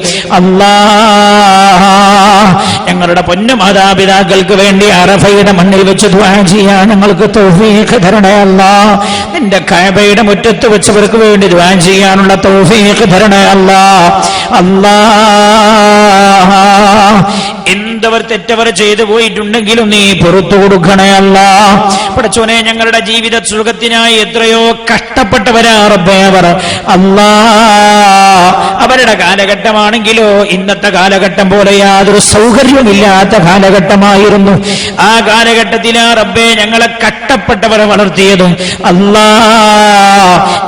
ഞങ്ങളുടെ പൊന്നു മാതാപിതാക്കൾക്ക് വേണ്ടി അറഫയുടെ മണ്ണിൽ വെച്ച് ദുആ ചെയ്യാൻ ഞങ്ങൾക്ക് തൗഫീഖ് തരണേ അല്ലാഹ്. നിന്റെ കഅബയുടെ മുറ്റത്ത് വെച്ചവർക്ക് വേണ്ടി ദുആ ചെയ്യാനുള്ള തൗഫീഖ് തരണേ അല്ലാഹ്. എന്തവർ തെറ്റവർ ചെയ്തു പോയിട്ടുണ്ടെങ്കിലും നീ പുറത്തു കൊടുക്കണേ അല്ലാഹ്. പടച്ചോനെ, ഞങ്ങളുടെ ജീവിത സുഖത്തിനായി എത്രയോ കഷ്ടപ്പെട്ടവരാ റബ്ബേ അവർ. അവരുടെ കാലഘട്ടമാണെങ്കിലോ ഇന്നത്തെ കാലഘട്ടം പോലെ യാതൊരു സൗകര്യമില്ലാത്ത കാലഘട്ടമായിരുന്നു. ആ കാലഘട്ടത്തിലാ റബ്ബേ ഞങ്ങളെ കഷ്ടപ്പെട്ടവരെ വളർത്തിയത്.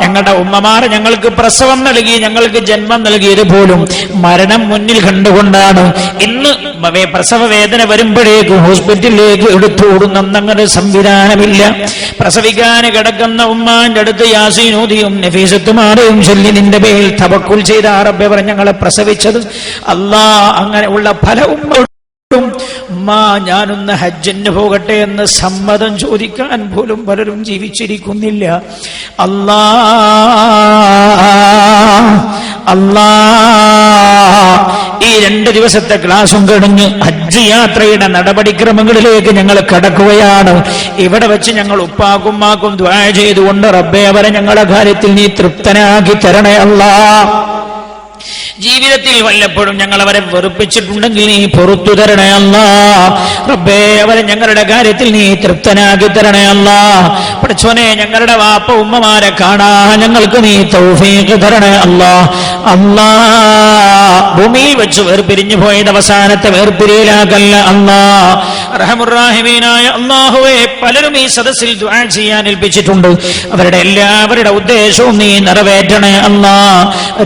ഞങ്ങളുടെ ഉമ്മമാർ ഞങ്ങൾക്ക് പ്രസവം നൽകി, ഞങ്ങൾക്ക് ജന്മം നൽകിയത് പോലും മരണം മുന്നിൽ കണ്ടുകൊണ്ടാണ്. ഇന്ന് പ്രസവ വേദന വരുമ്പോഴേക്ക് ഹോസ്പിറ്റലിലേക്ക് എടുത്തോടുന്നങ്ങനെ സംവിധാനമില്ല. പ്രസവിക്കാൻ കിടക്കുന്ന ഉമ്മാന്റെ അടുത്ത് യാസീനൂദിയും നഫീസത്തുമാരെയും ചൊല്ലി നിന്റെ പേരിൽ തവക്കുൽ ചെയ്ത റബ്ബേ അവർ ഞങ്ങളെ പ്രസവിച്ചത്. അങ്ങനെ ഉള്ള പല ഉമ്മ ഞാനൊന്ന് ഹജ്ജിന് പോകട്ടെ എന്ന് സമ്മതം ചോദിക്കാൻ പോലും പലരും ജീവിച്ചിരിക്കുന്നില്ല. ഈ 2 ദിവസത്തെ ക്ലാസും കഴിഞ്ഞ് ഹജ്ജ് യാത്രയുടെ നടപടിക്രമങ്ങളിലേക്ക് ഞങ്ങൾ കടക്കുകയാണ്. ഇവിടെ വെച്ച് ഞങ്ങൾ ഉപ്പാക്കുമ്മാക്കും ദുആ ചെയ്തുകൊണ്ട് റബ്ബേ അവരെ ഞങ്ങളുടെ കാര്യത്തിൽ നീ തൃപ്തനാക്കി തരണേ അല്ലാഹ്. ജീവിതത്തിൽ വല്ലപ്പോഴും ഞങ്ങൾ അവരെ വെറുപ്പിച്ചിട്ടുണ്ടെങ്കിൽ നീ പുറത്തു തരണേ അല്ലാഹ്. റബ്ബേ അവരെ ഞങ്ങളുടെ കാര്യത്തിൽ നീ തൃപ്തനാക്കി തരണേ അല്ലാഹ്. പടച്ചോനെ, ഞങ്ങളുടെ വാപ്പ ഉമ്മമാരെ കാണാൻ ഞങ്ങൾക്ക് നീ തൗഫീഖ് തരണേ അല്ലാഹ്. ഭൂമിയിൽ വെച്ച് വേർപിരിഞ്ഞു പോയത് അവസാനത്തെ വേർപിരിയലാകല്ല അല്ലാഹ്. റഹ്മുർ-റഹീമീനായ അല്ലാഹുവേ, പലരും ഈ സദസ്സിൽ ദുആ ചെയ്യാൻ ഏൽപ്പിച്ചിട്ടുണ്ട്. അവരുടെ എല്ലാവരുടെ ഉദ്ദേശവും നീ നിറവേറ്റണേ അല്ലാഹ്.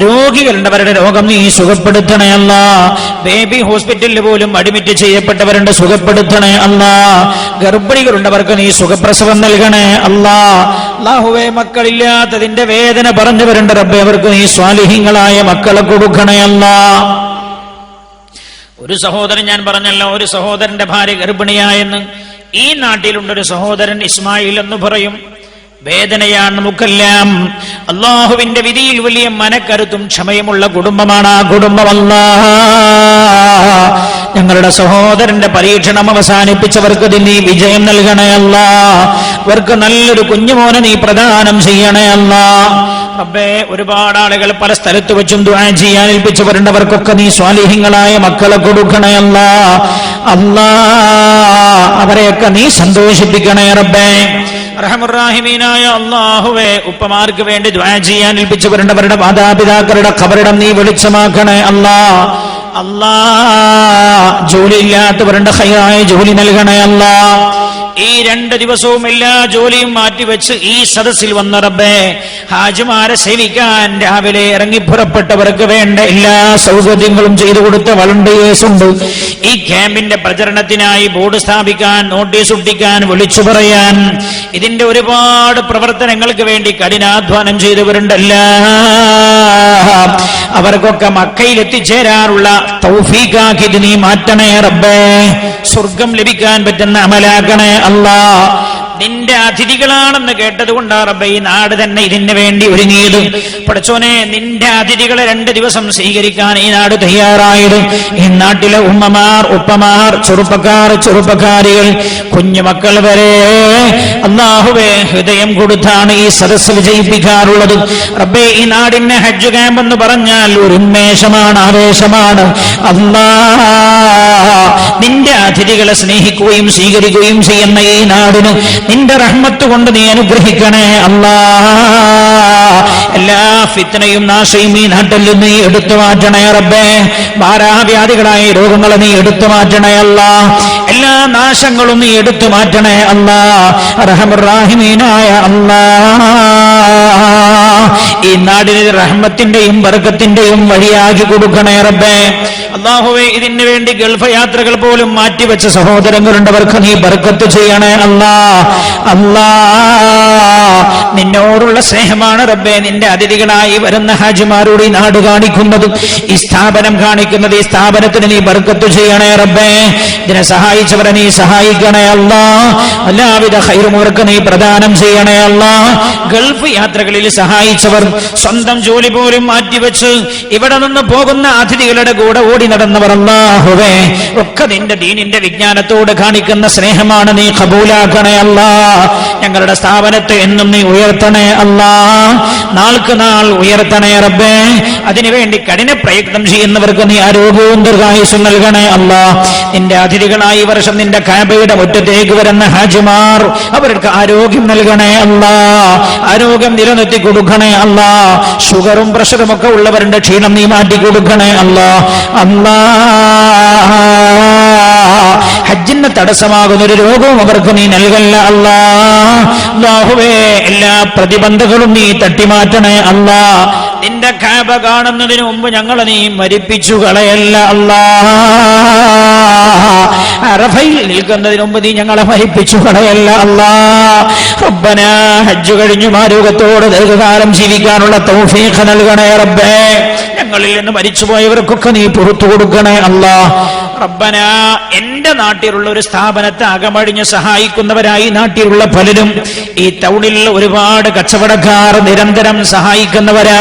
രോഗികളുടെ അവരുടെ രോഗം നീ സുഖപ്പെടുത്തണേ അല്ലാഹ്. ബേബി ഹോസ്പിറ്റലിൽ പോലും അഡ്മിറ്റ് ചെയ്യപ്പെട്ടവരുണ്ട്, സുഖപ്പെടുത്തണേ അല്ലാഹ്. ഗർഭിണികളുണ്ടവർക്ക് നീ സുഖപ്രസവം നൽകണേ അല്ലാഹ്. അല്ലാഹുവേ, മക്കളില്ലാത്തതിന്റെ വേദന പറഞ്ഞവരുണ്ട് റബ്ബേ, അവർക്ക് നീ സ്വാലിഹീങ്ങളായ മക്കളെ കൊടുക്കണേ അല്ലാഹ്. ഒരു സഹോദരൻ, ഞാൻ പറഞ്ഞല്ലോ, ഒരു സഹോദരന്റെ ഭാര്യ ഗർഭിണിയായെന്ന്. ഈ നാട്ടിലുണ്ടൊരു സഹോദരൻ ഇസ്മായിൽ എന്ന് പറയും. വേദനയാണ് നമുക്കെല്ലാം. അള്ളാഹുവിന്റെ വിധിയിൽ വലിയ മനക്കരുത്തും ക്ഷമയുമുള്ള കുടുംബമാണ് ആ കുടുംബം. ഞങ്ങളുടെ സഹോദരന്റെ പരീക്ഷണം അവസാനിപ്പിച്ചവർക്ക് നീ വിജയം നൽകണേ അല്ലാഹ്. അവർക്ക് നല്ലൊരു കുഞ്ഞുമോനെ നീ പ്രദാനം ചെയ്യണേ അല്ലാഹ്. റബ്ബേ, ഒരുപാട് ആളുകൾ പല സ്ഥലത്ത് വെച്ചും ദുആ ചെയ്യാൻ ഏൽപ്പിച്ചവരുണ്ട്. അവർക്കൊക്കെ നീ സ്വാലിഹീങ്ങളായ മക്കളെ കൊടുക്കണേ അല്ലാഹ്. അവരെയൊക്കെ നീ സന്തോഷിപ്പിക്കണേ റബ്ബേ. റഹ്മുർ-റഹീമീനായ അല്ലാഹുവേ, ഉപ്പമാർക്ക് വേണ്ടി ദുആ ചെയ്യാൻ ഏൽപ്പിച്ചവരുണ്ട്. അവരുടെ മാതാപിതാക്കളുടെ ഖബറിടം നീ വെളിച്ചമാക്കണേ അല്ലാഹ്. ജോലി ഇല്ലാത്തവരുടെ ഖൈറായ ജോലി നൽകണേ അല്ലാഹ്. ഈ 2 ദിവസവും എല്ലാ ജോലിയും മാറ്റിവെച്ച് ഈ സദസ്സിൽ വന്ന റബ്ബേ, ഹാജിമാരെ സേവിക്കാൻ രാവിലെ ഇറങ്ങി പുറപ്പെട്ടവർക്ക് വേണ്ട എല്ലാ സൗകര്യങ്ങളും ചെയ്തു കൊടുത്ത വളണ്ടിയേഴ്സ് ഉണ്ട്. ഈ ക്യാമ്പിന്റെ പ്രചരണത്തിനായി ബോർഡ് സ്ഥാപിക്കാൻ, നോട്ടീസ് ഒട്ടിക്കാൻ, വിളിച്ചു പറയാൻ, ഇതിന്റെ ഒരുപാട് പ്രവർത്തനങ്ങൾക്ക് വേണ്ടി കഠിനാധ്വാനം ചെയ്തവരുണ്ടല്ല. അവർക്കൊക്കെ മക്കയിൽ എത്തിച്ചേരാനുള്ള തൗഫീഖാക്കി നീ മാറ്റണേ റബ്ബേ. സ്വർഗം ലഭിക്കാൻ പറ്റുന്ന അമലാക്കണേ അല്ലാഹ്. നിന്റെ അതിഥികളാണെന്ന് കേട്ടത് കൊണ്ടാ റബ്ബേ ഈ നാട് തന്നെ ഇതിന് വേണ്ടി ഒരുങ്ങിയത്. പടച്ചോനെ, നിന്റെ അതിഥികളെ 2 ദിവസം സ്വീകരിക്കാൻ ഈ നാട് തയ്യാറായത്. ഈ നാട്ടിലെ ഉമ്മമാർ, ഉപ്പമാർ, ചെറുപ്പക്കാർ, ചെറുപ്പക്കാരികൾ, കുഞ്ഞുമക്കൾ വരെ അല്ലാഹുവേ ഹൃദയം കൊടുത്താണ് ഈ സദസ്സ് വിജയിപ്പിക്കാറുള്ളത്. റബ്ബേ, ഈ നാടിന്റെ ഹജ്ജ് ക്യാമ്പ് എന്ന് പറഞ്ഞാൽ ഒരു ഉന്മേഷമാണ്, ആവേശമാണ്. അല്ലാഹ്, നിന്റെ അതിഥികളെ സ്നേഹിക്കുകയും സ്വീകരിക്കുകയും ചെയ്യുന്ന ഈ നാടിന് നിന്റെ റഹ്മത്ത് കൊണ്ട് നീ അനുഗ്രഹിക്കണേ അല്ലാഹ്. എല്ലാ ഫിത്നയും നാശയും ഈ നാട്ടിൽ നീ എടുത്തു മാറ്റണേ റബ്ബേ. മാരാവ്യാധികളായ രോഗങ്ങളെ നീ എടുത്തു മാറ്റണേ അല്ലാഹ്. എല്ലാ നാശങ്ങളും നീ എടുത്തു മാറ്റണേ അല്ലാഹ്. റഹ്മുർ-റഹീമീനായ അല്ലാഹ്, ഈ നാടിന് റഹ്മത്തിന്റെയും ബർക്കത്തിന്റെയും വഴിയാക്കി കൊടുക്കണേ റബ്ബേ. അല്ലാഹുവേ, ഇതിനു വേണ്ടി ഗൾഫ് യാത്രകൾ പോലും മാറ്റിവെച്ച സഹോദരങ്ങളുണ്ട്, അവർക്ക് നീ ബർക്കത്ത് ചെയ്യണേ അല്ലാ. അല്ലാ, നിന്നോടുള്ള സ്നേഹമാണ് റബ്ബേ നിന്റെ അതിഥികളായി വരുന്ന ഹാജിമാരോട് ഈ നാട് കാണിക്കുന്നത്, ഈ സ്ഥാപനം കാണിക്കുന്നത്. ഈ സ്ഥാപനത്തിന് നീ ബർക്കത്ത് ചെയ്യണേ റബ്ബേ. ഇതിനെ സഹായിച്ചവരെ നീ സഹായിക്കണേ അല്ലാ. എല്ലാവിധ ഖൈറും അവർക്ക് നീ പ്രദാനം ചെയ്യണേ അല്ലാ. ഗൾഫ് യാത്രകളിൽ സഹായിച്ചവർ സ്വന്തം ജോലി പോലും മാറ്റിവെച്ച് ഇവിടെ നിന്ന് പോകുന്ന അതിഥികളുടെ കൂടെ ഓടി നടന്നവർ അല്ലാഹുവേ, ഒക്കെ നിന്റെ ദീനിന്റെ വിജ്ഞാനത്തോട് കാണിക്കുന്ന സ്നേഹമാണ്, നീ ഖബൂലാക്കണേ അല്ലാ. ഞങ്ങളുടെ സ്ഥാപനത്തെ എന്നും നീ ഉയർത്തണേ അല്ലാ, നാൾക്ക് നാൾ ഉയർത്തണേ റബ്ബേ. അതിനുവേണ്ടി കഠിന പ്രയത്നം ചെയ്യുന്നവർക്ക് നീ ആരോഗ്യവും ദീർഘായുസ്സും നൽകണേ അല്ലാ. നിന്റെ അതിഥികളായി ഈ വർഷം നിന്റെ കഅബയുടെ മുറ്റത്തേക്ക് വരുന്ന ഹാജിമാർ, അവർക്ക് ആരോഗ്യം നൽകണേ അല്ലാ, ആരോഗ്യം നിലനിർത്തി കൊടുക്കണേ അല്ലാ. ഷുഗറും പ്രഷറും ഒക്കെ ഉള്ളവരുടെ ക്ഷീണം നീ മാറ്റി കൊടുക്കണേ അല്ലാ. അല്ലാ, ഹജ്ജിന് തടസ്സമാകുന്ന ഒരു രോഗവും അവർക്ക് നീ നൽകല്ല അല്ലാ. അല്ലാഹുവേ, എല്ലാ പ്രതിബന്ധങ്ങളും നീ തട്ടിമാറ്റണേ അല്ലാ. നിന്റെ കഅബ കാണുന്നതിന് മുമ്പ് ഞങ്ങളെ നീ മരിപ്പിച്ചു കളയല്ല അല്ലാ. അറഫയിൽ നിൽക്കുന്നതിന് മുമ്പ് നീ ഞങ്ങളെ മരിപ്പിച്ചു കളയല്ല അല്ലാ. റബ്ബനാ, ഹജ്ജ് കഴിഞ്ഞു ആരോഗ്യത്തോട് ദീർഘകാലം ജീവിക്കാനുള്ള തൗഫീഖ് നൽകണേ റബ്ബേ. ഞങ്ങളിൽ നിന്ന് മരിച്ചുപോയവർക്കൊക്കെ നീ പുറത്തു കൊടുക്കണേ അല്ലാ. റബ്ബനാ, എന്റെ നാട്ടിലുള്ള ഒരു സ്ഥാപനത്തെ അകമഴിഞ്ഞ് സഹായിക്കുന്നവരായി നാട്ടിലുള്ള പലരും, ഈ ടൗണിൽ ഒരുപാട് കച്ചവടക്കാർ നിരന്തരം സഹായിക്കുന്നവരാ,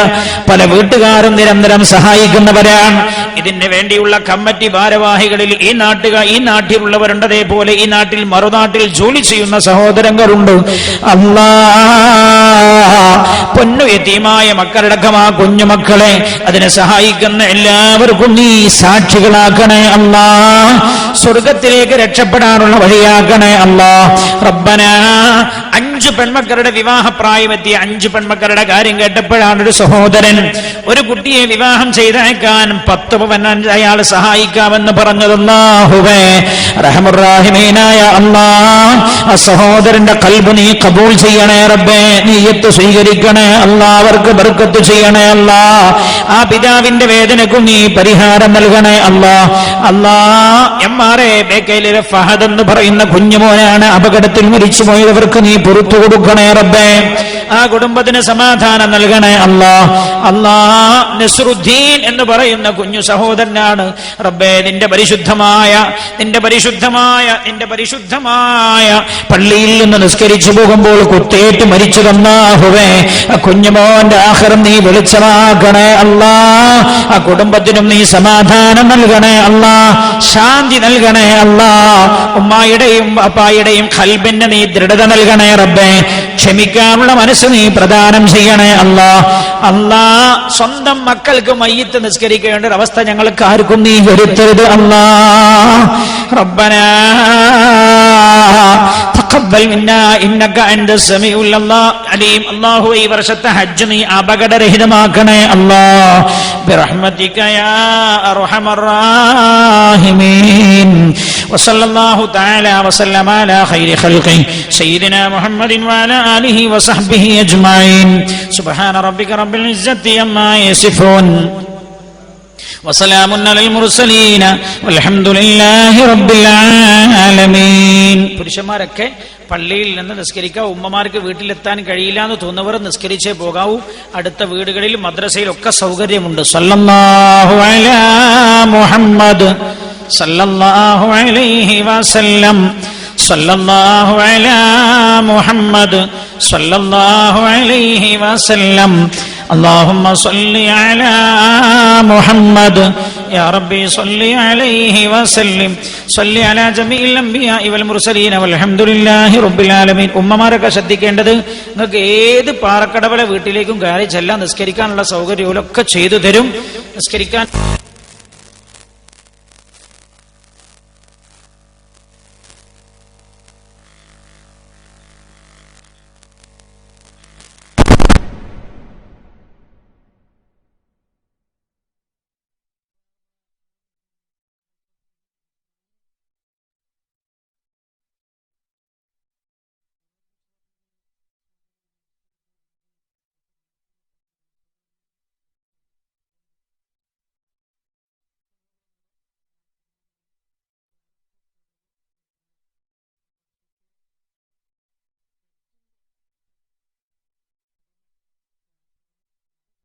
പല വീട്ടുകാരും നിരന്തരം സഹായിക്കുന്നവരാണ്. ഇതിന് വേണ്ടിയുള്ള കമ്മിറ്റി ഭാരവാഹികളിൽ ഈ നാട്ടിലുള്ളവരുണ്ട്, അതേപോലെ ഈ നാട്ടിൽ മറുനാട്ടിൽ ജോലി ചെയ്യുന്ന സഹോദരങ്ങളുണ്ട്. അല്ലാ, പൊന്നു യതീമായ മക്കളടക്കം ആ കുഞ്ഞുമക്കളെ അതിനെ സഹായിക്കുന്ന എല്ലാവർക്കും നീ സാക്ഷികളാക്കണേ അല്ലാ. സ്വർഗത്തിലേക്ക് രക്ഷപ്പെടാനുള്ള വഴിയാക്കണേ അല്ലാ. റബ്ബനാ, 5 പെൺമക്കളുടെ വിവാഹപ്രായമെത്തിയ 5 പെൺമക്കളുടെ കാര്യം കേട്ടപ്പോഴാണ് ഒരു സഹോദരൻ ഒരു കുട്ടിയെ വിവാഹം ചെയ്തയക്കാൻ 10 പവൻ അയാൾ സഹായിക്കാമെന്ന് പറഞ്ഞതല്ലാഹുവേ, റഹ്മുർ-റഹീമീനായ അല്ലാ, ആ സഹോദരന്റെ ഖൽബ് നീ ഖബൂൽ ചെയ്യണേ റബ്ബേ. നിയ്യത്ത് സ്വീകരിക്കണേ അല്ലാ, അവർക്ക് ബർക്കത്ത് ചെയ്യണേ അല്ലാ. ആ പിതാവിന്റെ വേദനക്കും നീ പരിഹാരം നൽകണേ അല്ലാ. അല്ലാ, MRA ബേക്കയിലെ ഫഹദ് എന്ന് പറയുന്ന കുഞ്ഞുമോനാണ് അപകടത്തിൽ മരിച്ചുപോയവർക്ക് നീ പുറത്തു കൊടുക്കണേ റബ്ബേ. ആ കുടുംബത്തിന് സമാധാനം നൽകണേ അല്ലാ. അല്ലാ, നസ്റുദ്ദീൻ എന്ന് പറയുന്ന കുഞ്ഞു സഹോദരനാണ് റബ്ബേ. നിന്റെ പരിശുദ്ധമായ പള്ളിയിൽ നിന്ന് നിസ്കരിച്ചു പോകുമ്പോൾ കുത്തേറ്റ് മരിച്ചു തന്നാഹുവേ, ആ കുഞ്ഞുമോന്റെ ആഖിറം നീ വെളിച്ചമാക്കണേ അല്ലാ. ആ കുടുംബത്തിനും നീ സമാധാനം നൽകണേ അല്ലാ, ശാന്തി നൽകണേ അല്ലാ. ഉമ്മായുടെയും അപ്പായുടെയും ഖൽബിന് നീ ദൃഢത നൽകണേ റബ്ബേ. ക്ഷമിക്കാനുള്ള മനസ്സ് നീ പ്രദാനം ചെയ്യണേ അല്ലാ. അല്ലാ, സ്വന്തം മക്കൾക്ക് മയ്യിത്ത് നിസ്കരിക്കേണ്ട ഒരു അവസ്ഥ ഞങ്ങൾക്ക് ആർക്കും നീ വരുത്തരുത് അല്ലാ. റബ്ബനാ തഖബ്ബൽ മിന്നാ ഇന്നക അൻതസ് സമീഉൽ അലീം. അല്ലാഹു, ഈ വർഷത്തെ ഹജ്ജ് നീ അപകടരഹിതമാക്കണേ അല്ലാ. ബിറഹ്മതിക യാ അർഹമർ റഹീമീൻ. വസല്ലല്ലാഹു തആല വസല്ലമ അലാ ഖൈരി ഖൽഖി സയ്യിദിനാ മുഹമ്മദിൻ വഅലാ ആലിഹി വസഹ്ബിഹി അജ്മഈൻ. സുബ്ഹാന റബ്ബിക റബ്ബിൽ ഇസ്സത്തി അമ്മാ യസിഫൂൻ വസലാമുൻ അലൽ മുർസലീന വൽഹംദുലില്ലാഹി റബ്ബിൽ ആലമീൻ. പുരുഷന്മാരൊക്കെ പള്ളിയിൽ നിന്ന് നിസ്കരിക്കുക. ഉമ്മമാർക്ക് വീട്ടിലെത്താൻ കഴിയില്ല എന്ന് തോന്നുന്നവർ നിസ്കരിച്ചേ പോകാവൂ. അടുത്ത വീടുകളിൽ മദ്രസയിലൊക്കെ സൗകര്യമുണ്ട്. സല്ലല്ലാഹു അലാ മുഹമ്മദ് സല്ലല്ലാഹു അലൈഹി വസല്ലം. സല്ലല്ലാഹു അലാ മുഹമ്മദ് സല്ലല്ലാഹു അലൈഹി വസല്ലം. اللهم صل على محمد يا ربي صل عليه وسلم. صل على جميع الانبياء والمرسلين والحمد لله رب العالمين. ഉമ്മമാരൊക്കെ ശ്രദ്ധിക്കേണ്ടത്, നിങ്ങൾക്ക് ഏത് പാറക്കടവലെ വീട്ടിലേക്കും കയറി ചെല്ലാൻ നിസ്കരിക്കാനുള്ള സൗകര്യമൊക്കെ ചെയ്തു തരും. നിസ്കരിക്കാൻ